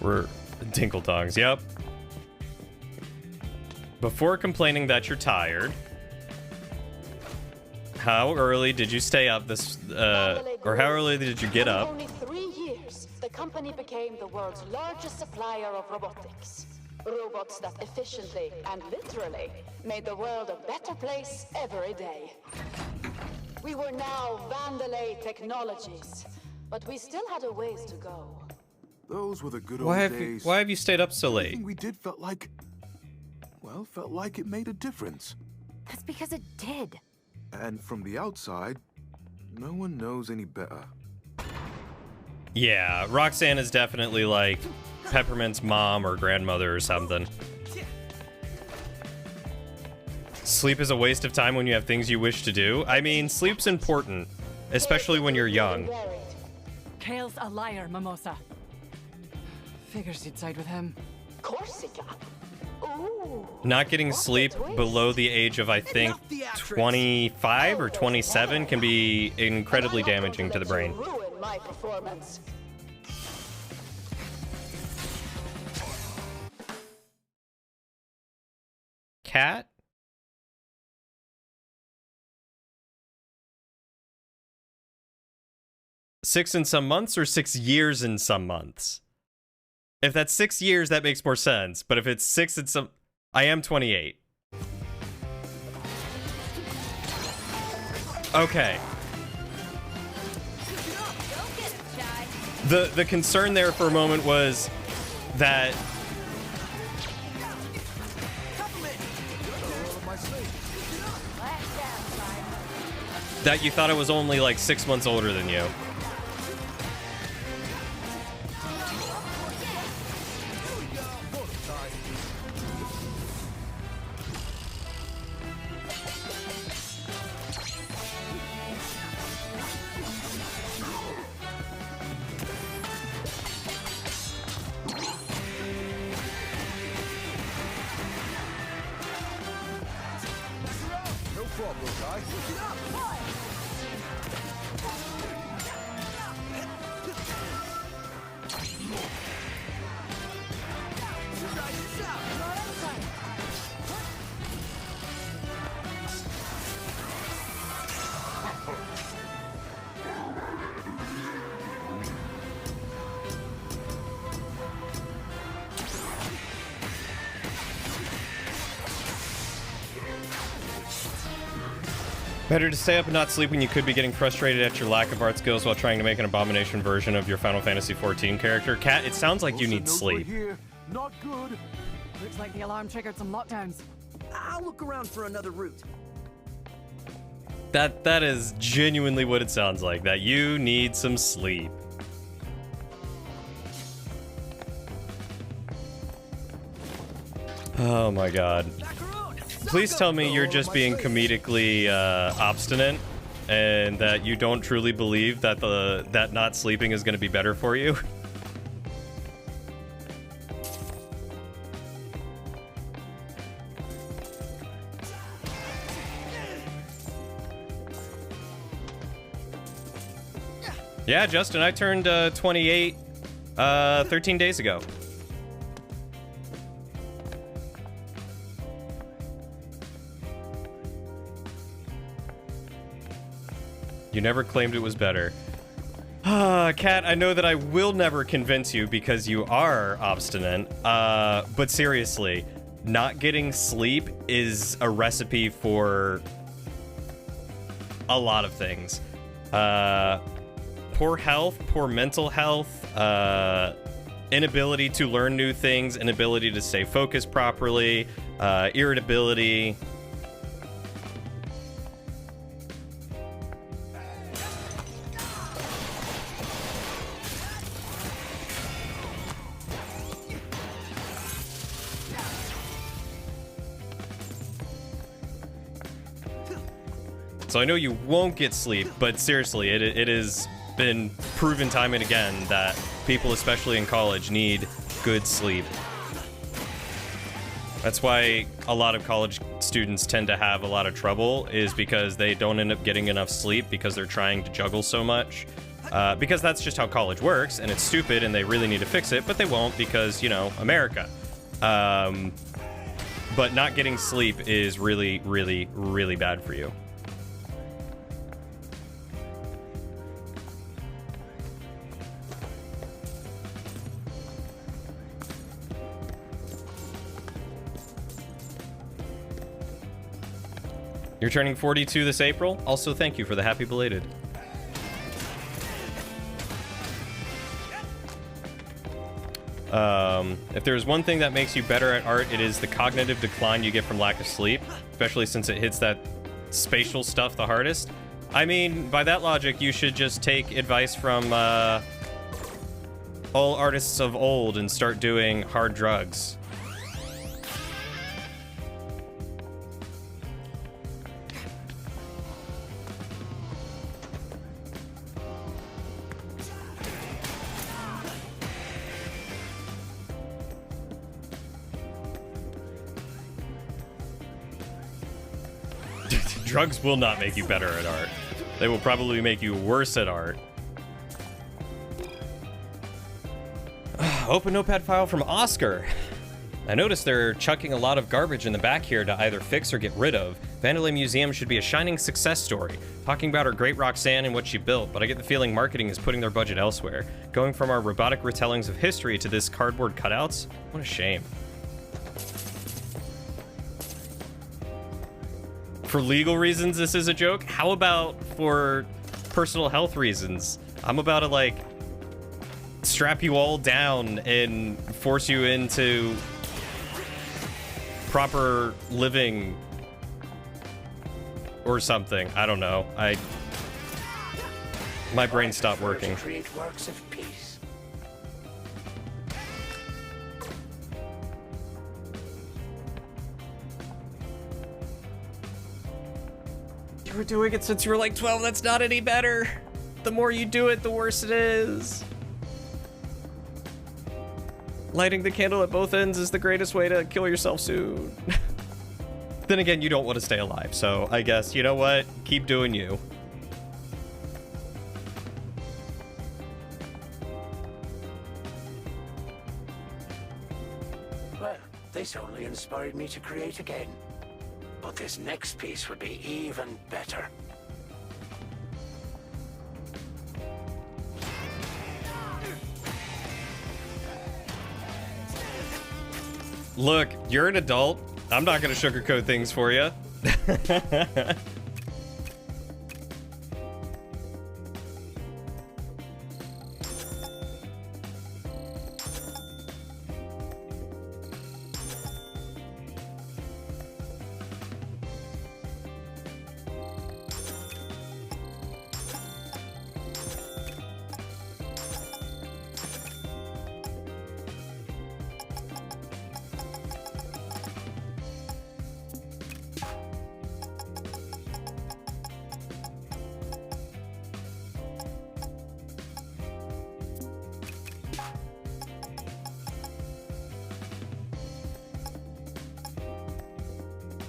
We're dinkle dogs, yep. Before complaining that you're tired, how early did you stay up this, or how early did you get up? In only 3 years, the company became the world's largest supplier of robotics. Robots that efficiently and literally made the world a better place every day. We were now Vandelay Technologies, but we still had a ways to go. Those were the good old days. Why have you stayed up so late? Everything we did felt like it made a difference. That's because it did. And from the outside, no one knows any better. Yeah, Roxanne is definitely like Peppermint's mom or grandmother or something. Sleep is a waste of time when you have things you wish to do. I mean, sleep's important, especially when you're young. Kale's a liar, Mimosa. Figures you'd side with him. Korsica. Ooh. Not getting sleep below the age of, I think, 25 or 27 can be incredibly damaging to the brain. Ruin my performance. Cat? Six in some months or 6 years in some months? If that's 6 years, that makes more sense. But if it's 6 in some... I am 28. Okay. The concern there for a moment was that... that you thought I was only like 6 months older than you. Better to stay up and not sleep when you could be getting frustrated at your lack of art skills while trying to make an abomination version of your Final Fantasy XIV character. Cat, it sounds like you need sleep. Not good. Looks like the alarm triggered some lockdowns. I'll look around for another route. That is genuinely what it sounds like, that you need some sleep. Oh my god. Please tell me you're just being comedically obstinate and that you don't truly believe that that not sleeping is going to be better for you. Yeah, Justin, I turned 28 13 days ago. You never claimed it was better. Kat, I know that I will never convince you because you are obstinate. But seriously, not getting sleep is a recipe for a lot of things. Poor health, poor mental health, inability to learn new things, inability to stay focused properly, irritability. So I know you won't get sleep, but seriously, it has been proven time and again that people, especially in college, need good sleep. That's why a lot of college students tend to have a lot of trouble, is because they don't end up getting enough sleep because they're trying to juggle so much. Because that's just how college works, and it's stupid, and they really need to fix it, but they won't because, you know, America. But not getting sleep is really, really, really bad for you. You're turning 42 this April. Also, thank you for the happy belated. If there's one thing that makes you better at art, it is the cognitive decline you get from lack of sleep, especially since it hits that spatial stuff the hardest. I mean, by that logic, you should just take advice from all artists of old and start doing hard drugs. Drugs will not make you better at art. They will probably make you worse at art. Open notepad file from Oscar. I noticed they're chucking a lot of garbage in the back here to either fix or get rid of. Vandalay Museum should be a shining success story, talking about her great Roxanne and what she built, but I get the feeling marketing is putting their budget elsewhere. Going from our robotic retellings of history to this cardboard cutouts? What a shame. For legal reasons, this is a joke. How about for personal health reasons? I'm about to, like, strap you all down and force you into proper living or something. I don't know. My brain stopped working. Create works of peace. You were doing it since you were like 12. That's not any better. The more you do it, the worse it is. Lighting the candle at both ends is the greatest way to kill yourself soon. Then again, you don't want to stay alive, so I guess, you know what? Keep doing you. Well, this only inspired me to create again. But this next piece would be even better. Look, you're an adult. I'm not gonna sugarcoat things for you.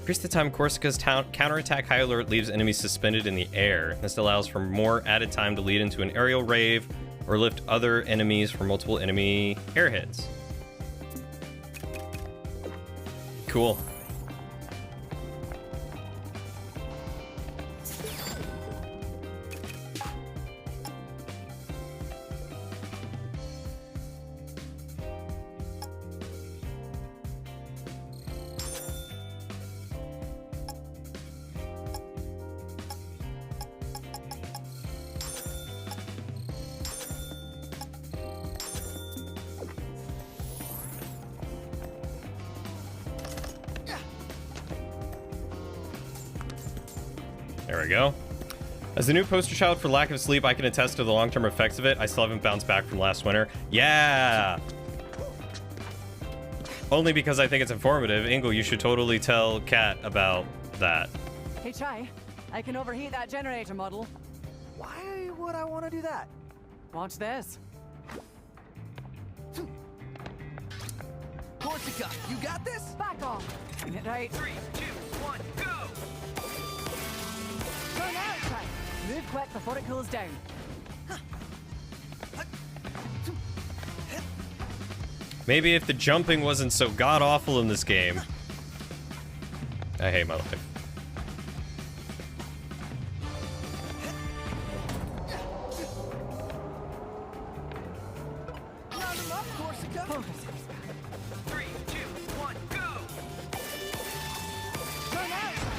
Increase the time Korsica's counterattack high alert leaves enemies suspended in the air. This allows for more added time to lead into an aerial rave or lift other enemies for multiple enemy air hits. Cool. There we go. As the new poster child for lack of sleep, I can attest to the long-term effects of it. I still haven't bounced back from last winter. Yeah! Only because I think it's informative. Ingle, you should totally tell Kat about that. Hey, Chai, I can overheat that generator model. Why would I want to do that? Watch this. Korsica, you got this? Back off. Aim it right. 3, 2, 1, go! Go now, Chai. Move quick before it cools down. Maybe if the jumping wasn't so god-awful in this game. I hate my life. Round him up, Korsica. Focus. 3, 2, 1, go! Go now, Chai.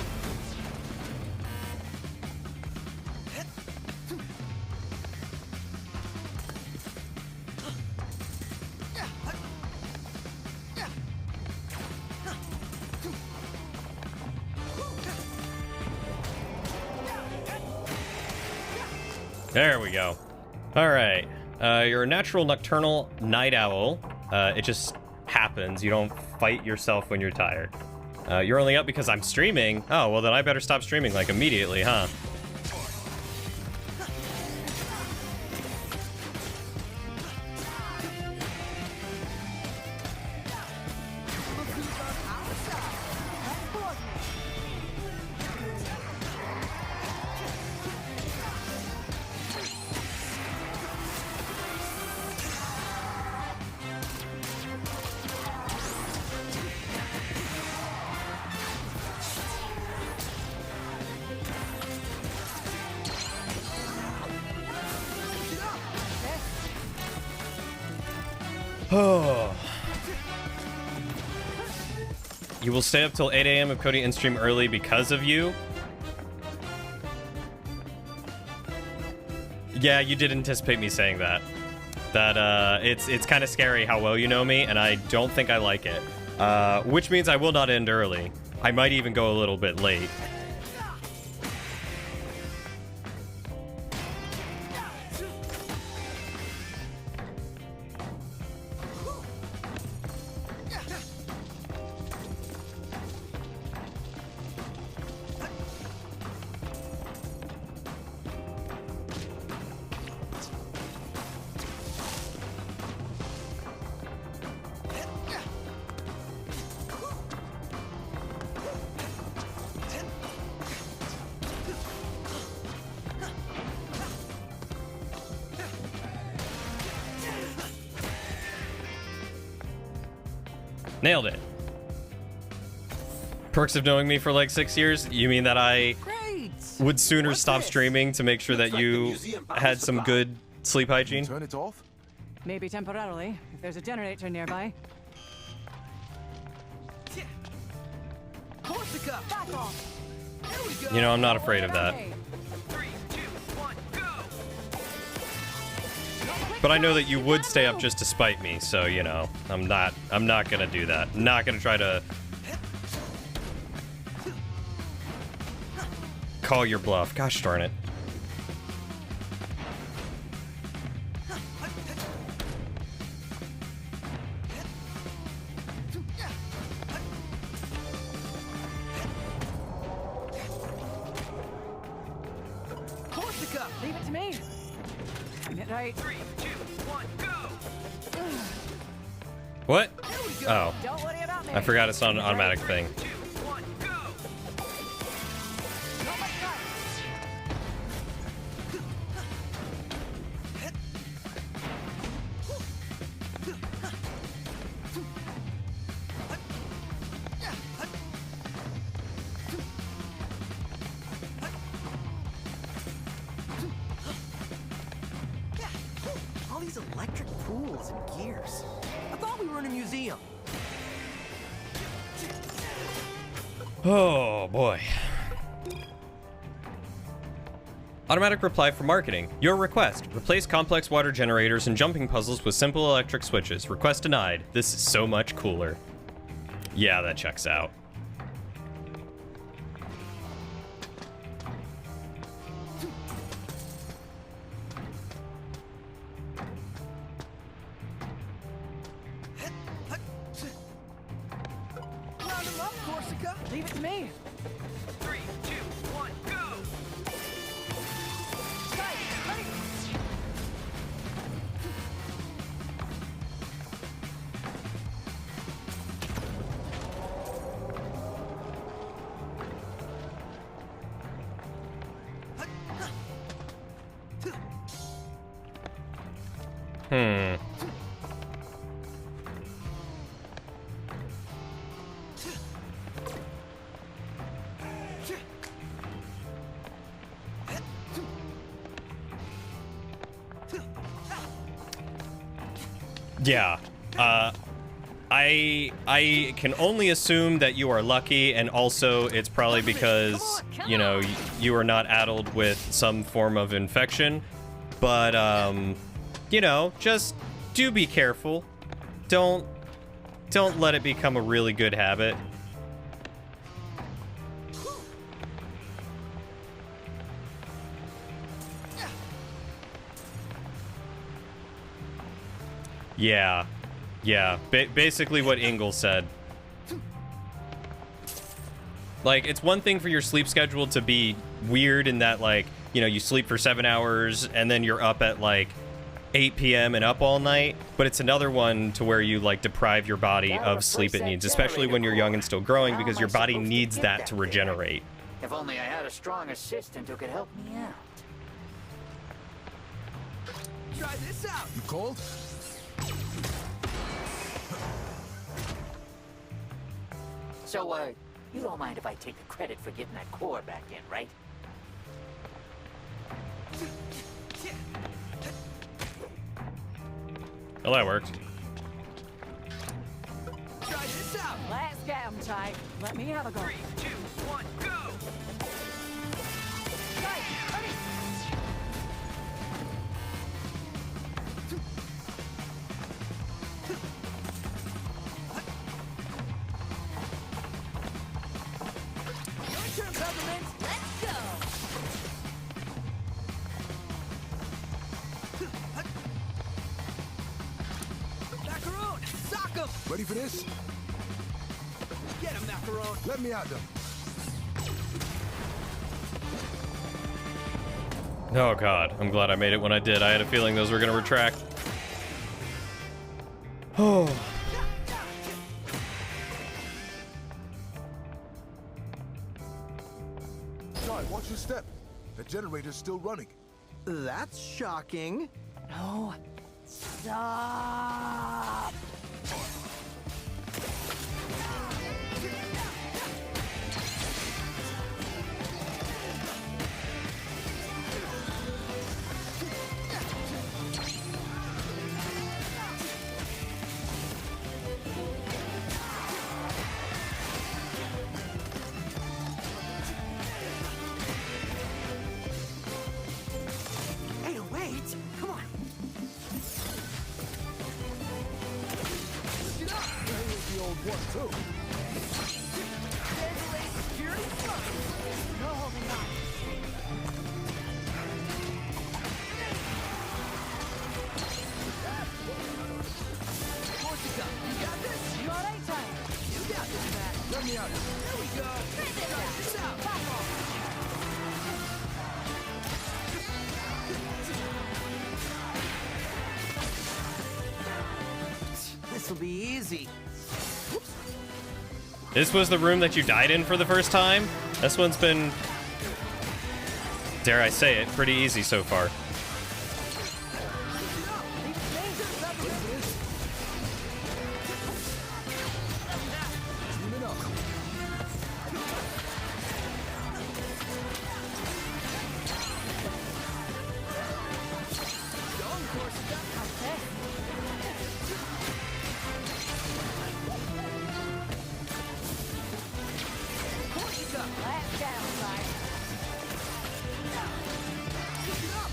There we go. All right. You're a natural nocturnal night owl. It just happens. You don't fight yourself when you're tired. You're only up because I'm streaming. Oh, well then I better stop streaming, like, immediately, huh? Oh. You will stay up till 8 a.m. if Cody ends stream early because of you? Yeah, you did anticipate me saying that. It's kind of scary how well you know me, and I don't think I like it. Which means I will not end early. I might even go a little bit late. Nailed it. Perks of knowing me for like 6 years? You mean that I would sooner stop streaming to make sure that you had some good sleep hygiene? Turn it off? Maybe temporarily, if there's a generator nearby. Korsica, back off. Here we go. You know, I'm not afraid of that. 3, 2, 1, go. But I know that you would stay up just to spite me, so you know, I'm not gonna do that. I'm not gonna try to call your bluff. Gosh darn it. Korsica, Leave it to me. Aim it right. 3, 2, 1, go. What? Oh. Don't worry about me. I forgot it's not an automatic thing. 2, 1, go. Not much time. All these electric pools and gears. I thought we were in a museum. Oh boy. Automatic reply for marketing. Your request. Replace complex water generators and jumping puzzles with simple electric switches. Request denied. This is so much cooler. Yeah, that checks out. Round him up, Korsica. Leave it to me. 3, 2, 1, go. Hmm. Yeah. I can only assume that you are lucky, and also it's probably because, you know, you are not addled with some form of infection. But, you know, just do be careful. Don't let it become a really good habit. Yeah. Yeah. Basically what Ingle said. Like, it's one thing for your sleep schedule to be weird in that, like, you know, you sleep for 7 hours and then you're up at, like, 8 p.m. and up all night. But it's another one to where you, like, deprive your body of sleep it needs, especially when you're young and still growing, because your body needs that to regenerate. If only I had a strong assistant who could help me out. Try this out. You cold? So, you don't mind if I take the credit for getting that core back in, right? Well, that worked. Try this out. Let's get him, Ty. Let me have a go. 3, 2, 1, go. Ty, hurry. Your turn, Peppermint. Let's go. Macaron, sock him. Ready for this? Get him, Macaron. Let me out them. Oh god, I'm glad I made it when I did. I had a feeling those were gonna retract. Oh. Ty, watch your step. The generator's still running. That's shocking. No. Stop. Hey, wait. Come on. Get up. Hey, was the old one, too. Security front. No holding on. Korsica, you got this? You all right, Ty? You got this, Matt. Let me out. There we go. Try this out. Back off. This'll be easy. This was the room that you died in for the first time? This one's been, dare I say it, pretty easy so far. Teaming up. Going, Korsica. Korsica. Let's get him, Ty. Get up.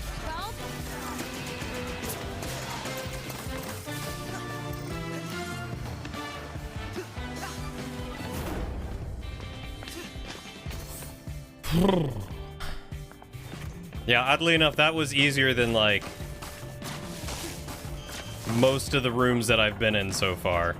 Yeah, oddly enough, that was easier than, like, most of the rooms that I've been in so far.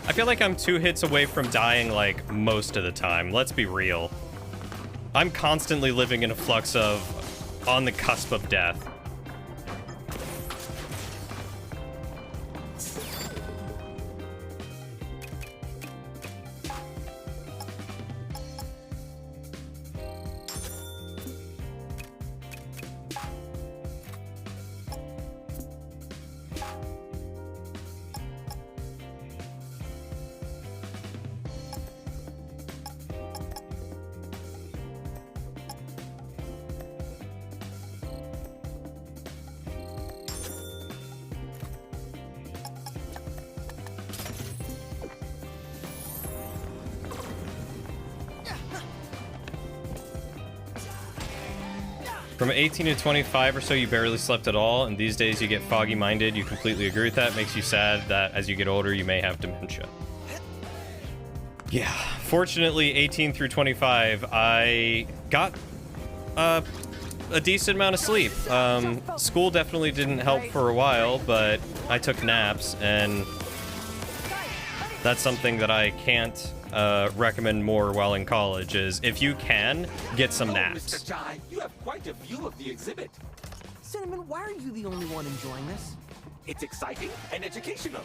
I feel like I'm 2 hits away from dying, like, most of the time. Let's be real. I'm constantly living in a flux of on the cusp of death. From 18 to 25 or so, you barely slept at all, and these days you get foggy-minded. You completely agree with that. Makes you sad that as you get older, you may have dementia. Yeah, fortunately, 18 through 25, I got a decent amount of sleep. School definitely didn't help for a while, but I took naps, and that's something that I can't recommend more while in college, is if you can, get some naps. Mr. Jai, you have quite a view of the exhibit. Cinnamon, why are you the only one enjoying this? It's exciting and educational.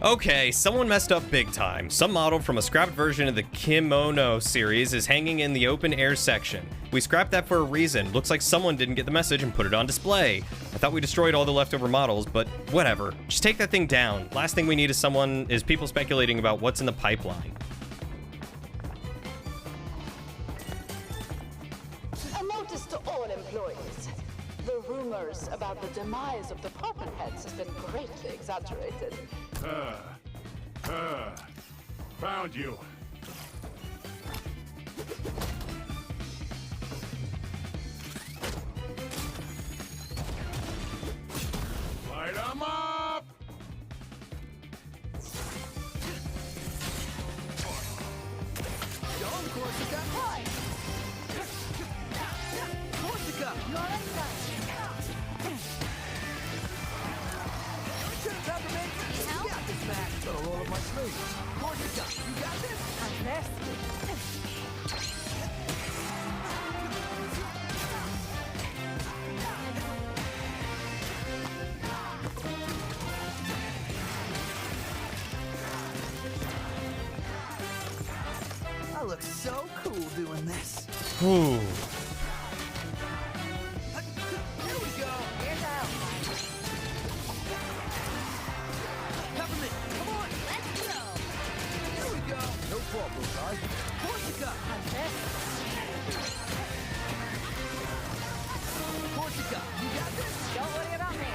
Okay, someone messed up big time. Some model from a scrapped version of the Kimono series is hanging in the open air section. We scrapped that for a reason. Looks like someone didn't get the message and put it on display. I thought we destroyed all the leftover models, but whatever. Just take that thing down. Last thing we need is people speculating about what's in the pipeline. A notice to all employees. The rumors about the demise of the Department heads has been greatly exaggerated. Found you. Light 'em up! Go, Korsica! Korsica! Peppermint! You got this, Mac! Gotta roll up my sleeves. Korsica, you got this? I'm this. I look so cool doing this. Ooh. Here we go. Here's out. Peppermint, come on. Let's go. Here we go. No problem, guys. Korsica. Korsica, you got this? Don't worry about me.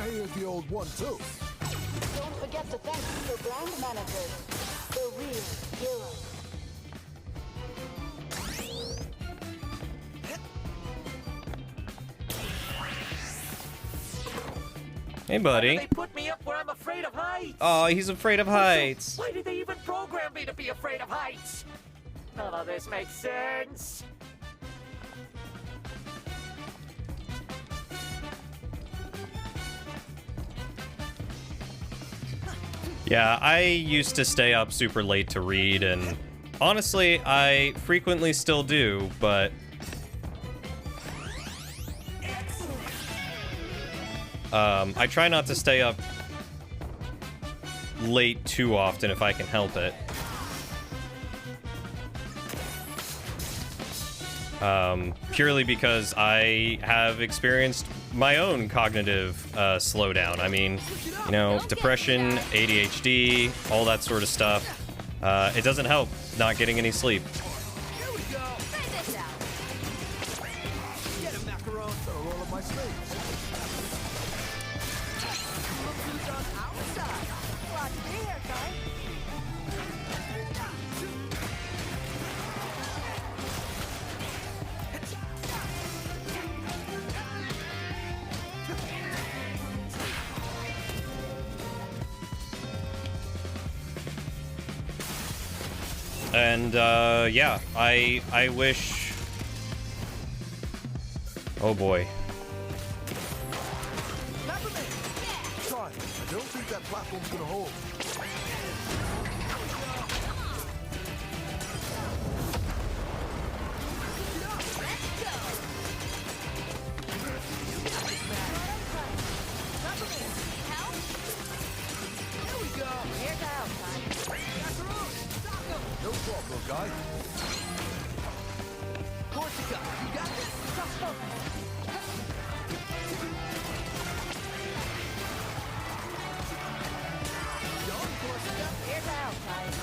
Here's the old one, too. Don't forget to thank your brand managers, the real heroes. Hey, buddy. They put me up where I'm afraid of heights. Oh, he's afraid of heights. Why did they even program me to be afraid of heights? None of this makes sense. Yeah, I used to stay up super late to read, and honestly, I frequently still do, but I try not to stay up late too often if I can help it. Purely because I have experienced my own cognitive slowdown. I mean, you know, depression, ADHD, all that sort of stuff. It doesn't help not getting any sleep. Here we go. Try this out. Get him, macaron. Gotta roll up my sleeves. Who's on our side? Glad to be here, guys. And yeah, I wish. Oh boy. Try. I don't think that platform's gonna hold. guy. Korsica, you got this. Just focus. Young Korsica. Here's out, guys.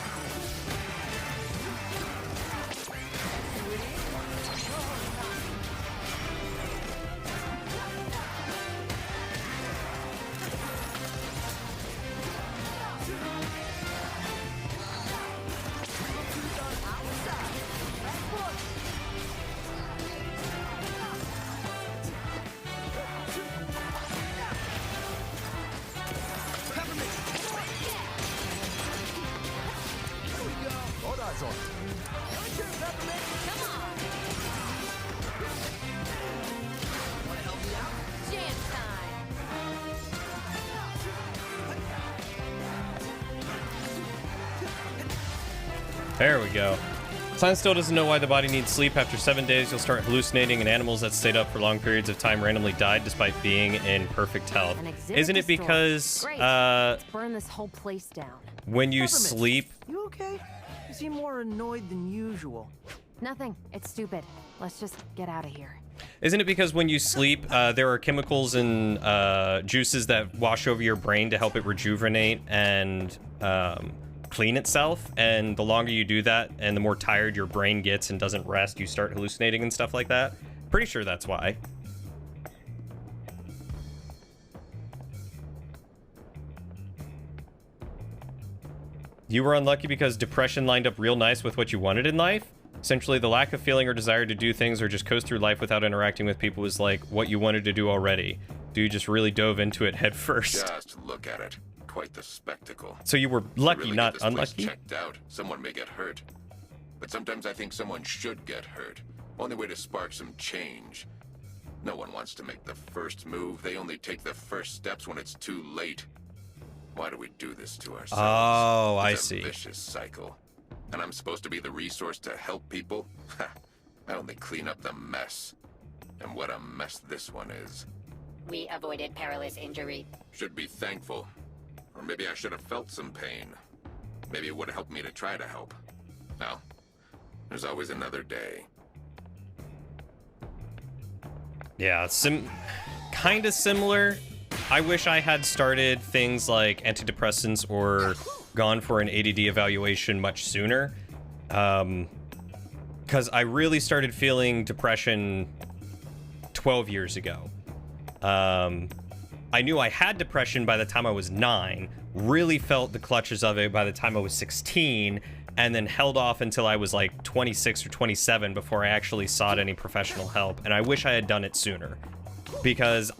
All eyes on it. Come on. Want to help me out? Jam time. There we go. Science still doesn't know why the body needs sleep. After 7 days, you'll start hallucinating, and animals that stayed up for long periods of time randomly died despite being in perfect health. Isn't it because Great. Let's burn this whole place down. when you Peppermint, sleep, You okay? You seem more annoyed than usual. Nothing. It's stupid. Let's just get out of here. isn't it because when you sleep, there are chemicals and juices that wash over your brain to help it rejuvenate and clean itself? And the longer you do that, and the more tired your brain gets and doesn't rest, you start hallucinating and stuff like that. Pretty sure that's why. You were unlucky because depression lined up real nice with what you wanted in life? Essentially, the lack of feeling or desire to do things or just coast through life without interacting with people was like what you wanted to do already. You just really dove into it head first. Just look at it. Quite the spectacle. So you were lucky, Really not get this place unlucky? checked out. Someone may get hurt. But sometimes I think someone should get hurt. Only way to spark some change. No one wants to make the first move. They only take the first steps when it's too late. Why do we do this to ourselves? Oh, I It's a see. vicious cycle. And I'm supposed to be the resource to help people? Ha! I only clean up the mess. And what a mess this one is. We avoided perilous injury. Should be thankful. Or maybe I should have felt some pain. Maybe it would have helped me to try to help. No. There's always another day. Yeah, kind of similar. I wish I had started things like antidepressants or gone for an ADD evaluation much sooner. Because I really started feeling depression 12 years ago. I knew I had depression by the time I was 9, really felt the clutches of it by the time I was 16, and then held off until I was like 26 or 27 before I actually sought any professional help. And I wish I had done it sooner. Because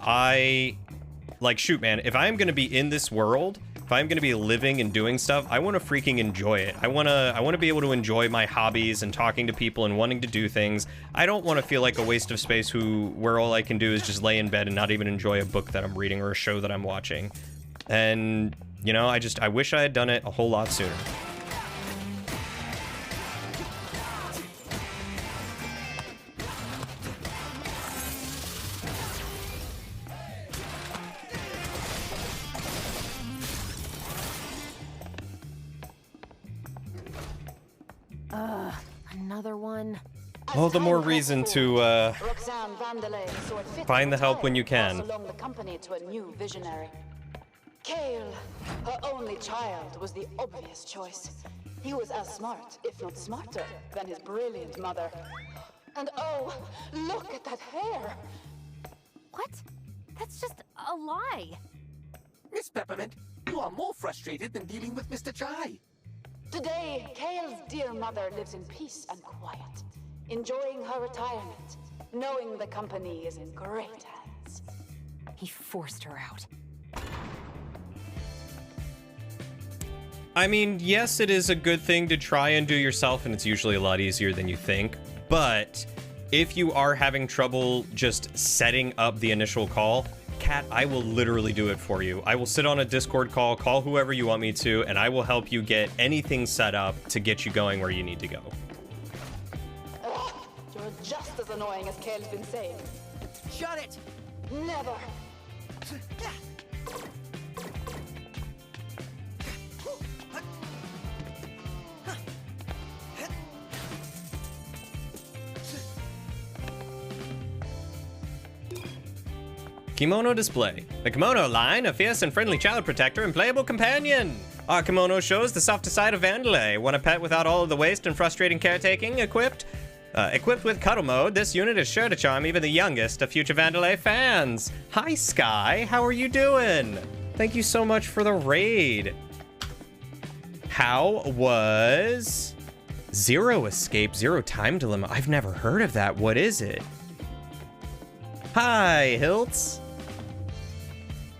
shoot, man, if I'm going to be in this world, if I'm going to be living and doing stuff, I want to freaking enjoy it. I want to be able to enjoy my hobbies and talking to people and wanting to do things. I don't want to feel like a waste of space where all I can do is just lay in bed and not even enjoy a book that I'm reading or a show that I'm watching. And, you know, I wish I had done it a whole lot sooner. Another one. Well, the more reason to Roxanne Vandelay saw it fit find to the help retire when you and pass can. along the company to a new visionary. Kale, her only child, was the obvious choice. He was as smart, if not smarter, than his brilliant mother. And oh, look at that hair! What? That's just a lie. Miss Peppermint, you are more frustrated than dealing with Mr. Chai. Today, Kale's dear mother lives in peace and quiet, enjoying her retirement, knowing the company is in great hands. He forced her out. I mean, yes, it is a good thing to try and do yourself, and it's usually a lot easier than you think. But if you are having trouble just setting up the initial call, Kat, I will literally do it for you. I will sit on a Discord call whoever you want me to, and I will help you get anything set up to get you going where you need to go. Ugh, you're just as annoying as Kale's been saying. Shut it! Never! Kimono display. The Kimono line, a fierce and friendly child protector and playable companion. Our kimono shows the softer side of Vandalay. Want a pet without all of the waste and frustrating caretaking? Equipped with cuddle mode, this unit is sure to charm even the youngest of future Vandalay fans. Hi, Sky. How are you doing? Thank you so much for the raid. How was Zero Escape, Zero Time Dilemma? I've never heard of that. What is it? Hi, Hiltz.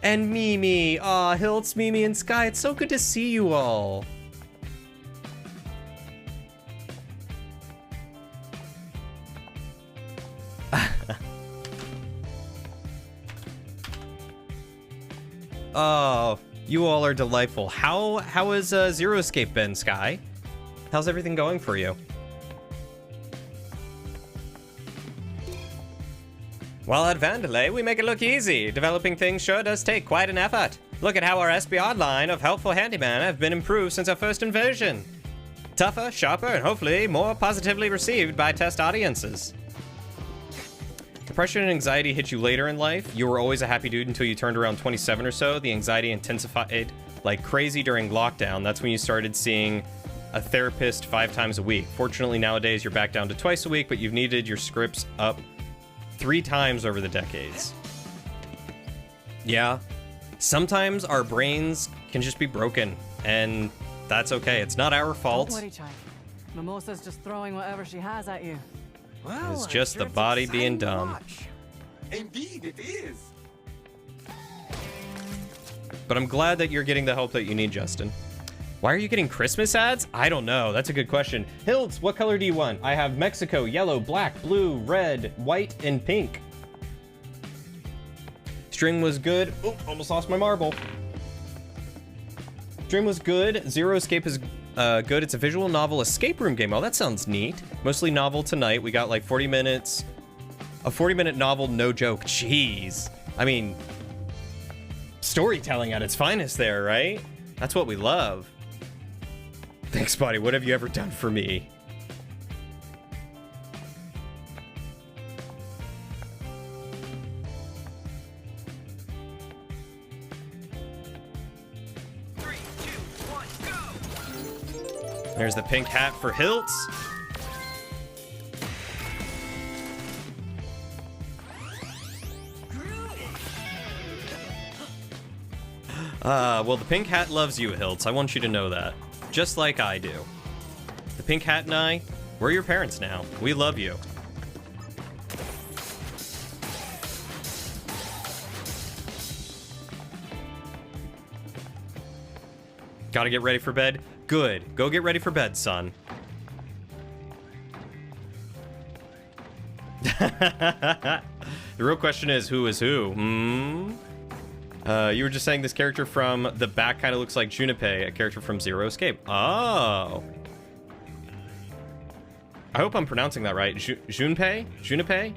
And Mimi. Aw, Hiltz, Mimi, and Sky. It's so good to see you all. Oh, you all are delightful. How has Zero Escape been, Sky? How's everything going for you? While at Vandalay, we make it look easy. Developing things sure does take quite an effort. Look at how our SBR line of helpful handyman have been improved since our first invasion. Tougher, sharper, and hopefully more positively received by test audiences. Depression and anxiety hit you later in life. You were always a happy dude until you turned around 27 or so. The anxiety intensified like crazy during lockdown. That's when you started seeing a therapist 5 times a week. Fortunately, nowadays you're back down to twice a week, but you've needed your scripts up 3 times over the decades. Yeah. Sometimes our brains can just be broken, and that's okay. It's not our fault. Don't worry, Chai. Mimosa's just throwing whatever she has at you. Well, it's just the body being dumb. Indeed, it is. But I'm glad that you're getting the help that you need, Justin. Why are you getting Christmas ads? I don't know. That's a good question. Hiltz, what color do you want? I have Mexico, yellow, black, blue, red, white, and pink. String was good. Oh, almost lost my marble. String was good. Zero Escape is good. It's a visual novel escape room game. Oh, that sounds neat. Mostly novel tonight. We got like 40 minutes. A 40-minute novel, no joke. Jeez. I mean, storytelling at its finest there, right? That's what we love. Thanks, buddy. What have you ever done for me? There's the pink hat for Hiltz. Well, the pink hat loves you, Hiltz. I want you to know that. Just like I do. The pink hat and I, we're your parents now. We love you. Gotta get ready for bed? Good. Go get ready for bed, son. The real question is, who is who? You were just saying this character from the back kind of looks like Junpei, a character from Zero Escape. Oh. I hope I'm pronouncing that right. Junpei? Junpei?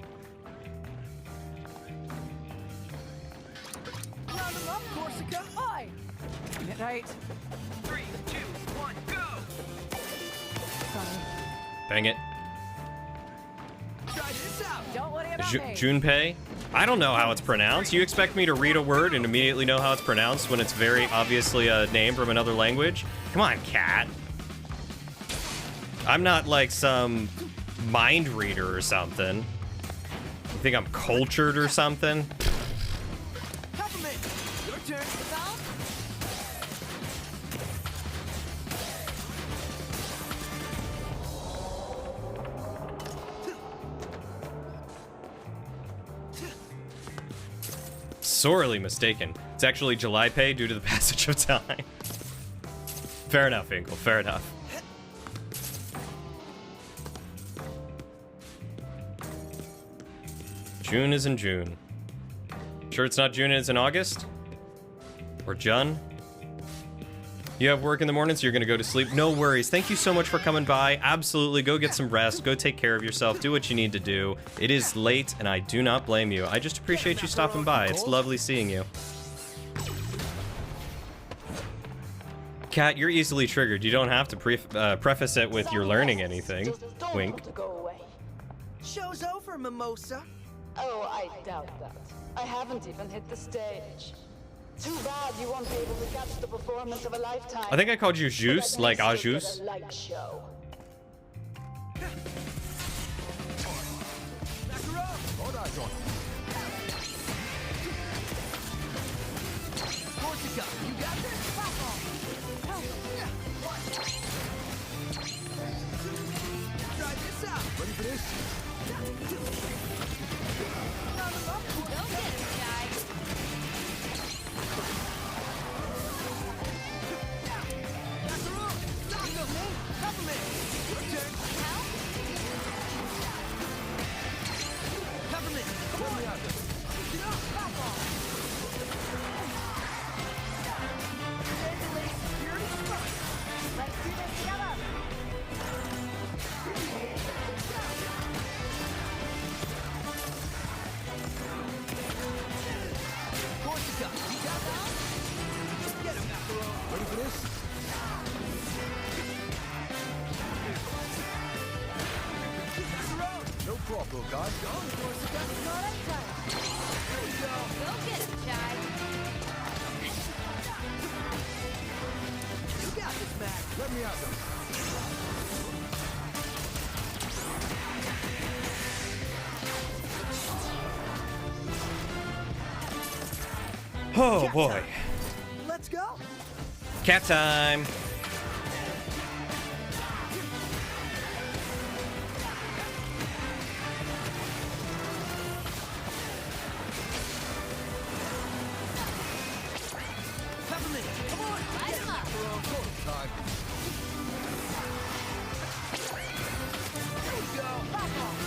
Round them up, Korsica. Aye. Get right. 3, 2, 1, go. Dang it. Try this out. Don't worry about me. Junpei? I don't know how it's pronounced. You expect me to read a word and immediately know how it's pronounced when it's very obviously a name from another language? Come on, cat. I'm not like some mind reader or something. You think I'm cultured or something? Peppermint, your turn. Sorely mistaken. It's actually July pay due to the passage of time. Fair enough, Inkle. Fair enough. June is in June. Sure it's not June and it's in August? Or June? You have work in the morning, so you're gonna go to sleep. No worries. Thank you so much for coming by. Absolutely. Go get some rest. Go take care of yourself. Do what you need to do. It is late, and I do not blame you. I just appreciate you stopping by. It's lovely seeing you. Kat, you're easily triggered. You don't have to preface it with you're learning anything. Wink. Show's over, Mimosa. Oh, I doubt that. I haven't even hit the stage. Too bad you won't be able to catch the performance of a lifetime. I think I called you Juice, like But at Ajus. least you'll get a light show. Korsica, you got this? Try this out. Ready for this? Go get it, guy. Ready for this? No problem, guys. Go get it, Chai. You got this, Mac. Let me out them. Oh boy. Let's go. Cat time. Peppermint, come on. Light him up. Time. There we go. Pop off.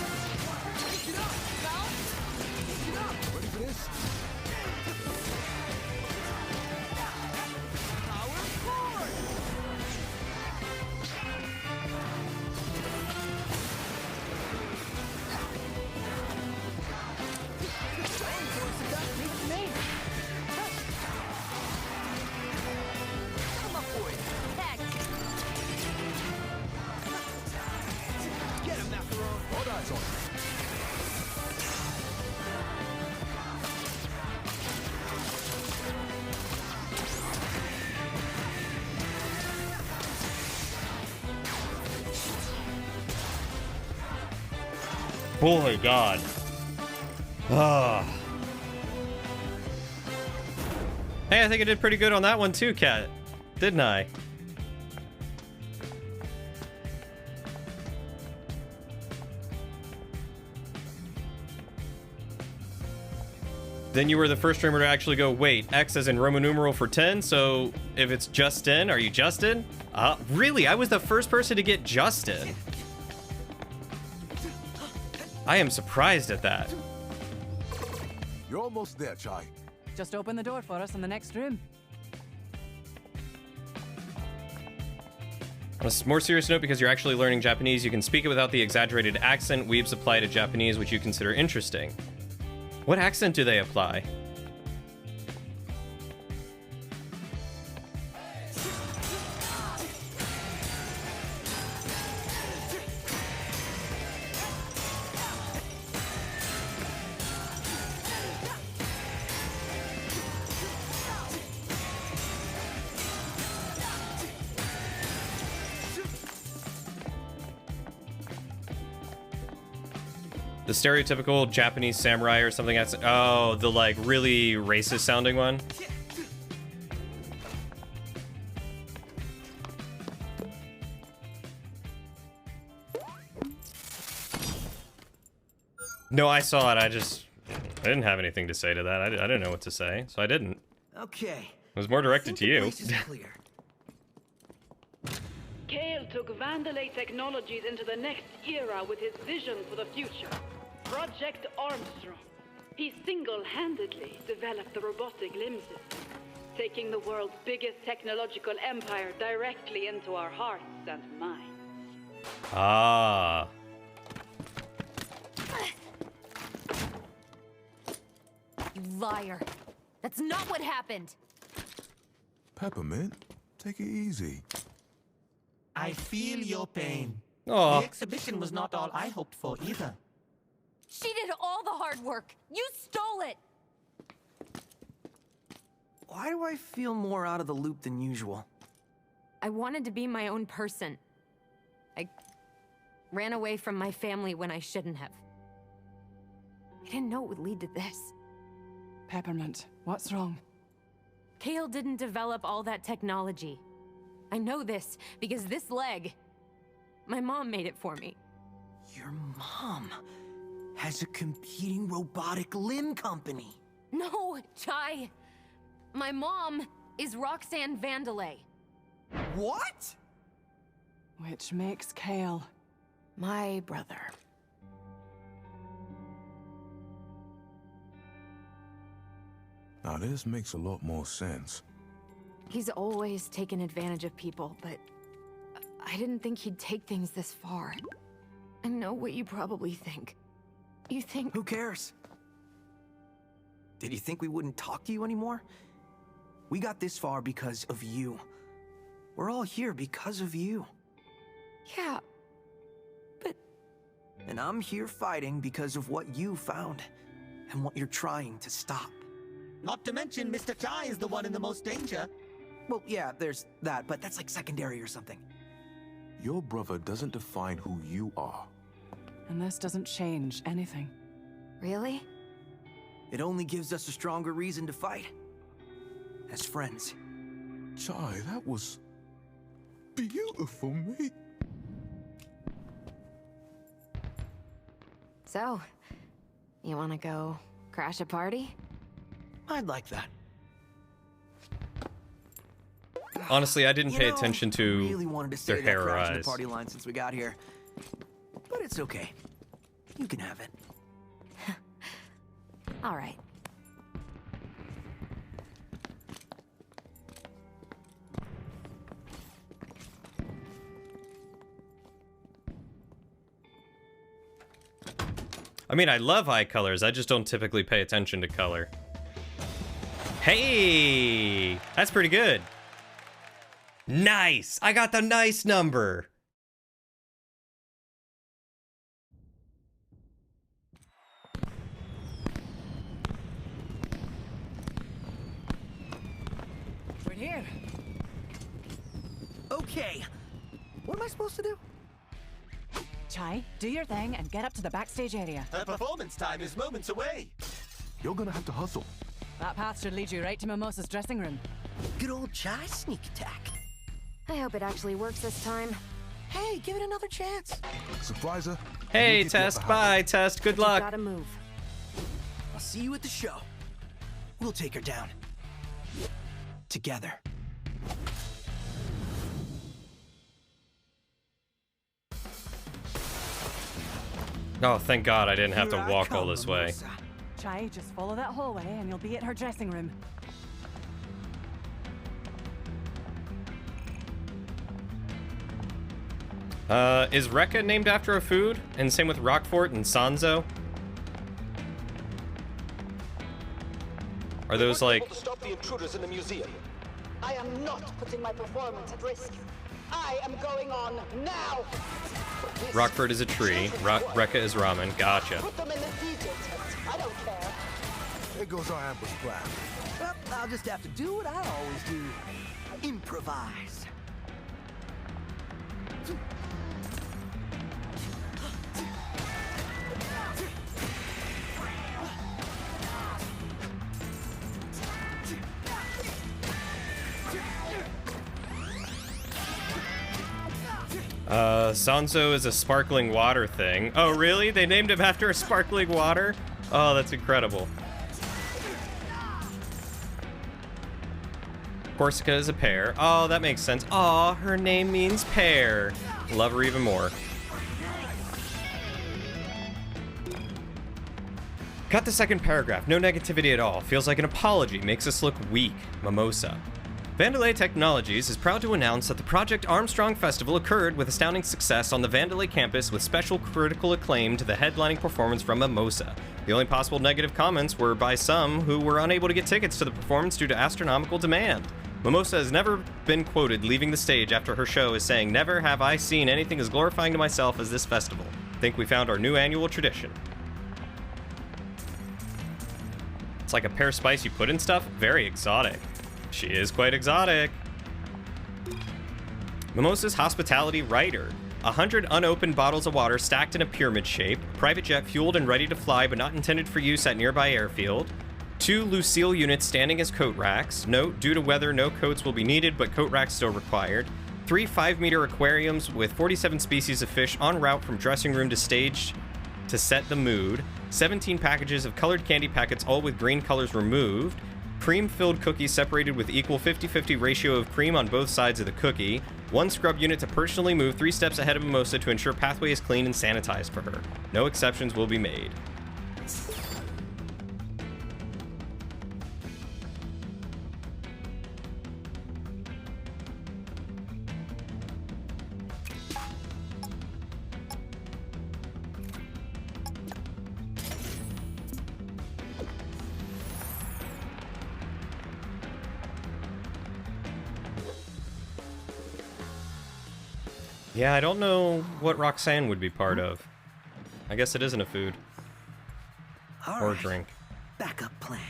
Pick it up. Pick it up. Ready for this? Power forward. Korsica, beats me. Come up for it. Heck, Get him, Macaron. All eyes on it. Boy, God. Ah. Hey, I think I did pretty good on that one too, Cat. Didn't I? Then you were the first streamer to actually go, wait, X as in Roman numeral for 10, so if it's Justin, are you Justin? Really? I was the first person to get Justin. I am surprised at that. You're almost there, Chai. Just open the door for us in the next room. On a more serious note, because you're actually learning Japanese, you can speak it without the exaggerated accent weebs apply to Japanese, which you consider interesting. What accent do they apply? The stereotypical Japanese samurai or something. That's oh, the like really racist sounding one. No, I saw it. I didn't have anything to say to that. I didn't know what to say, so I didn't. Okay. It was more directed to you. Place is clear. Kale took Vandalay Technologies into the next era with his vision for the future. Project Armstrong. He single-handedly developed the robotic limb system, taking the world's biggest technological empire directly into our hearts and minds. Ah. You liar. That's not what happened. Peppermint, take it easy. I feel your pain. Aw. The exhibition was not all I hoped for either. She did all the hard work. You stole it. Why do I feel more out of the loop than usual? I wanted to be my own person. I ran away from my family when I shouldn't have. I didn't know it would lead to this. Peppermint, what's wrong? Kale didn't develop all that technology. I know this because this leg, my mom made it for me. Your mom has a competing robotic limb company. No, Chai. My mom is Roxanne Vandelay. What? Which makes Kale my brother. Now this makes a lot more sense. He's always taken advantage of people, but I didn't think he'd take things this far. I know what you probably think. You think... Who cares? Did you think we wouldn't talk to you anymore? We got this far because of you. We're all here because of you. Yeah, but... And I'm here fighting because of what you found, and what you're trying to stop. Not to mention, Mr. Chai is the one in the most danger. Well, yeah, there's that, but that's like secondary or something. Your brother doesn't define who you are. And this doesn't change anything. Really? It only gives us a stronger reason to fight. As friends. Chai, that was beautiful, mate. So, you wanna go crash a party? I'd like that. Honestly, I didn't pay You know, attention I to really wanted to their say hair that or crashing the eyes. party line since we got here. But it's okay. You can have it. All right. I mean, I love eye colors. I just don't typically pay attention to color. Hey, that's pretty good. Nice. I got the nice number. We're here. Okay. What am I supposed to do? Chai, do your thing and get up to the backstage area. Her performance time is moments away. You're gonna have to hustle. That path should lead you right to Mimosa's dressing room. Good old Chai sneak attack. I hope it actually works this time. Hey, give it another chance. Surprise her. Hey, Test. Bye, Test. Good luck. Gotta move. I'll see you at the show. We'll take her down. Together. Oh, thank God I didn't have to Here I walk all come, this way. Mimosa. Chai, just follow that hallway and you'll be at her dressing room. Is Rekka named after a food? And same with Rockfort and Sanzo? Are those like... To stop the intruders in the museum. I am not putting my performance at risk. I am going on now. Rockfort is a tree, Rekka is ramen. Gotcha. Put them in the DJ tent. I don't care. There goes our ambush plan. Well, I'll just have to do what I always do. Improvise. Sanzo is a sparkling water thing. Oh, really? They named him after a sparkling water? Oh, that's incredible. Korsica is a pear. Oh, that makes sense. Aw, her name means pear. Love her even more. Cut the second paragraph. No negativity at all. Feels like an apology. Makes us look weak. Mimosa. Vandelay Technologies is proud to announce that the Project Armstrong Festival occurred with astounding success on the Vandelay campus with special critical acclaim to the headlining performance from Mimosa. The only possible negative comments were by some who were unable to get tickets to the performance due to astronomical demand. Mimosa has never been quoted leaving the stage after her show as saying, "Never have I seen anything as glorifying to myself as this festival. Think we found our new annual tradition." It's like a pear spice you put in stuff. Very exotic. She is quite exotic. Mimosa's hospitality writer. 100 unopened bottles of water stacked in a pyramid shape. Private jet fueled and ready to fly, but not intended for use at nearby airfield. 2 Lucille units standing as coat racks. Note, due to weather, no coats will be needed, but coat racks still required. 3 5-meter aquariums with 47 species of fish en route from dressing room to stage to set the mood. 17 packages of colored candy packets, all with green colors removed. Cream-filled cookies separated with equal 50-50 ratio of cream on both sides of the cookie. 1 scrub unit to personally move 3 steps ahead of Mimosa to ensure pathway is clean and sanitized for her. No exceptions will be made. Yeah, I don't know what Roxanne would be part of. I guess it isn't a food. Or a drink. Backup plan.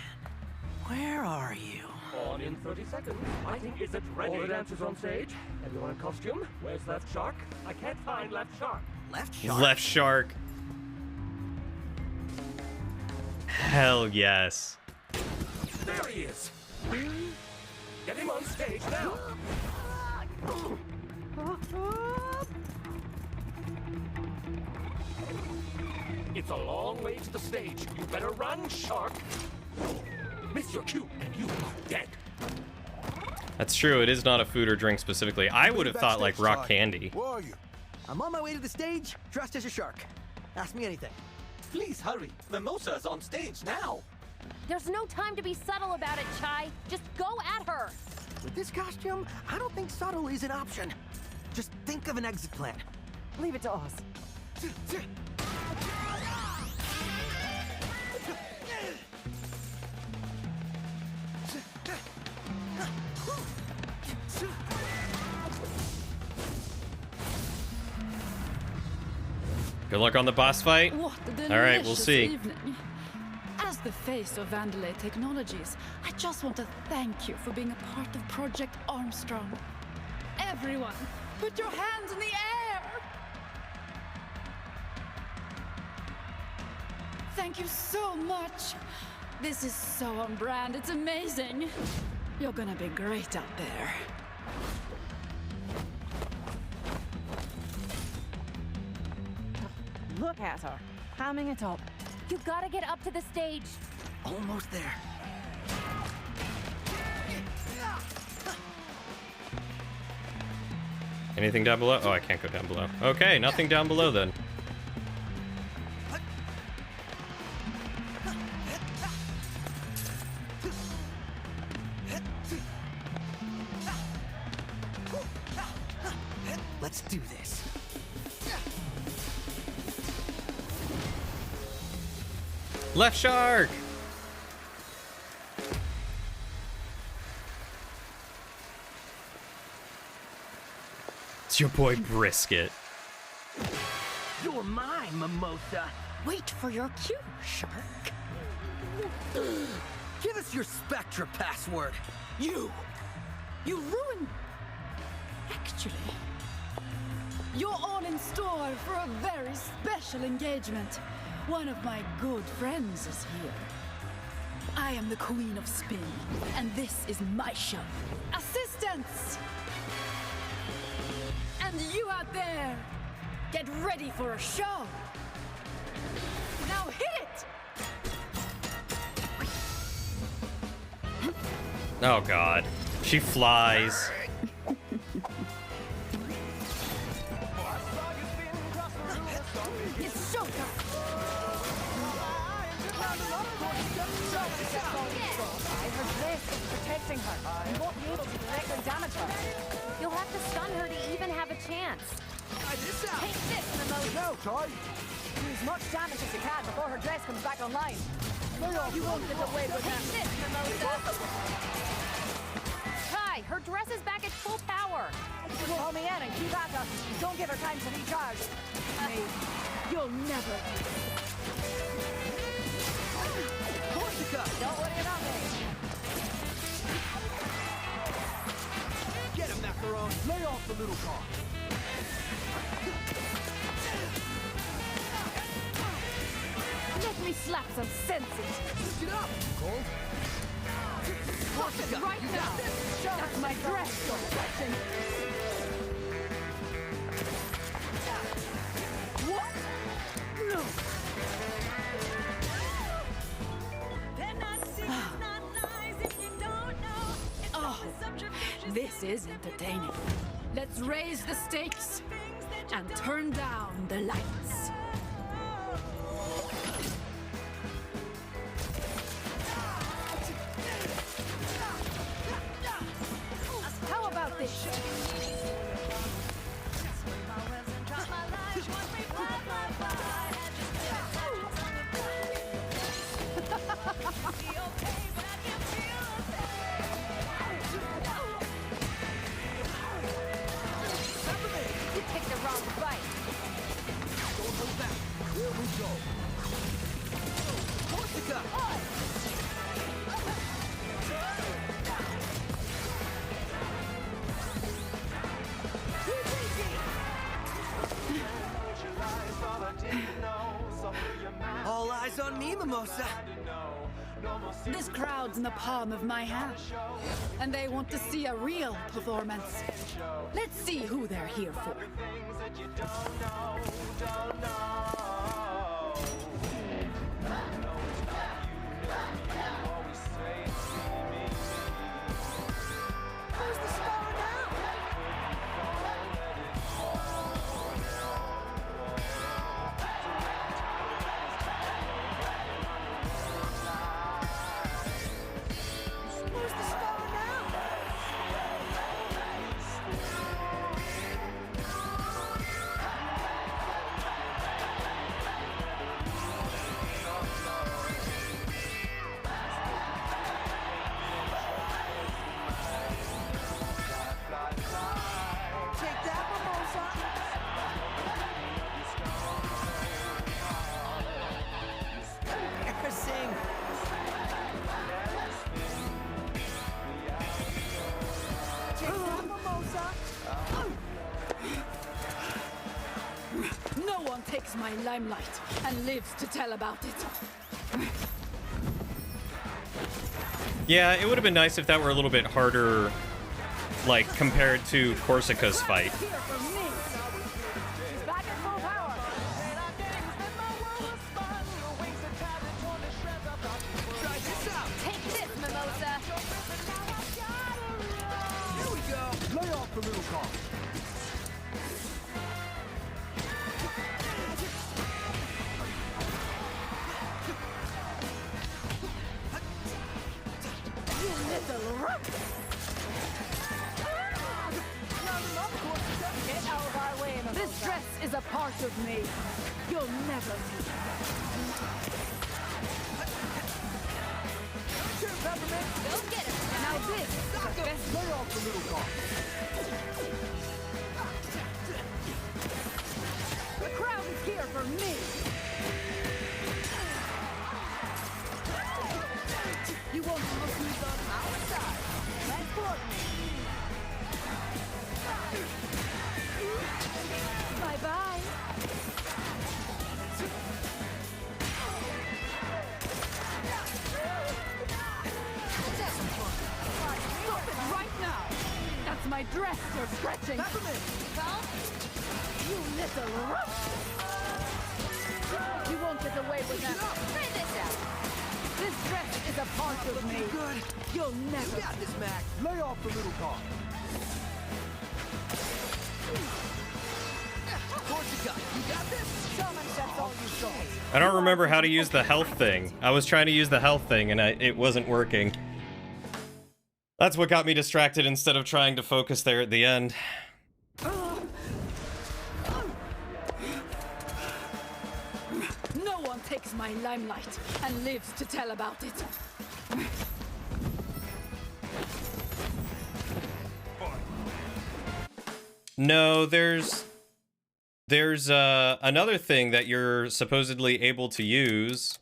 Where are you? On in 30 seconds. Lighting isn't ready. All the dancers on stage. Everyone in costume. Where's Left Shark? I can't find Left Shark. Left Shark? Left Shark. Hell yes. There he is. Get him on stage now. It's a long way to the stage. You better run, Shark. Miss your cue, and you are dead. That's true. It is not a food or drink specifically. I would have thought like rock candy. Where are you? I'm on my way to the stage, dressed as a shark. Ask me anything. Please hurry. Mimosa is on stage now. There's no time to be subtle about it, Chai. Just go at her. With this costume, I don't think subtle is an option. Just think of an exit plan. Leave it to us. Good luck on the boss fight. What a All right, we'll delicious see. evening. As the face of Vandalay Technologies, I just want to thank you for being a part of Project Armstrong. Everyone, put your hands in the air! Thank you so much. This is so on brand, it's amazing. You're gonna be great out there. Look at her, hamming it up. You gotta get up to the stage. Almost there. Anything down below? Oh, I can't go down below. Okay, nothing down below then. Let's do this. Left Shark! It's your boy Brisket. You're mine, Mimosa. Wait for your cue, Shark. Give us your Spectra password. You ruined... Actually, You're all in store for a very special engagement. One of my good friends is here. I am the Queen of Spin, and this is my show. Assistants! And you out there, get ready for a show. Now hit it! Oh god. She flies. It's showtime! Her dress is protecting her. You won't be able to directly damage her. You'll have to stun her to even have a chance. Take this, Mimosa. Now, Chai. Do as much damage as you can before her dress comes back online. You won't get away with Take that. this, Mimosa. Chai, her dress is back at full power. Pull me in and keep at her. Don't give her time to recharge. You'll never. Korsica! Don't worry about me! Get him, Macaron! Lay off the little car! Let me slap some sense into Get up, Cole! Korsica, right now! That's my dress you're touching! What? No! Oh, this is entertaining. Let's raise the stakes and turn down the lights. How about this? You take the wrong bite. Don't hold back. Here we go. Korsica! All eyes on me, Mimosa. This crowd's in the palm of my hand, and they want to see a real performance. Let's see who they're here for. Where's the star now? Where's the star now? Take that, Mimosa. Embarrassing. Take that, Mimosa. No one takes my limelight and lives to tell about it. Yeah, it would have been nice if that were a little bit harder, like, compared to Korsica's fight. Here for me. She's back at full power. Try this out. Take this, Mimosa. Here we go. Lay off the little car. You little runt. Get out of our way, Mimosa. This dress is a part of me. You'll never meet. Here, Peppermint. Go get him. Now this is the best. Lay off the little car. The crowd is here for me. You won't look me on our side. Transport me. Bye-bye. Stop it right now. That's my dress you're stretching. Peppermint. Well, you little runt. You won't get away with that. Try this out. This dress is a part of me. Good. You'll never. You got this, Mac. Lay off the little car. Korsica, you got this? Tell me that's all you saw. I don't remember how to use the health thing. I was trying to use the health thing and it wasn't working. That's what got me distracted instead of trying to focus there at the end. No one takes my limelight and lives to tell about it. No, there's another thing that you're supposedly able to use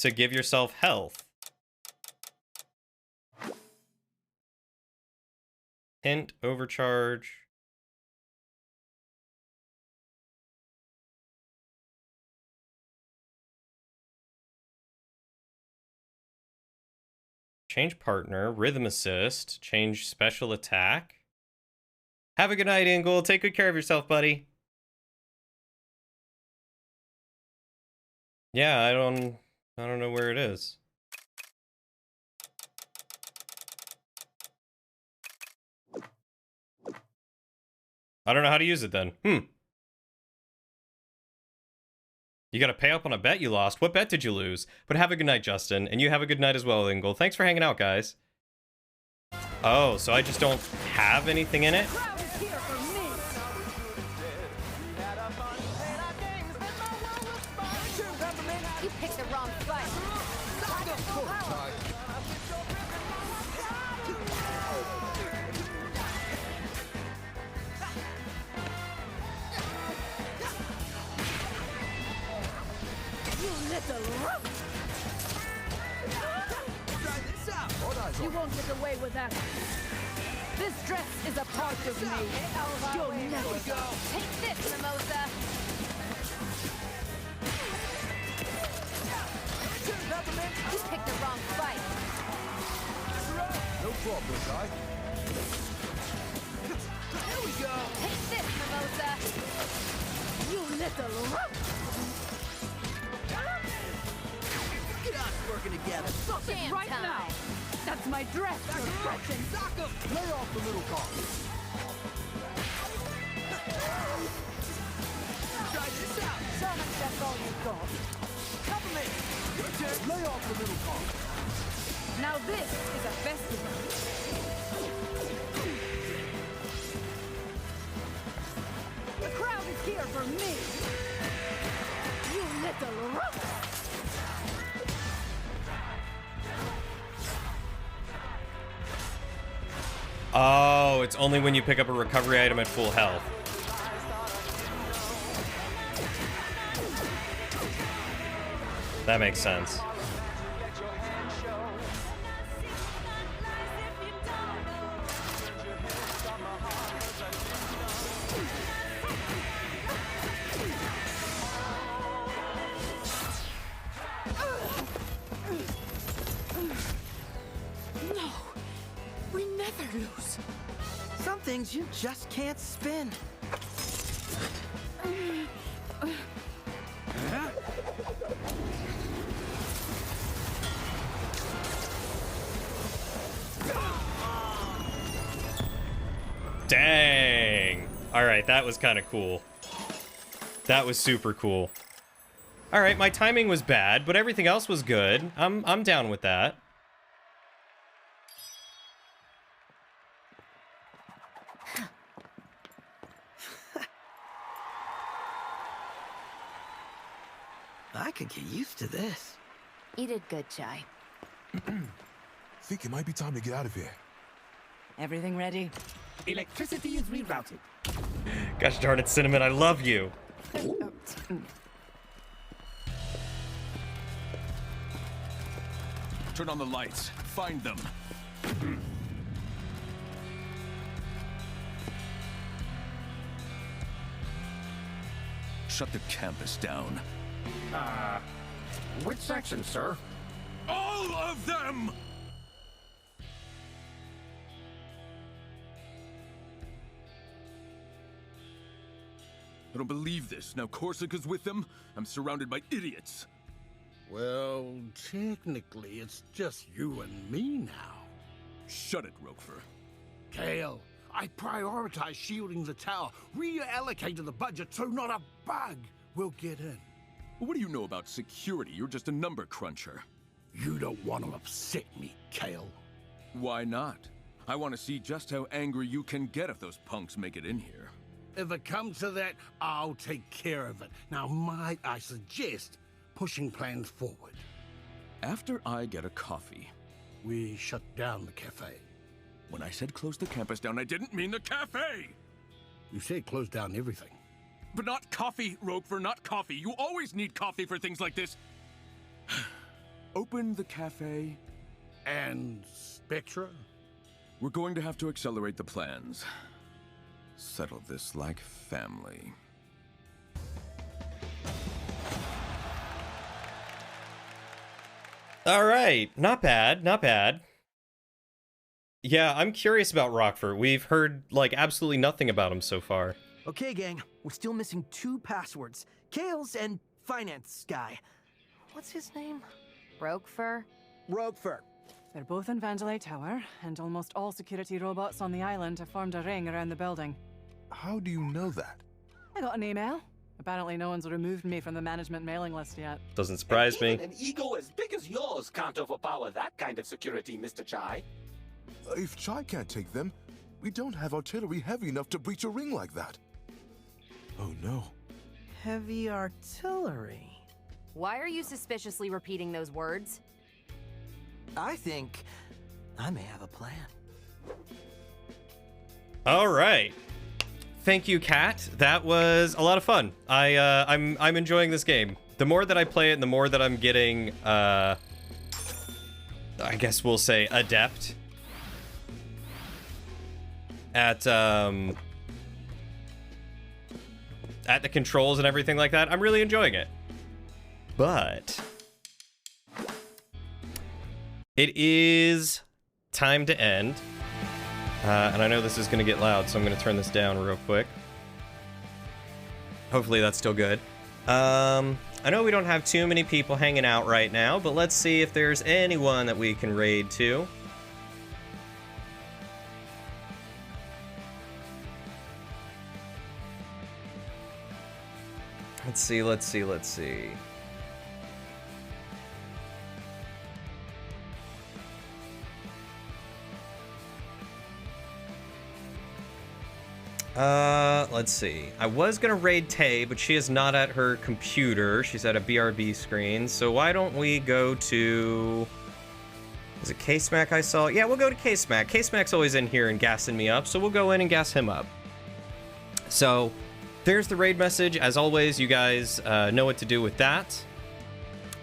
to give yourself health. Hint, overcharge. Change partner, rhythm assist, change special attack. Have a good night, Ingle. Take good care of yourself, buddy. Yeah, I don't know where it is. I don't know how to use it then. You gotta pay up on a bet you lost. What bet did you lose? But have a good night, Justin. And you have a good night as well, Ingle. Thanks for hanging out, guys. Oh, so I just don't have anything in it? You picked the wrong fight. You won't get away with that. This dress is a part of me. You'll never go. Take this, Mimosa. You picked the wrong fight. No problem, guy. Here we go. Take this, Mimosa. You little rock. Look at us working together. Stop it right now. That's my dress you're stretching. Lay off the little car. Try this out. So much that's all you got. Cover me. Your turn. Lay off the little car. Now this is a festival. The crowd is here for me. You little rock. Oh, it's only when you pick up a recovery item at full health. That makes sense. No, we never lose. Some things you just can't spin. Dang. All right, that was kind of cool. That was super cool. All right, my timing was bad, but everything else was good. I'm down with that. I could get used to this. You did good, Chai. Think it might be time to get out of here. Everything ready? Electricity is rerouted. Gosh darn it, Cinnamon, I love you. Turn on the lights. Find them. Shut the campus down. Which section, sir? All of them! I don't believe this. Now Korsica's with them. I'm surrounded by idiots. Well, technically, it's just you and me now. Shut it, Roquefort. Kale, I prioritized shielding the tower, reallocated the budget so not a bug will get in. What do you know about security? You're just a number cruncher. You don't want to upset me, Kale. Why not? I want to see just how angry you can get if those punks make it in here. If it comes to that, I'll take care of it. Now, might I suggest pushing plans forward? After I get a coffee. We shut down the cafe. When I said close the campus down, I didn't mean the cafe! You said close down everything. But not coffee, Roquefort, not coffee. You always need coffee for things like this. Open the cafe. And Spectra? We're going to have to accelerate the plans. Settle this like family. All right, not bad, not bad. Yeah, I'm curious about Rockford. We've heard, like, absolutely nothing about him so far. Okay, gang, we're still missing 2 passwords. Kale's and finance guy. What's his name? Roquefort? Roquefort. They're both in Vandalay Tower, and almost all security robots on the island have formed a ring around the building. How do you know that? I got an email. Apparently no one's removed me from the management mailing list yet. Doesn't surprise me. Even an ego as big as yours can't overpower that kind of security, Mr. Chai. If Chai can't take them, we don't have artillery heavy enough to breach a ring like that. Oh no. Heavy artillery? Why are you suspiciously repeating those words? I think I may have a plan. All right. Thank you, Kat. That was a lot of fun. I'm enjoying this game. The more that I play it, the more that I'm getting, I guess we'll say adept at the controls and everything like that. I'm really enjoying it. But it is time to end. And I know this is going to get loud, so I'm going to turn this down real quick. Hopefully that's still good. I know we don't have too many people hanging out right now, but let's see if there's anyone that we can raid to. Let's see, let's see, let's see. Let's see. I was gonna raid Tay, but she is not at her computer. She's at a BRB screen. So why don't we go to... Is it K-Smack I saw? Yeah, we'll go to K-Smack. K-Smack's always in here and gassing me up, so we'll go in and gas him up. So, there's the raid message. As always, you guys know what to do with that.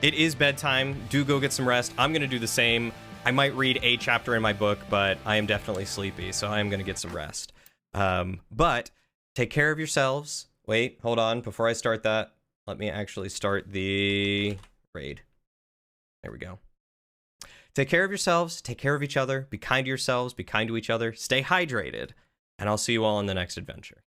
It is bedtime. Do go get some rest. I'm gonna do the same. I might read a chapter in my book, but I am definitely sleepy, so I am gonna get some rest. But take care of yourselves. Wait, hold on. Before I start that, let me actually start the raid. There we go. Take care of yourselves. Take care of each other. Be kind to yourselves. Be kind to each other. Stay hydrated. And I'll see you all in the next adventure.